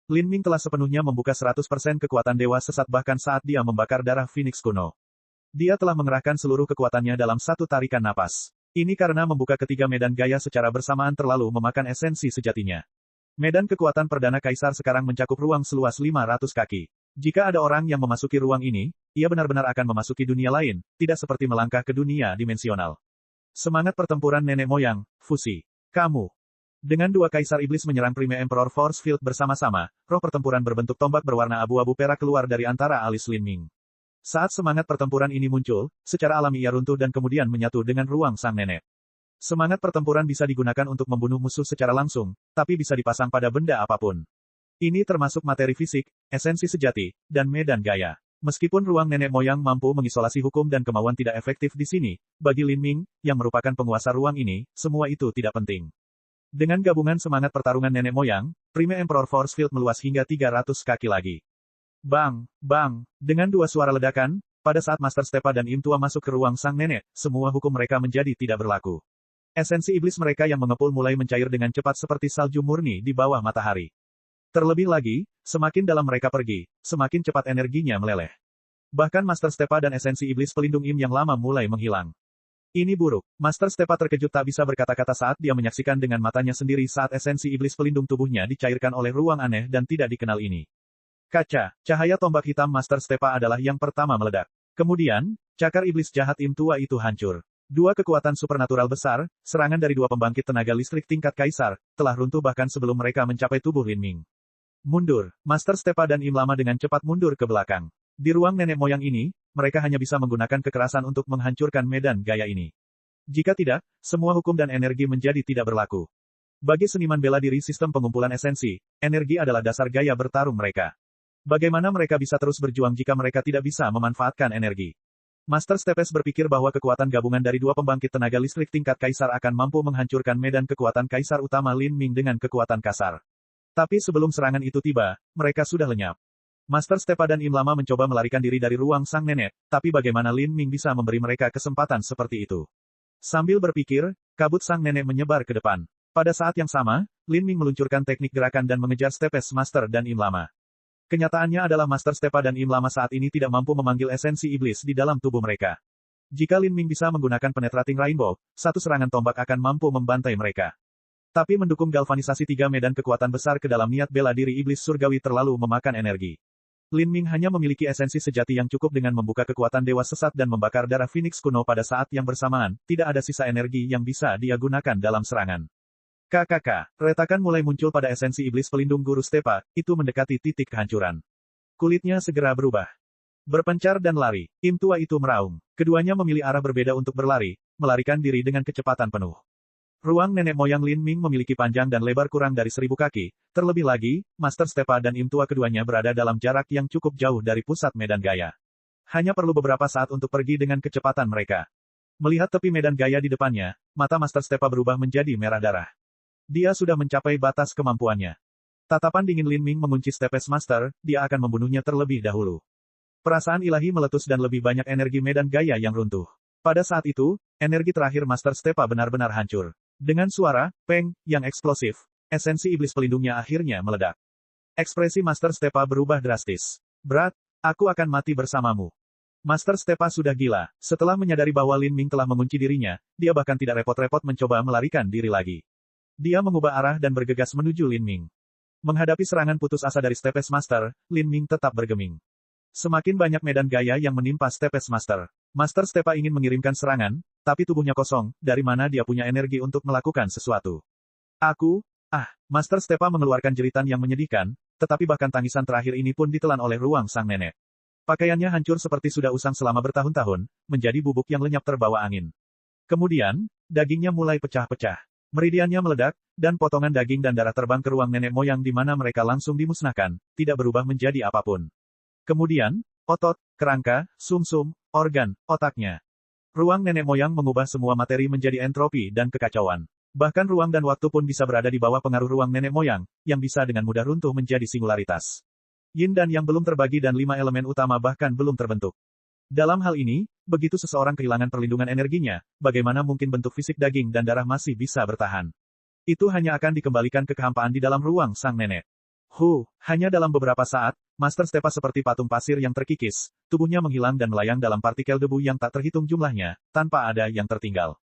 Lin Ming telah sepenuhnya membuka 100% kekuatan Dewa Sesat bahkan saat dia membakar darah Phoenix kuno. Dia telah mengerahkan seluruh kekuatannya dalam satu tarikan napas. Ini karena membuka ketiga medan gaya secara bersamaan terlalu memakan esensi sejatinya. Medan kekuatan perdana Kaisar sekarang mencakup ruang seluas 500 kaki. Jika ada orang yang memasuki ruang ini, ia benar-benar akan memasuki dunia lain, tidak seperti melangkah ke dunia dimensional. Semangat pertempuran nenek moyang, fusi. Kamu. Dengan dua Kaisar Iblis menyerang Prime Emperor Force Field bersama-sama, roh pertempuran berbentuk tombak berwarna abu-abu perak keluar dari antara alis Lin Ming. Saat semangat pertempuran ini muncul, secara alami ia runtuh dan kemudian menyatu dengan ruang sang nenek. Semangat pertempuran bisa digunakan untuk membunuh musuh secara langsung, tapi bisa dipasang pada benda apapun. Ini termasuk materi fisik, esensi sejati, dan medan gaya. Meskipun ruang nenek moyang mampu mengisolasi hukum dan kemauan tidak efektif di sini, bagi Lin Ming, yang merupakan penguasa ruang ini, semua itu tidak penting. Dengan gabungan semangat pertarungan nenek moyang, Prime Emperor Force Field meluas hingga 300 kaki lagi. Bang, bang, dengan dua suara ledakan, pada saat Master Stepa dan Im Tua masuk ke ruang sang nenek, semua hukum mereka menjadi tidak berlaku. Esensi iblis mereka yang mengepul mulai mencair dengan cepat seperti salju murni di bawah matahari. Terlebih lagi, semakin dalam mereka pergi, semakin cepat energinya meleleh. Bahkan Master Stepa dan esensi iblis pelindung Im yang lama mulai menghilang. Ini buruk. Master Stepa terkejut tak bisa berkata-kata saat dia menyaksikan dengan matanya sendiri saat esensi iblis pelindung tubuhnya dicairkan oleh ruang aneh dan tidak dikenal ini. Kaca, cahaya tombak hitam Master Stepa adalah yang pertama meledak. Kemudian, cakar iblis jahat Im Tua itu hancur. Dua kekuatan supernatural besar, serangan dari dua pembangkit tenaga listrik tingkat kaisar, telah runtuh bahkan sebelum mereka mencapai tubuh Lin Ming. Mundur, Master Stepa dan Im Lama dengan cepat mundur ke belakang. Di ruang nenek moyang ini, mereka hanya bisa menggunakan kekerasan untuk menghancurkan medan gaya ini. Jika tidak, semua hukum dan energi menjadi tidak berlaku. Bagi seniman bela diri sistem pengumpulan esensi, energi adalah dasar gaya bertarung mereka. Bagaimana mereka bisa terus berjuang jika mereka tidak bisa memanfaatkan energi? Master Stepes berpikir bahwa kekuatan gabungan dari dua pembangkit tenaga listrik tingkat kaisar akan mampu menghancurkan medan kekuatan kaisar utama Lin Ming dengan kekuatan kasar. Tapi sebelum serangan itu tiba, mereka sudah lenyap. Master Stepa dan Im Lama mencoba melarikan diri dari ruang sang nenek, tapi bagaimana Lin Ming bisa memberi mereka kesempatan seperti itu? Sambil berpikir, kabut sang nenek menyebar ke depan. Pada saat yang sama, Lin Ming meluncurkan teknik gerakan dan mengejar Stepes Master dan Im Lama. Kenyataannya adalah Master Stepa dan Im Lama saat ini tidak mampu memanggil esensi iblis di dalam tubuh mereka. Jika Lin Ming bisa menggunakan Penetrating Rainbow, satu serangan tombak akan mampu membantai mereka. Tapi mendukung galvanisasi tiga medan kekuatan besar ke dalam niat bela diri iblis surgawi terlalu memakan energi. Lin Ming hanya memiliki esensi sejati yang cukup dengan membuka kekuatan dewa sesat dan membakar darah Phoenix kuno pada saat yang bersamaan, tidak ada sisa energi yang bisa dia gunakan dalam serangan. KKK, retakan mulai muncul pada esensi iblis pelindung guru Stepa, itu mendekati titik kehancuran. Kulitnya segera berubah. Berpencar dan lari, Im Tua itu meraung. Keduanya memilih arah berbeda untuk berlari, melarikan diri dengan kecepatan penuh. Ruang nenek moyang Lin Ming memiliki panjang dan lebar kurang dari 1000 kaki, terlebih lagi, Master Stepa dan Im Tua keduanya berada dalam jarak yang cukup jauh dari pusat medan gaya. Hanya perlu beberapa saat untuk pergi dengan kecepatan mereka. Melihat tepi medan gaya di depannya, mata Master Stepa berubah menjadi merah darah. Dia sudah mencapai batas kemampuannya. Tatapan dingin Lin Ming mengunci Stepes Master, dia akan membunuhnya terlebih dahulu. Perasaan ilahi meletus dan lebih banyak energi medan gaya yang runtuh. Pada saat itu, energi terakhir Master Stepa benar-benar hancur. Dengan suara, peng, yang eksplosif, esensi iblis pelindungnya akhirnya meledak. Ekspresi Master Stepa berubah drastis. Berat, aku akan mati bersamamu. Master Stepa sudah gila. Setelah menyadari bahwa Lin Ming telah mengunci dirinya, dia bahkan tidak repot-repot mencoba melarikan diri lagi. Dia mengubah arah dan bergegas menuju Lin Ming. Menghadapi serangan putus asa dari Stepes Master, Lin Ming tetap bergeming. Semakin banyak medan gaya yang menimpa Stepes Master. Master Stepa ingin mengirimkan serangan, tapi tubuhnya kosong, dari mana dia punya energi untuk melakukan sesuatu. Master Stepa mengeluarkan jeritan yang menyedihkan, tetapi bahkan tangisan terakhir ini pun ditelan oleh ruang sang nenek. Pakaiannya hancur seperti sudah usang selama bertahun-tahun, menjadi bubuk yang lenyap terbawa angin. Kemudian, dagingnya mulai pecah-pecah. Meridiannya meledak, dan potongan daging dan darah terbang ke ruang nenek moyang di mana mereka langsung dimusnahkan, tidak berubah menjadi apapun. Kemudian, otot, kerangka, sumsum, organ, otaknya. Ruang nenek moyang mengubah semua materi menjadi entropi dan kekacauan. Bahkan ruang dan waktu pun bisa berada di bawah pengaruh ruang nenek moyang, yang bisa dengan mudah runtuh menjadi singularitas. Yin dan yang belum terbagi dan 5 elemen utama bahkan belum terbentuk. Dalam hal ini, begitu seseorang kehilangan perlindungan energinya, bagaimana mungkin bentuk fisik daging dan darah masih bisa bertahan? Itu hanya akan dikembalikan ke kehampaan di dalam ruang sang nenek. Hanya dalam beberapa saat, Master Stepa seperti patung pasir yang terkikis, tubuhnya menghilang dan melayang dalam partikel debu yang tak terhitung jumlahnya, tanpa ada yang tertinggal.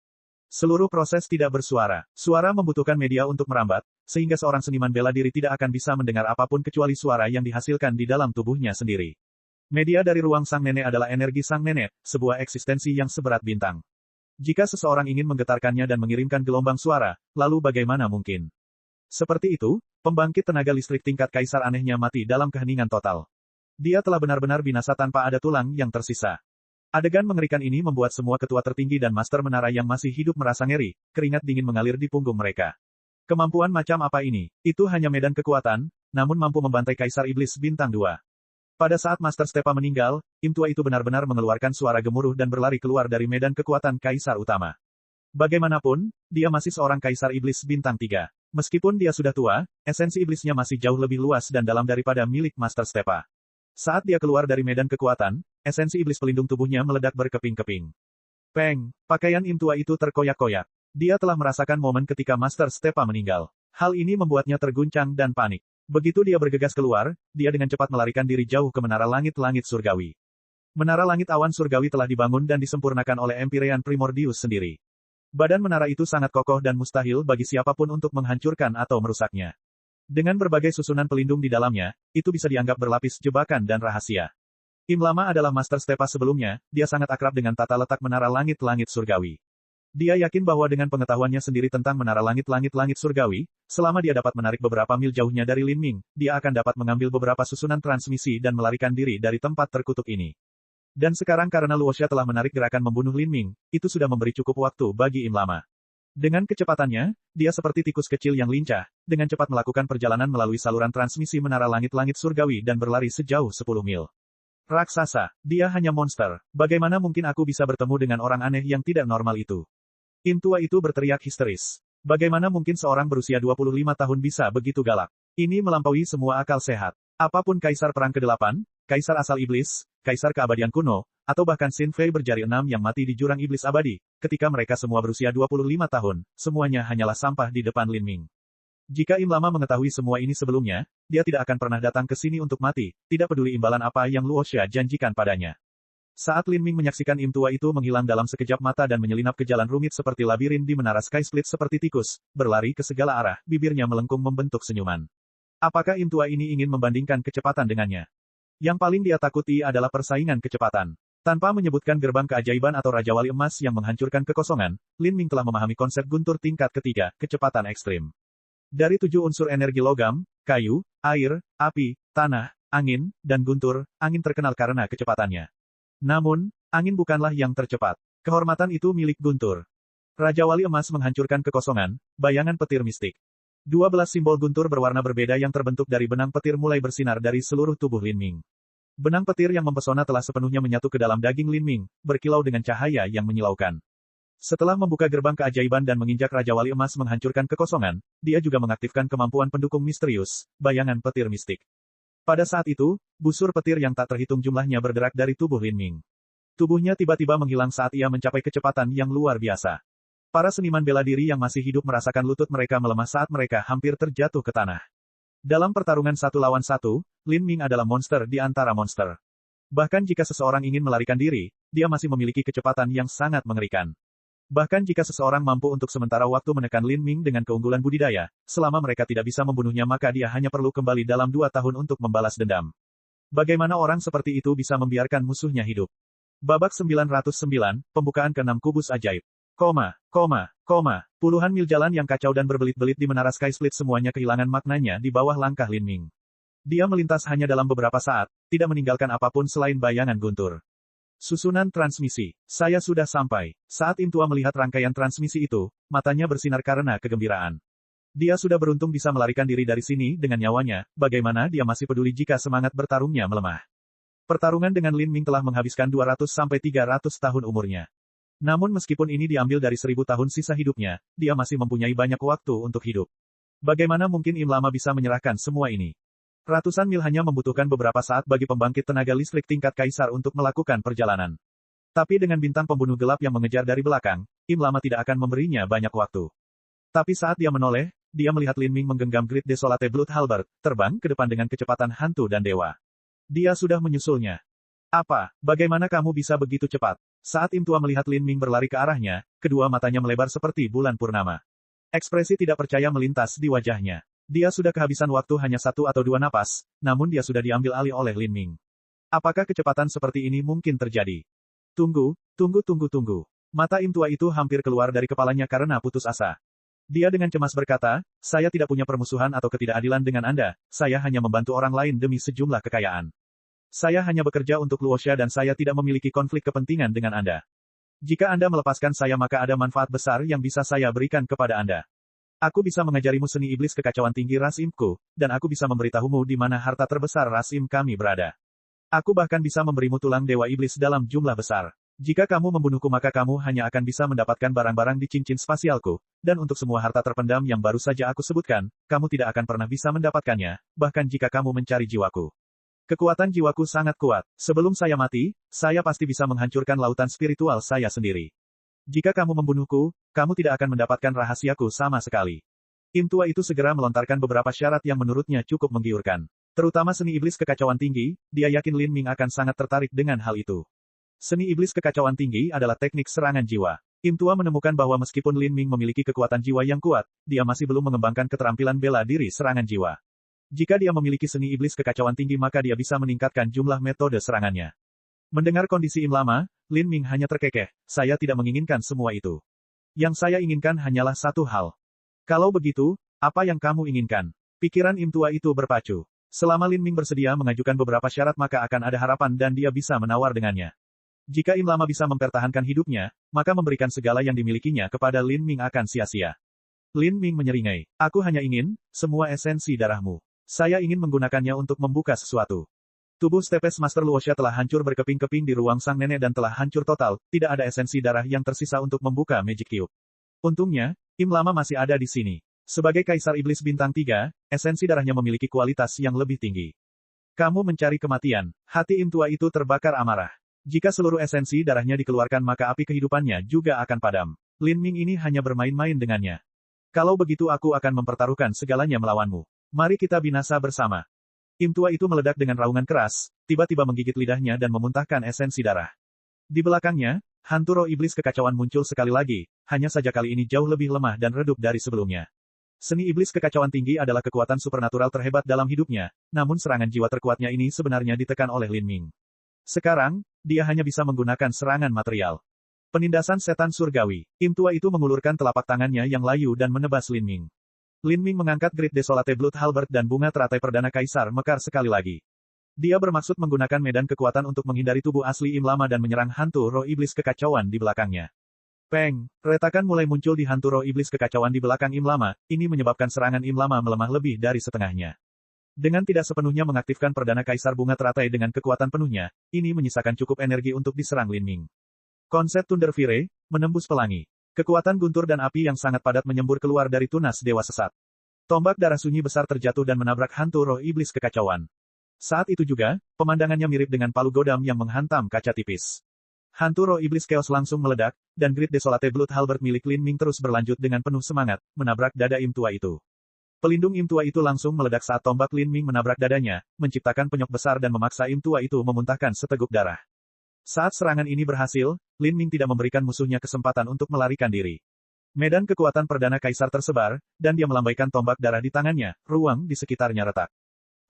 Seluruh proses tidak bersuara. Suara membutuhkan media untuk merambat, sehingga seorang seniman bela diri tidak akan bisa mendengar apapun kecuali suara yang dihasilkan di dalam tubuhnya sendiri. Media dari ruang sang nenek adalah energi sang nenek, sebuah eksistensi yang seberat bintang. Jika seseorang ingin menggetarkannya dan mengirimkan gelombang suara, lalu bagaimana mungkin? Seperti itu, pembangkit tenaga listrik tingkat kaisar anehnya mati dalam keheningan total. Dia telah benar-benar binasa tanpa ada tulang yang tersisa. Adegan mengerikan ini membuat semua ketua tertinggi dan master menara yang masih hidup merasa ngeri, keringat dingin mengalir di punggung mereka. Kemampuan macam apa ini? Itu hanya medan kekuatan, namun mampu membantai Kaisar Iblis Bintang 2. Pada saat Master Stepa meninggal, Im tua itu benar-benar mengeluarkan suara gemuruh dan berlari keluar dari medan kekuatan Kaisar Utama. Bagaimanapun, dia masih seorang Kaisar Iblis Bintang 3. Meskipun dia sudah tua, esensi iblisnya masih jauh lebih luas dan dalam daripada milik Master Stepa. Saat dia keluar dari medan kekuatan, esensi iblis pelindung tubuhnya meledak berkeping-keping. Peng, pakaian Im tua itu terkoyak-koyak. Dia telah merasakan momen ketika Master Stepa meninggal. Hal ini membuatnya terguncang dan panik. Begitu dia bergegas keluar, dia dengan cepat melarikan diri jauh ke menara langit-langit surgawi. Menara langit awan surgawi telah dibangun dan disempurnakan oleh Empyrean Primordius sendiri. Badan menara itu sangat kokoh dan mustahil bagi siapapun untuk menghancurkan atau merusaknya. Dengan berbagai susunan pelindung di dalamnya, itu bisa dianggap berlapis jebakan dan rahasia. Im Lama adalah Master Stepa sebelumnya, dia sangat akrab dengan tata letak menara langit-langit surgawi. Dia yakin bahwa dengan pengetahuannya sendiri tentang menara langit-langit surgawi, selama dia dapat menarik beberapa mil jauhnya dari Lin Ming, dia akan dapat mengambil beberapa susunan transmisi dan melarikan diri dari tempat terkutuk ini. Dan sekarang karena Luoxia telah menarik gerakan membunuh Lin Ming, itu sudah memberi cukup waktu bagi Im Lama. Dengan kecepatannya, dia seperti tikus kecil yang lincah, dengan cepat melakukan perjalanan melalui saluran transmisi menara langit-langit surgawi dan berlari sejauh 10 mil. Raksasa, dia hanya monster. Bagaimana mungkin aku bisa bertemu dengan orang aneh yang tidak normal itu? Im tua itu berteriak histeris. Bagaimana mungkin seorang berusia 25 tahun bisa begitu galak? Ini melampaui semua akal sehat. Apapun Kaisar Perang ke-8, Kaisar Asal Iblis, Kaisar Keabadian Kuno, atau bahkan Xin Fei berjari 6 yang mati di jurang iblis abadi, ketika mereka semua berusia 25 tahun, semuanya hanyalah sampah di depan Lin Ming. Jika Im Lama mengetahui semua ini sebelumnya, dia tidak akan pernah datang ke sini untuk mati, tidak peduli imbalan apa yang Luoxia janjikan padanya. Saat Lin Ming menyaksikan Im tua itu menghilang dalam sekejap mata dan menyelinap ke jalan rumit seperti labirin di menara Sky Split seperti tikus, berlari ke segala arah, bibirnya melengkung membentuk senyuman. Apakah Im tua ini ingin membandingkan kecepatan dengannya? Yang paling dia takuti adalah persaingan kecepatan. Tanpa menyebutkan gerbang keajaiban atau Raja Wali Emas yang menghancurkan kekosongan, Lin Ming telah memahami konsep guntur tingkat ketiga, kecepatan ekstrim. Dari 7 unsur energi logam, kayu, air, api, tanah, angin, dan guntur, angin terkenal karena kecepatannya. Namun, angin bukanlah yang tercepat. Kehormatan itu milik guntur. Raja Wali Emas menghancurkan kekosongan, bayangan petir mistik. 12 simbol guntur berwarna berbeda yang terbentuk dari benang petir mulai bersinar dari seluruh tubuh Lin Ming. Benang petir yang mempesona telah sepenuhnya menyatu ke dalam daging Lin Ming, berkilau dengan cahaya yang menyilaukan. Setelah membuka gerbang keajaiban dan menginjak Raja Wali Emas menghancurkan kekosongan, dia juga mengaktifkan kemampuan pendukung misterius, bayangan petir mistik. Pada saat itu, busur petir yang tak terhitung jumlahnya bergerak dari tubuh Lin Ming. Tubuhnya tiba-tiba menghilang saat ia mencapai kecepatan yang luar biasa. Para seniman bela diri yang masih hidup merasakan lutut mereka melemah saat mereka hampir terjatuh ke tanah. Dalam pertarungan 1 lawan 1, Lin Ming adalah monster di antara monster. Bahkan jika seseorang ingin melarikan diri, dia masih memiliki kecepatan yang sangat mengerikan. Bahkan jika seseorang mampu untuk sementara waktu menekan Lin Ming dengan keunggulan budidaya, selama mereka tidak bisa membunuhnya maka dia hanya perlu kembali dalam 2 tahun untuk membalas dendam. Bagaimana orang seperti itu bisa membiarkan musuhnya hidup? Babak 909, pembukaan ke-6 kubus ajaib. Puluhan mil jalan yang kacau dan berbelit-belit di menara Sky Split semuanya kehilangan maknanya di bawah langkah Lin Ming. Dia melintas hanya dalam beberapa saat, tidak meninggalkan apapun selain bayangan guntur. Susunan transmisi. Saya sudah sampai. Saat Im Tua melihat rangkaian transmisi itu, matanya bersinar karena kegembiraan. Dia sudah beruntung bisa melarikan diri dari sini dengan nyawanya, bagaimana dia masih peduli jika semangat bertarungnya melemah. Pertarungan dengan Lin Ming telah menghabiskan 200-300 tahun umurnya. Namun meskipun ini diambil dari 1000 tahun sisa hidupnya, dia masih mempunyai banyak waktu untuk hidup. Bagaimana mungkin Im Lama bisa menyerahkan semua ini? Ratusan mil hanya membutuhkan beberapa saat bagi pembangkit tenaga listrik tingkat kaisar untuk melakukan perjalanan. Tapi dengan bintang pembunuh gelap yang mengejar dari belakang, Im Lama tidak akan memberinya banyak waktu. Tapi saat dia menoleh, dia melihat Lin Ming menggenggam Great Desolate Blood Halberd, terbang ke depan dengan kecepatan hantu dan dewa. Dia sudah menyusulnya. Apa? Bagaimana kamu bisa begitu cepat? Saat Im Tua melihat Lin Ming berlari ke arahnya, kedua matanya melebar seperti bulan purnama. Ekspresi tidak percaya melintas di wajahnya. Dia sudah kehabisan waktu hanya 1 atau 2 napas, namun dia sudah diambil alih oleh Lin Ming. Apakah kecepatan seperti ini mungkin terjadi? Tunggu. Mata Im Tua itu hampir keluar dari kepalanya karena putus asa. Dia dengan cemas berkata, saya tidak punya permusuhan atau ketidakadilan dengan Anda, saya hanya membantu orang lain demi sejumlah kekayaan. Saya hanya bekerja untuk Luosha dan saya tidak memiliki konflik kepentingan dengan Anda. Jika Anda melepaskan saya maka ada manfaat besar yang bisa saya berikan kepada Anda. Aku bisa mengajarimu seni iblis kekacauan tinggi ras Imku, dan aku bisa memberitahumu di mana harta terbesar ras Im kami berada. Aku bahkan bisa memberimu tulang dewa iblis dalam jumlah besar. Jika kamu membunuhku maka kamu hanya akan bisa mendapatkan barang-barang di cincin spasialku, dan untuk semua harta terpendam yang baru saja aku sebutkan, kamu tidak akan pernah bisa mendapatkannya, bahkan jika kamu mencari jiwaku. Kekuatan jiwaku sangat kuat. Sebelum saya mati, saya pasti bisa menghancurkan lautan spiritual saya sendiri. Jika kamu membunuhku, kamu tidak akan mendapatkan rahasiaku sama sekali. Im Tua itu segera melontarkan beberapa syarat yang menurutnya cukup menggiurkan. Terutama seni iblis kekacauan tinggi, dia yakin Lin Ming akan sangat tertarik dengan hal itu. Seni iblis kekacauan tinggi adalah teknik serangan jiwa. Im Tua menemukan bahwa meskipun Lin Ming memiliki kekuatan jiwa yang kuat, dia masih belum mengembangkan keterampilan bela diri serangan jiwa. Jika dia memiliki seni iblis kekacauan tinggi maka dia bisa meningkatkan jumlah metode serangannya. Mendengar kondisi Im Lama, Lin Ming hanya terkekeh, saya tidak menginginkan semua itu. Yang saya inginkan hanyalah satu hal. Kalau begitu, apa yang kamu inginkan? Pikiran Im Tua itu berpacu. Selama Lin Ming bersedia mengajukan beberapa syarat maka akan ada harapan dan dia bisa menawar dengannya. Jika Im Lama bisa mempertahankan hidupnya, maka memberikan segala yang dimilikinya kepada Lin Ming akan sia-sia. Lin Ming menyeringai. Aku hanya ingin, semua esensi darahmu. Saya ingin menggunakannya untuk membuka sesuatu. Tubuh Stepes Master Luosha telah hancur berkeping-keping di ruang sang nenek dan telah hancur total, tidak ada esensi darah yang tersisa untuk membuka Magic Cube. Untungnya, Im Lama masih ada di sini. Sebagai Kaisar Iblis Bintang 3, esensi darahnya memiliki kualitas yang lebih tinggi. Kamu mencari kematian. Hati Im Tua itu terbakar amarah. Jika seluruh esensi darahnya dikeluarkan maka api kehidupannya juga akan padam. Lin Ming ini hanya bermain-main dengannya. Kalau begitu aku akan mempertaruhkan segalanya melawanmu. Mari kita binasa bersama. Im Tua itu meledak dengan raungan keras, tiba-tiba menggigit lidahnya dan memuntahkan esensi darah. Di belakangnya, hantu roh iblis kekacauan muncul sekali lagi, hanya saja kali ini jauh lebih lemah dan redup dari sebelumnya. Seni iblis kekacauan tinggi adalah kekuatan supernatural terhebat dalam hidupnya, namun serangan jiwa terkuatnya ini sebenarnya ditekan oleh Lin Ming. Sekarang, dia hanya bisa menggunakan serangan material. Penindasan setan surgawi. Im Tua itu mengulurkan telapak tangannya yang layu dan menebas Lin Ming. Lin Ming mengangkat Great Desolate Blood Halberd dan bunga teratai perdana kaisar mekar sekali lagi. Dia bermaksud menggunakan medan kekuatan untuk menghindari tubuh asli Im Lama dan menyerang hantu roh iblis kekacauan di belakangnya. Peng! Retakan mulai muncul di hantu roh iblis kekacauan di belakang Im Lama, ini menyebabkan serangan Im Lama melemah lebih dari setengahnya. Dengan tidak sepenuhnya mengaktifkan perdana kaisar bunga teratai dengan kekuatan penuhnya, ini menyisakan cukup energi untuk diserang Lin Ming. Konsep Thunder Fire, menembus pelangi. Kekuatan guntur dan api yang sangat padat menyembur keluar dari tunas dewa sesat. Tombak darah sunyi besar terjatuh dan menabrak hantu roh iblis kekacauan. Saat itu juga, pemandangannya mirip dengan palu godam yang menghantam kaca tipis. Hantu roh iblis chaos langsung meledak, dan Great Desolate Blood Halberd milik Lin Ming terus berlanjut dengan penuh semangat, menabrak dada Im Tua itu. Pelindung Im Tua itu langsung meledak saat tombak Lin Ming menabrak dadanya, menciptakan penyok besar dan memaksa Im Tua itu memuntahkan seteguk darah. Saat serangan ini berhasil, Lin Ming tidak memberikan musuhnya kesempatan untuk melarikan diri. Medan kekuatan perdana kaisar tersebar, dan dia melambaikan tombak darah di tangannya, ruang di sekitarnya retak.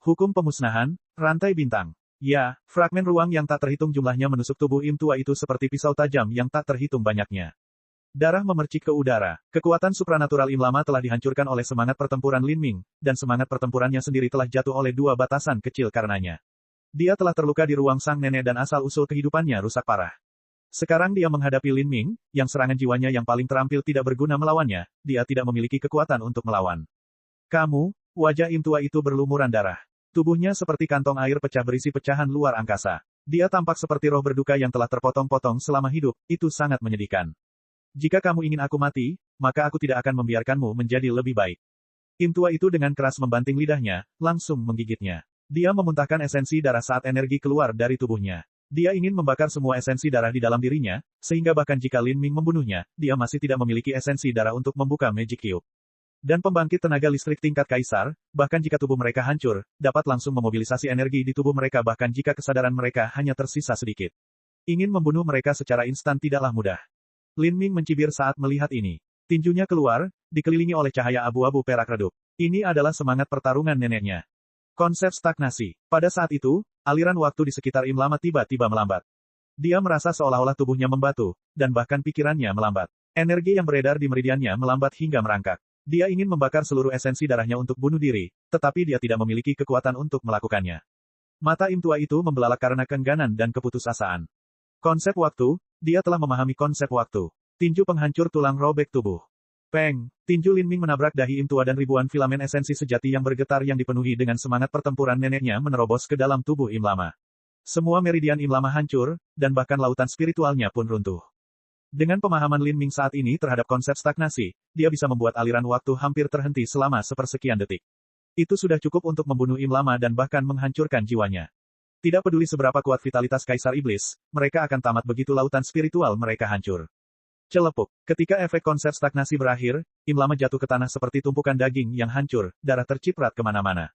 Hukum pemusnahan, rantai bintang. Ya, fragmen ruang yang tak terhitung jumlahnya menusuk tubuh Im tua itu seperti pisau tajam yang tak terhitung banyaknya. Darah memercik ke udara. Kekuatan supranatural Im lama telah dihancurkan oleh semangat pertempuran Lin Ming, dan semangat pertempurannya sendiri telah jatuh oleh dua batasan kecil karenanya. Dia telah terluka di ruang sang nenek dan asal-usul kehidupannya rusak parah. Sekarang dia menghadapi Lin Ming, yang serangan jiwanya yang paling terampil tidak berguna melawannya, dia tidak memiliki kekuatan untuk melawan. Kamu, wajah Im tua itu berlumuran darah. Tubuhnya seperti kantong air pecah berisi pecahan luar angkasa. Dia tampak seperti roh berduka yang telah terpotong-potong selama hidup, itu sangat menyedihkan. Jika kamu ingin aku mati, maka aku tidak akan membiarkanmu menjadi lebih baik. Im tua itu dengan keras membanting lidahnya, langsung menggigitnya. Dia memuntahkan esensi darah saat energi keluar dari tubuhnya. Dia ingin membakar semua esensi darah di dalam dirinya, sehingga bahkan jika Lin Ming membunuhnya, dia masih tidak memiliki esensi darah untuk membuka Magic Cube. Dan pembangkit tenaga listrik tingkat kaisar, bahkan jika tubuh mereka hancur, dapat langsung memobilisasi energi di tubuh mereka bahkan jika kesadaran mereka hanya tersisa sedikit. Ingin membunuh mereka secara instan tidaklah mudah. Lin Ming mencibir saat melihat ini. Tinjunya keluar, dikelilingi oleh cahaya abu-abu perak redup. Ini adalah semangat pertarungan neneknya. Konsep stagnasi. Pada saat itu, aliran waktu di sekitar Im lama tiba-tiba melambat. Dia merasa seolah-olah tubuhnya membatu, dan bahkan pikirannya melambat. Energi yang beredar di meridiannya melambat hingga merangkak. Dia ingin membakar seluruh esensi darahnya untuk bunuh diri, tetapi dia tidak memiliki kekuatan untuk melakukannya. Mata Im tua itu membelalak karena keengganan dan keputusasaan. Konsep waktu, dia telah memahami konsep waktu. Tinju penghancur tulang robek tubuh. Peng, tinju Lin Ming menabrak dahi Im tua dan ribuan filamen esensi sejati yang bergetar yang dipenuhi dengan semangat pertempuran neneknya menerobos ke dalam tubuh Im lama. Semua meridian Im lama hancur, dan bahkan lautan spiritualnya pun runtuh. Dengan pemahaman Lin Ming saat ini terhadap konsep stagnasi, dia bisa membuat aliran waktu hampir terhenti selama sepersekian detik. Itu sudah cukup untuk membunuh Im lama dan bahkan menghancurkan jiwanya. Tidak peduli seberapa kuat vitalitas Kaisar Iblis, mereka akan tamat begitu lautan spiritual mereka hancur. Celepuk. Ketika efek konsep stagnasi berakhir, Im lama jatuh ke tanah seperti tumpukan daging yang hancur, darah terciprat kemana-mana.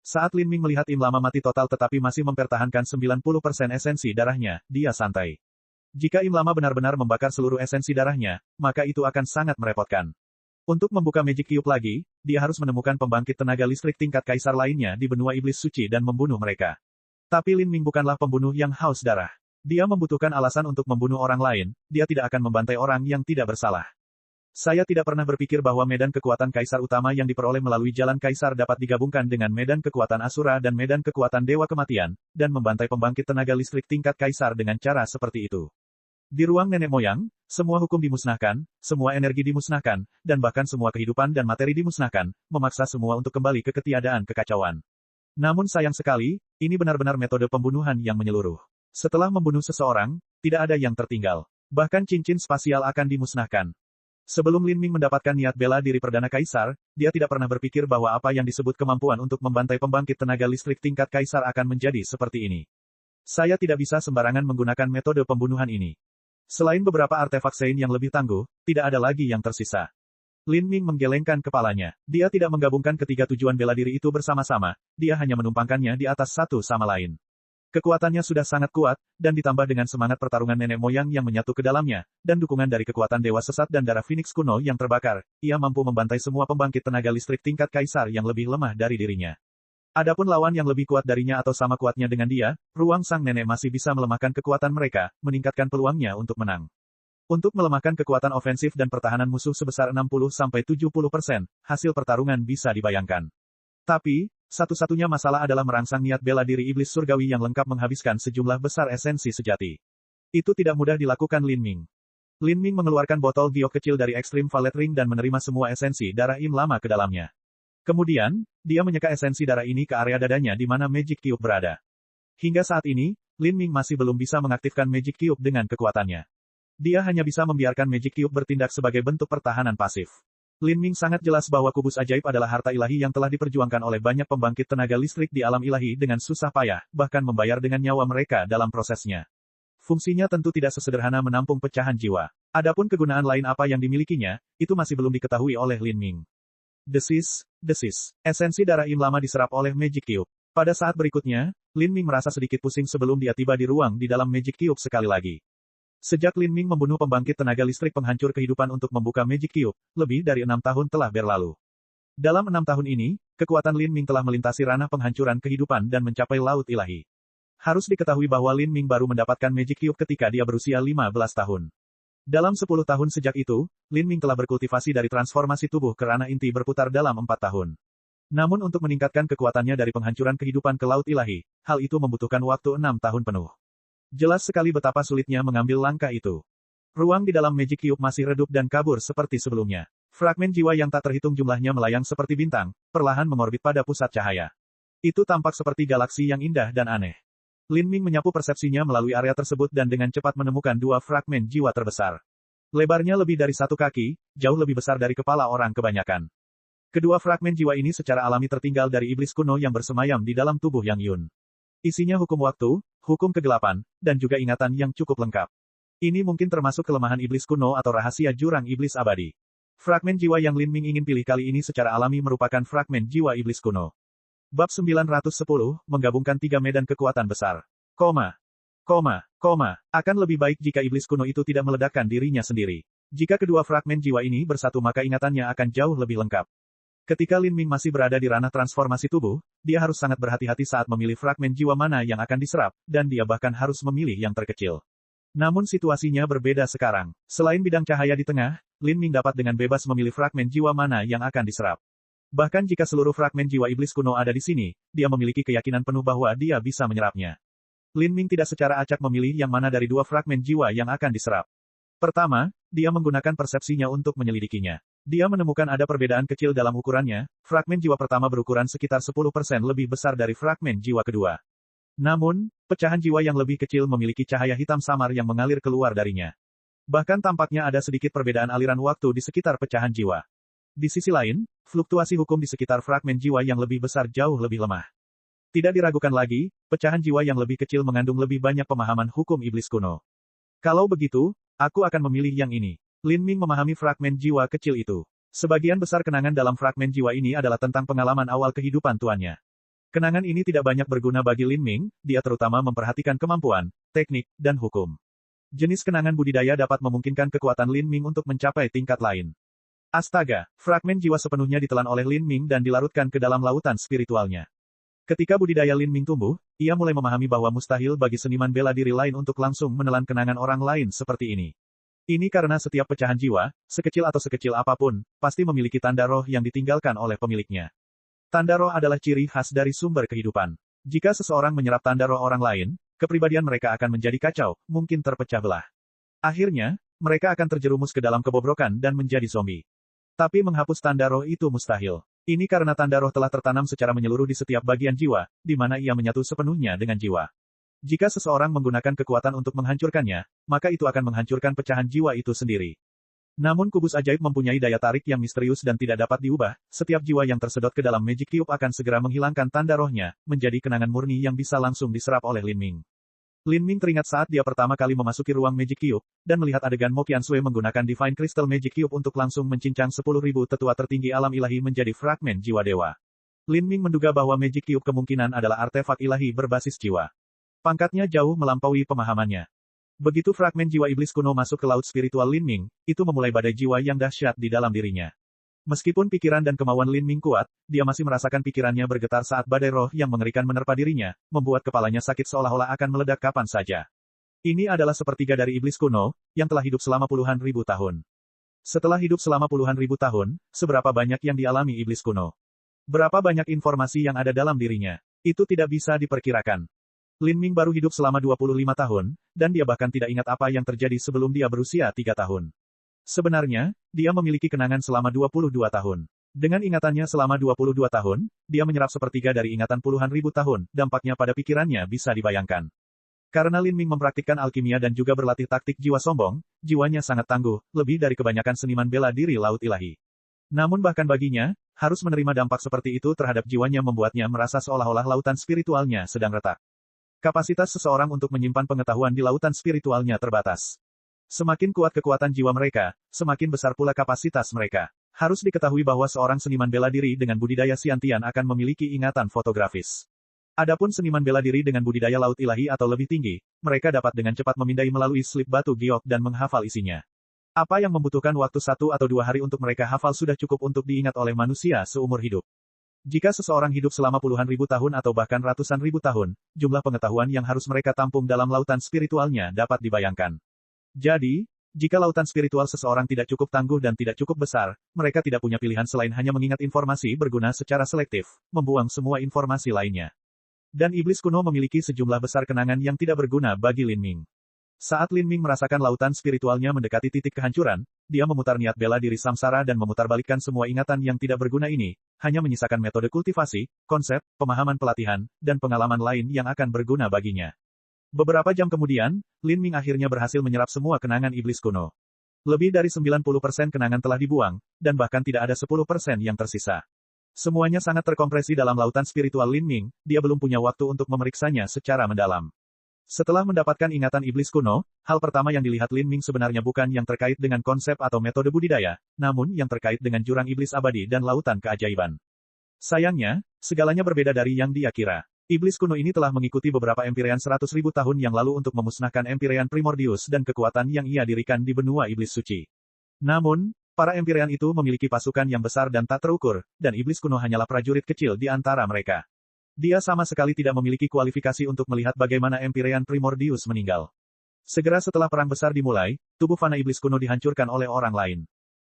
Saat Lin Ming melihat Im lama mati total tetapi masih mempertahankan 90% esensi darahnya, dia santai. Jika Im lama benar-benar membakar seluruh esensi darahnya, maka itu akan sangat merepotkan. Untuk membuka Magic Cube lagi, dia harus menemukan pembangkit tenaga listrik tingkat kaisar lainnya di benua iblis suci dan membunuh mereka. Tapi Lin Ming bukanlah pembunuh yang haus darah. Dia membutuhkan alasan untuk membunuh orang lain, dia tidak akan membantai orang yang tidak bersalah. Saya tidak pernah berpikir bahwa medan kekuatan kaisar utama yang diperoleh melalui jalan kaisar dapat digabungkan dengan medan kekuatan Asura dan medan kekuatan Dewa Kematian, dan membantai pembangkit tenaga listrik tingkat kaisar dengan cara seperti itu. Di ruang nenek moyang, semua hukum dimusnahkan, semua energi dimusnahkan, dan bahkan semua kehidupan dan materi dimusnahkan, memaksa semua untuk kembali ke ketiadaan kekacauan. Namun sayang sekali, ini benar-benar metode pembunuhan yang menyeluruh. Setelah membunuh seseorang, tidak ada yang tertinggal. Bahkan cincin spasial akan dimusnahkan. Sebelum Lin Ming mendapatkan niat bela diri Perdana Kaisar, dia tidak pernah berpikir bahwa apa yang disebut kemampuan untuk membantai pembangkit tenaga listrik tingkat kaisar akan menjadi seperti ini. Saya tidak bisa sembarangan menggunakan metode pembunuhan ini. Selain beberapa artefak Sein yang lebih tangguh, tidak ada lagi yang tersisa. Lin Ming menggelengkan kepalanya. Dia tidak menggabungkan ketiga tujuan bela diri itu bersama-sama, dia hanya menumpangkannya di atas satu sama lain. Kekuatannya sudah sangat kuat, dan ditambah dengan semangat pertarungan nenek moyang yang menyatu ke dalamnya, dan dukungan dari kekuatan Dewa Sesat dan darah Phoenix kuno yang terbakar, ia mampu membantai semua pembangkit tenaga listrik tingkat kaisar yang lebih lemah dari dirinya. Adapun lawan yang lebih kuat darinya atau sama kuatnya dengan dia, ruang sang nenek masih bisa melemahkan kekuatan mereka, meningkatkan peluangnya untuk menang. Untuk melemahkan kekuatan ofensif dan pertahanan musuh sebesar 60-70%, hasil pertarungan bisa dibayangkan. Tapi, satu-satunya masalah adalah merangsang niat bela diri iblis surgawi yang lengkap menghabiskan sejumlah besar esensi sejati. Itu tidak mudah dilakukan Lin Ming. Lin Ming mengeluarkan botol giok kecil dari Extreme Valet Ring dan menerima semua esensi darah Im lama ke dalamnya. Kemudian, dia menyeka esensi darah ini ke area dadanya di mana Magic Cube berada. Hingga saat ini, Lin Ming masih belum bisa mengaktifkan Magic Cube dengan kekuatannya. Dia hanya bisa membiarkan Magic Cube bertindak sebagai bentuk pertahanan pasif. Lin Ming sangat jelas bahwa kubus ajaib adalah harta ilahi yang telah diperjuangkan oleh banyak pembangkit tenaga listrik di alam ilahi dengan susah payah, bahkan membayar dengan nyawa mereka dalam prosesnya. Fungsinya tentu tidak sesederhana menampung pecahan jiwa. Adapun kegunaan lain apa yang dimilikinya, itu masih belum diketahui oleh Lin Ming. Desis. Esensi darah Im lama diserap oleh Magic Cube. Pada saat berikutnya, Lin Ming merasa sedikit pusing sebelum dia tiba di ruang di dalam Magic Cube sekali lagi. Sejak Lin Ming membunuh pembangkit tenaga listrik penghancur kehidupan untuk membuka Magic Cube, lebih dari 6 tahun telah berlalu. Dalam 6 tahun ini, kekuatan Lin Ming telah melintasi ranah penghancuran kehidupan dan mencapai laut ilahi. Harus diketahui bahwa Lin Ming baru mendapatkan Magic Cube ketika dia berusia 15 tahun. Dalam 10 tahun sejak itu, Lin Ming telah berkultivasi dari transformasi tubuh ke ranah inti berputar dalam 4 tahun. Namun untuk meningkatkan kekuatannya dari penghancuran kehidupan ke laut ilahi, hal itu membutuhkan waktu 6 tahun penuh. Jelas sekali betapa sulitnya mengambil langkah itu. Ruang di dalam Magic Cube masih redup dan kabur seperti sebelumnya. Fragmen jiwa yang tak terhitung jumlahnya melayang seperti bintang, perlahan mengorbit pada pusat cahaya. Itu tampak seperti galaksi yang indah dan aneh. Lin Ming menyapu persepsinya melalui area tersebut dan dengan cepat menemukan 2 fragmen jiwa terbesar. Lebarnya lebih dari 1 kaki, jauh lebih besar dari kepala orang kebanyakan. Kedua fragmen jiwa ini secara alami tertinggal dari iblis kuno yang bersemayam di dalam tubuh Yang Yun. Isinya hukum waktu, hukum kegelapan, dan juga ingatan yang cukup lengkap. Ini mungkin termasuk kelemahan iblis kuno atau rahasia jurang iblis abadi. Fragmen jiwa yang Lin Ming ingin pilih kali ini secara alami merupakan fragmen jiwa iblis kuno. Bab 910, menggabungkan 3 medan kekuatan besar. Akan lebih baik jika iblis kuno itu tidak meledakkan dirinya sendiri. Jika kedua fragmen jiwa ini bersatu maka ingatannya akan jauh lebih lengkap. Ketika Lin Ming masih berada di ranah transformasi tubuh, dia harus sangat berhati-hati saat memilih fragmen jiwa mana yang akan diserap, dan dia bahkan harus memilih yang terkecil. Namun situasinya berbeda sekarang. Selain bidang cahaya di tengah, Lin Ming dapat dengan bebas memilih fragmen jiwa mana yang akan diserap. Bahkan jika seluruh fragmen jiwa iblis kuno ada di sini, dia memiliki keyakinan penuh bahwa dia bisa menyerapnya. Lin Ming tidak secara acak memilih yang mana dari 2 fragmen jiwa yang akan diserap. Pertama, dia menggunakan persepsinya untuk menyelidikinya. Dia menemukan ada perbedaan kecil dalam ukurannya, fragmen jiwa pertama berukuran sekitar 10% lebih besar dari fragmen jiwa kedua. Namun, pecahan jiwa yang lebih kecil memiliki cahaya hitam samar yang mengalir keluar darinya. Bahkan tampaknya ada sedikit perbedaan aliran waktu di sekitar pecahan jiwa. Di sisi lain, fluktuasi hukum di sekitar fragmen jiwa yang lebih besar jauh lebih lemah. Tidak diragukan lagi, pecahan jiwa yang lebih kecil mengandung lebih banyak pemahaman hukum iblis kuno. Kalau begitu, aku akan memilih yang ini. Lin Ming memahami fragmen jiwa kecil itu. Sebagian besar kenangan dalam fragmen jiwa ini adalah tentang pengalaman awal kehidupan tuannya. Kenangan ini tidak banyak berguna bagi Lin Ming, dia terutama memperhatikan kemampuan, teknik, dan hukum. Jenis kenangan budidaya dapat memungkinkan kekuatan Lin Ming untuk mencapai tingkat lain. Astaga, fragmen jiwa sepenuhnya ditelan oleh Lin Ming dan dilarutkan ke dalam lautan spiritualnya. Ketika budidaya Lin Ming tumbuh, ia mulai memahami bahwa mustahil bagi seniman bela diri lain untuk langsung menelan kenangan orang lain seperti ini. Ini karena setiap pecahan jiwa, sekecil atau sekecil apapun, pasti memiliki tanda roh yang ditinggalkan oleh pemiliknya. Tanda roh adalah ciri khas dari sumber kehidupan. Jika seseorang menyerap tanda roh orang lain, kepribadian mereka akan menjadi kacau, mungkin terpecah belah. Akhirnya, mereka akan terjerumus ke dalam kebobrokan dan menjadi zombie. Tapi menghapus tanda roh itu mustahil. Ini karena tanda roh telah tertanam secara menyeluruh di setiap bagian jiwa, di mana ia menyatu sepenuhnya dengan jiwa. Jika seseorang menggunakan kekuatan untuk menghancurkannya, maka itu akan menghancurkan pecahan jiwa itu sendiri. Namun kubus ajaib mempunyai daya tarik yang misterius dan tidak dapat diubah, setiap jiwa yang tersedot ke dalam Magic Cube akan segera menghilangkan tanda rohnya, menjadi kenangan murni yang bisa langsung diserap oleh Lin Ming. Lin Ming teringat saat dia pertama kali memasuki ruang Magic Cube, dan melihat adegan Mo Qiansui menggunakan Divine Crystal Magic Cube untuk langsung mencincang 10.000 tetua tertinggi alam ilahi menjadi fragmen jiwa dewa. Lin Ming menduga bahwa Magic Cube kemungkinan adalah artefak ilahi berbasis jiwa. Pangkatnya jauh melampaui pemahamannya. Begitu fragmen jiwa iblis kuno masuk ke laut spiritual Lin Ming, itu memulai badai jiwa yang dahsyat di dalam dirinya. Meskipun pikiran dan kemauan Lin Ming kuat, dia masih merasakan pikirannya bergetar saat badai roh yang mengerikan menerpa dirinya, membuat kepalanya sakit seolah-olah akan meledak kapan saja. Ini adalah sepertiga dari iblis kuno, yang telah hidup selama puluhan ribu tahun. Setelah hidup selama puluhan ribu tahun, seberapa banyak yang dialami iblis kuno? Berapa banyak informasi yang ada dalam dirinya? Itu tidak bisa diperkirakan. Lin Ming baru hidup selama 25 tahun, dan dia bahkan tidak ingat apa yang terjadi sebelum dia berusia 3 tahun. Sebenarnya, dia memiliki kenangan selama 22 tahun. Dengan ingatannya selama 22 tahun, dia menyerap sepertiga dari ingatan puluhan ribu tahun, dampaknya pada pikirannya bisa dibayangkan. Karena Lin Ming mempraktikkan alkimia dan juga berlatih taktik jiwa sombong, jiwanya sangat tangguh, lebih dari kebanyakan seniman bela diri laut ilahi. Namun bahkan baginya, harus menerima dampak seperti itu terhadap jiwanya membuatnya merasa seolah-olah lautan spiritualnya sedang retak. Kapasitas seseorang untuk menyimpan pengetahuan di lautan spiritualnya terbatas. Semakin kuat kekuatan jiwa mereka, semakin besar pula kapasitas mereka. Harus diketahui bahwa seorang seniman bela diri dengan budidaya Xiantian akan memiliki ingatan fotografis. Adapun seniman bela diri dengan budidaya laut ilahi atau lebih tinggi, mereka dapat dengan cepat memindai melalui slip batu giok dan menghafal isinya. Apa yang membutuhkan waktu 1 atau 2 hari untuk mereka hafal sudah cukup untuk diingat oleh manusia seumur hidup. Jika seseorang hidup selama puluhan ribu tahun atau bahkan ratusan ribu tahun, jumlah pengetahuan yang harus mereka tampung dalam lautan spiritualnya dapat dibayangkan. Jadi, jika lautan spiritual seseorang tidak cukup tangguh dan tidak cukup besar, mereka tidak punya pilihan selain hanya mengingat informasi berguna secara selektif, membuang semua informasi lainnya. Dan iblis kuno memiliki sejumlah besar kenangan yang tidak berguna bagi Lin Ming. Saat Lin Ming merasakan lautan spiritualnya mendekati titik kehancuran, dia memutar niat bela diri samsara dan memutarbalikkan semua ingatan yang tidak berguna ini, hanya menyisakan metode kultivasi, konsep, pemahaman pelatihan, dan pengalaman lain yang akan berguna baginya. Beberapa jam kemudian, Lin Ming akhirnya berhasil menyerap semua kenangan iblis kuno. Lebih dari 90% kenangan telah dibuang, dan bahkan tidak ada 10% yang tersisa. Semuanya sangat terkompresi dalam lautan spiritual Lin Ming, dia belum punya waktu untuk memeriksanya secara mendalam. Setelah mendapatkan ingatan iblis kuno, hal pertama yang dilihat Lin Ming sebenarnya bukan yang terkait dengan konsep atau metode budidaya, namun yang terkait dengan jurang iblis abadi dan lautan keajaiban. Sayangnya, segalanya berbeda dari yang dia kira. Iblis kuno ini telah mengikuti beberapa Empyrean 100.000 tahun yang lalu untuk memusnahkan Empyrean Primordius dan kekuatan yang ia dirikan di benua iblis suci. Namun, para Empyrean itu memiliki pasukan yang besar dan tak terukur, dan iblis kuno hanyalah prajurit kecil di antara mereka. Dia sama sekali tidak memiliki kualifikasi untuk melihat bagaimana Empyrean Primordius meninggal. Segera setelah perang besar dimulai, tubuh fana iblis kuno dihancurkan oleh orang lain.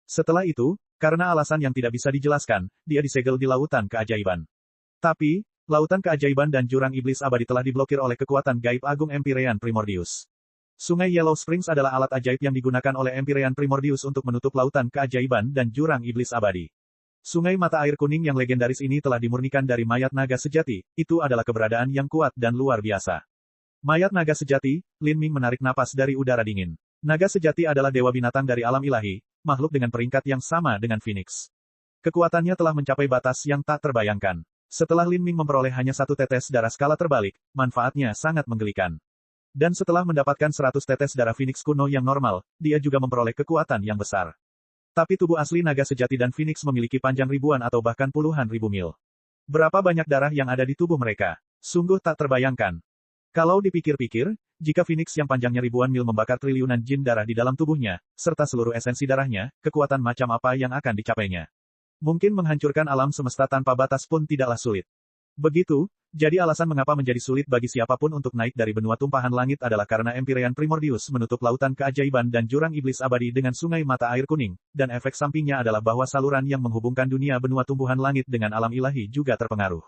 Setelah itu, karena alasan yang tidak bisa dijelaskan, dia disegel di lautan keajaiban. Tapi, lautan keajaiban dan jurang iblis abadi telah diblokir oleh kekuatan gaib agung Empyrean Primordius. Sungai Yellow Springs adalah alat ajaib yang digunakan oleh Empyrean Primordius untuk menutup lautan keajaiban dan jurang iblis abadi. Sungai mata air kuning yang legendaris ini telah dimurnikan dari mayat naga sejati, itu adalah keberadaan yang kuat dan luar biasa. Mayat naga sejati, Lin Ming menarik napas dari udara dingin. Naga sejati adalah dewa binatang dari alam ilahi, makhluk dengan peringkat yang sama dengan Phoenix. Kekuatannya telah mencapai batas yang tak terbayangkan. Setelah Lin Ming memperoleh hanya 1 tetes darah skala terbalik, manfaatnya sangat menggelikan. Dan setelah mendapatkan 100 tetes darah Phoenix kuno yang normal, dia juga memperoleh kekuatan yang besar. Tapi tubuh asli naga sejati dan Phoenix memiliki panjang ribuan atau bahkan puluhan ribu mil. Berapa banyak darah yang ada di tubuh mereka? Sungguh tak terbayangkan. Kalau dipikir-pikir, jika Phoenix yang panjangnya ribuan mil membakar triliunan jin darah di dalam tubuhnya, serta seluruh esensi darahnya, kekuatan macam apa yang akan dicapainya? Mungkin menghancurkan alam semesta tanpa batas pun tidaklah sulit. Begitu, jadi alasan mengapa menjadi sulit bagi siapapun untuk naik dari benua tumpahan langit adalah karena Empyrean Primordius menutup lautan keajaiban dan jurang iblis abadi dengan sungai mata air kuning, dan efek sampingnya adalah bahwa saluran yang menghubungkan dunia benua tumbuhan langit dengan alam ilahi juga terpengaruh.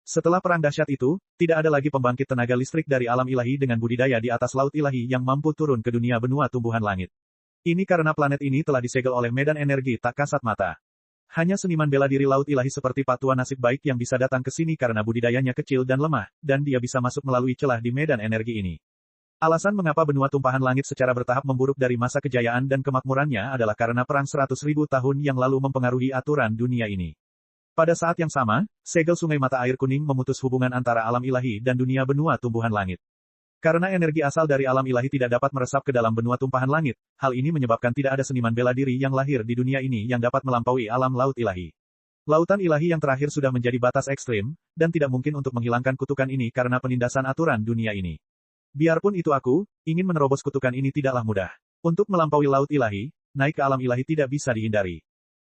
Setelah perang dahsyat itu, tidak ada lagi pembangkit tenaga listrik dari alam ilahi dengan budidaya di atas laut ilahi yang mampu turun ke dunia benua tumbuhan langit. Ini karena planet ini telah disegel oleh medan energi tak kasat mata. Hanya seniman bela diri laut ilahi seperti Patua nasib baik yang bisa datang ke sini karena budidayanya kecil dan lemah, dan dia bisa masuk melalui celah di medan energi ini. Alasan mengapa benua tumpahan langit secara bertahap memburuk dari masa kejayaan dan kemakmurannya adalah karena perang 100.000 tahun yang lalu mempengaruhi aturan dunia ini. Pada saat yang sama, segel sungai mata air kuning memutus hubungan antara alam ilahi dan dunia benua tumbuhan langit. Karena energi asal dari alam ilahi tidak dapat meresap ke dalam benua tumpahan langit, hal ini menyebabkan tidak ada seniman bela diri yang lahir di dunia ini yang dapat melampaui alam laut ilahi. Lautan ilahi yang terakhir sudah menjadi batas ekstrim, dan tidak mungkin untuk menghilangkan kutukan ini karena penindasan aturan dunia ini. Biarpun itu aku, ingin menerobos kutukan ini tidaklah mudah. Untuk melampaui laut ilahi, naik ke alam ilahi tidak bisa dihindari.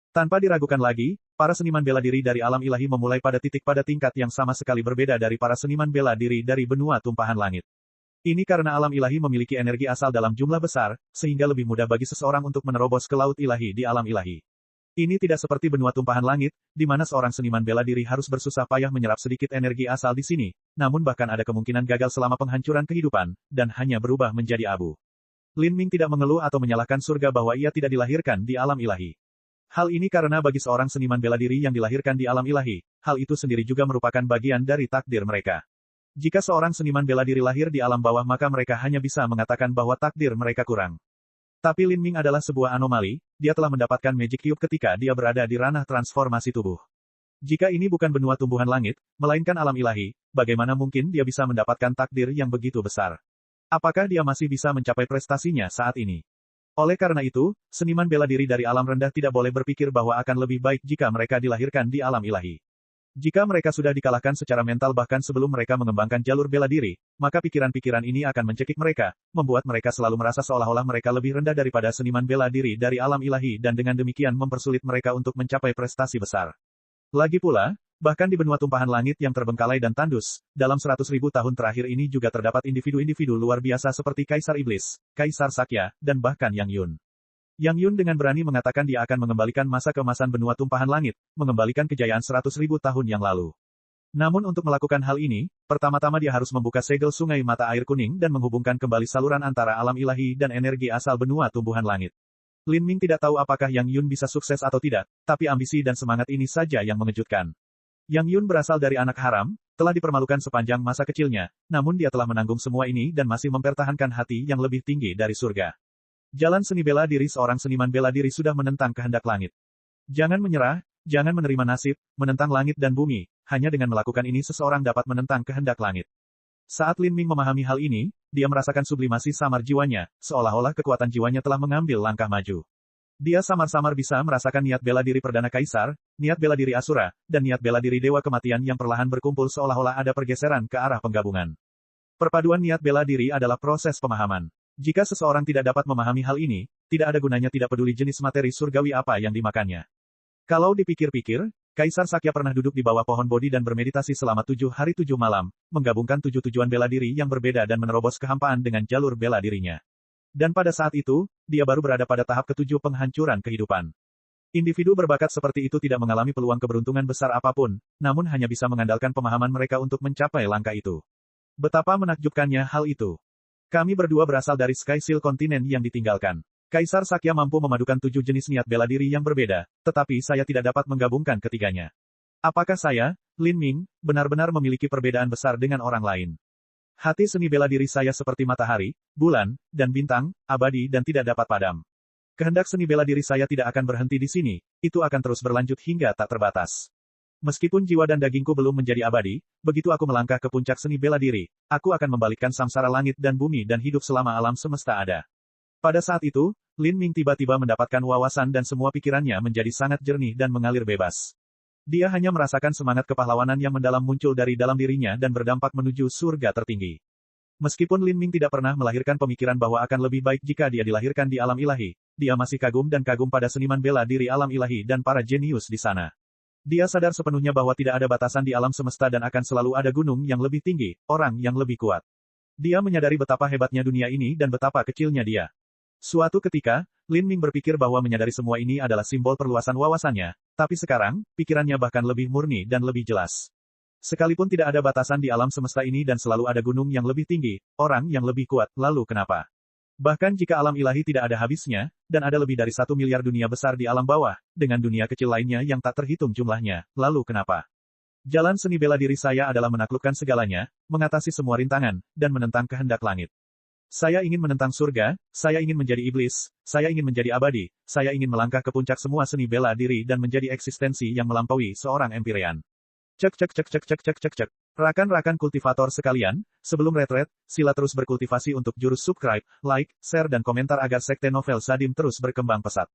Tanpa diragukan lagi, para seniman bela diri dari alam ilahi memulai pada tingkat yang sama sekali berbeda dari para seniman bela diri dari benua tumpahan langit. Ini karena alam ilahi memiliki energi asal dalam jumlah besar, sehingga lebih mudah bagi seseorang untuk menerobos ke laut ilahi di alam ilahi. Ini tidak seperti benua tumpahan langit, di mana seorang seniman bela diri harus bersusah payah menyerap sedikit energi asal di sini, namun bahkan ada kemungkinan gagal selama penghancuran kehidupan, dan hanya berubah menjadi abu. Lin Ming tidak mengeluh atau menyalahkan surga bahwa ia tidak dilahirkan di alam ilahi. Hal ini karena bagi seorang seniman bela diri yang dilahirkan di alam ilahi, hal itu sendiri juga merupakan bagian dari takdir mereka. Jika seorang seniman bela diri lahir di alam bawah maka mereka hanya bisa mengatakan bahwa takdir mereka kurang. Tapi Lin Ming adalah sebuah anomali, dia telah mendapatkan Magic Cube ketika dia berada di ranah transformasi tubuh. Jika ini bukan benua tumbuhan langit, melainkan alam ilahi, bagaimana mungkin dia bisa mendapatkan takdir yang begitu besar? Apakah dia masih bisa mencapai prestasinya saat ini? Oleh karena itu, seniman bela diri dari alam rendah tidak boleh berpikir bahwa akan lebih baik jika mereka dilahirkan di alam ilahi. Jika mereka sudah dikalahkan secara mental bahkan sebelum mereka mengembangkan jalur bela diri, maka pikiran-pikiran ini akan mencekik mereka, membuat mereka selalu merasa seolah-olah mereka lebih rendah daripada seniman bela diri dari alam ilahi dan dengan demikian mempersulit mereka untuk mencapai prestasi besar. Lagi pula, bahkan di benua tumpahan langit yang terbengkalai dan tandus, dalam 100.000 tahun terakhir ini juga terdapat individu-individu luar biasa seperti Kaisar Iblis, Kaisar Sakya, dan bahkan Yang Yun. Yang Yun dengan berani mengatakan dia akan mengembalikan masa keemasan benua tumpahan langit, mengembalikan kejayaan 100.000 tahun yang lalu. Namun untuk melakukan hal ini, pertama-tama dia harus membuka segel sungai mata air kuning dan menghubungkan kembali saluran antara alam ilahi dan energi asal benua tumbuhan langit. Lin Ming tidak tahu apakah Yang Yun bisa sukses atau tidak, tapi ambisi dan semangat ini saja yang mengejutkan. Yang Yun berasal dari anak haram, telah dipermalukan sepanjang masa kecilnya, namun dia telah menanggung semua ini dan masih mempertahankan hati yang lebih tinggi dari surga. Jalan seni bela diri seorang seniman bela diri sudah menentang kehendak langit. Jangan menyerah, jangan menerima nasib, menentang langit dan bumi, hanya dengan melakukan ini seseorang dapat menentang kehendak langit. Saat Lin Ming memahami hal ini, dia merasakan sublimasi samar jiwanya, seolah-olah kekuatan jiwanya telah mengambil langkah maju. Dia samar-samar bisa merasakan niat bela diri Perdana Kaisar, niat bela diri Asura, dan niat bela diri Dewa Kematian yang perlahan berkumpul seolah-olah ada pergeseran ke arah penggabungan. Perpaduan niat bela diri adalah proses pemahaman. Jika seseorang tidak dapat memahami hal ini, tidak ada gunanya tidak peduli jenis materi surgawi apa yang dimakannya. Kalau dipikir-pikir, Kaisar Sakya pernah duduk di bawah pohon Bodhi dan bermeditasi selama 7 hari 7 malam, menggabungkan 7 tujuan bela diri yang berbeda dan menerobos kehampaan dengan jalur bela dirinya. Dan pada saat itu, dia baru berada pada tahap ke-7 penghancuran kehidupan. Individu berbakat seperti itu tidak mengalami peluang keberuntungan besar apapun, namun hanya bisa mengandalkan pemahaman mereka untuk mencapai langkah itu. Betapa menakjubkannya hal itu. Kami berdua berasal dari Sky Seal kontinen yang ditinggalkan. Kaisar Sakya mampu memadukan 7 jenis niat bela diri yang berbeda, tetapi saya tidak dapat menggabungkan ketiganya. Apakah saya, Lin Ming, benar-benar memiliki perbedaan besar dengan orang lain? Hati seni bela diri saya seperti matahari, bulan, dan bintang, abadi dan tidak dapat padam. Kehendak seni bela diri saya tidak akan berhenti di sini, itu akan terus berlanjut hingga tak terbatas. Meskipun jiwa dan dagingku belum menjadi abadi, begitu aku melangkah ke puncak seni bela diri, aku akan membalikkan samsara langit dan bumi dan hidup selama alam semesta ada. Pada saat itu, Lin Ming tiba-tiba mendapatkan wawasan dan semua pikirannya menjadi sangat jernih dan mengalir bebas. Dia hanya merasakan semangat kepahlawanan yang mendalam muncul dari dalam dirinya dan berdampak menuju surga tertinggi. Meskipun Lin Ming tidak pernah melahirkan pemikiran bahwa akan lebih baik jika dia dilahirkan di alam ilahi, dia masih kagum dan kagum pada seniman bela diri alam ilahi dan para jenius di sana. Dia sadar sepenuhnya bahwa tidak ada batasan di alam semesta dan akan selalu ada gunung yang lebih tinggi, orang yang lebih kuat. Dia menyadari betapa hebatnya dunia ini dan betapa kecilnya dia. Suatu ketika, Lin Ming berpikir bahwa menyadari semua ini adalah simbol perluasan wawasannya, tapi sekarang, pikirannya bahkan lebih murni dan lebih jelas. Sekalipun tidak ada batasan di alam semesta ini dan selalu ada gunung yang lebih tinggi, orang yang lebih kuat, lalu kenapa? Bahkan jika alam ilahi tidak ada habisnya, dan ada lebih dari 1 miliar dunia besar di alam bawah, dengan dunia kecil lainnya yang tak terhitung jumlahnya, lalu kenapa? Jalan seni bela diri saya adalah menaklukkan segalanya, mengatasi semua rintangan, dan menentang kehendak langit. Saya ingin menentang surga, saya ingin menjadi iblis, saya ingin menjadi abadi, saya ingin melangkah ke puncak semua seni bela diri dan menjadi eksistensi yang melampaui seorang empyrean. Cek cek cek cek cek cek cek cek. Rakan-rakan kultivator sekalian, sebelum retret, sila terus berkultivasi untuk jurus subscribe, like, share dan komentar agar sekte novel Sadim terus berkembang pesat.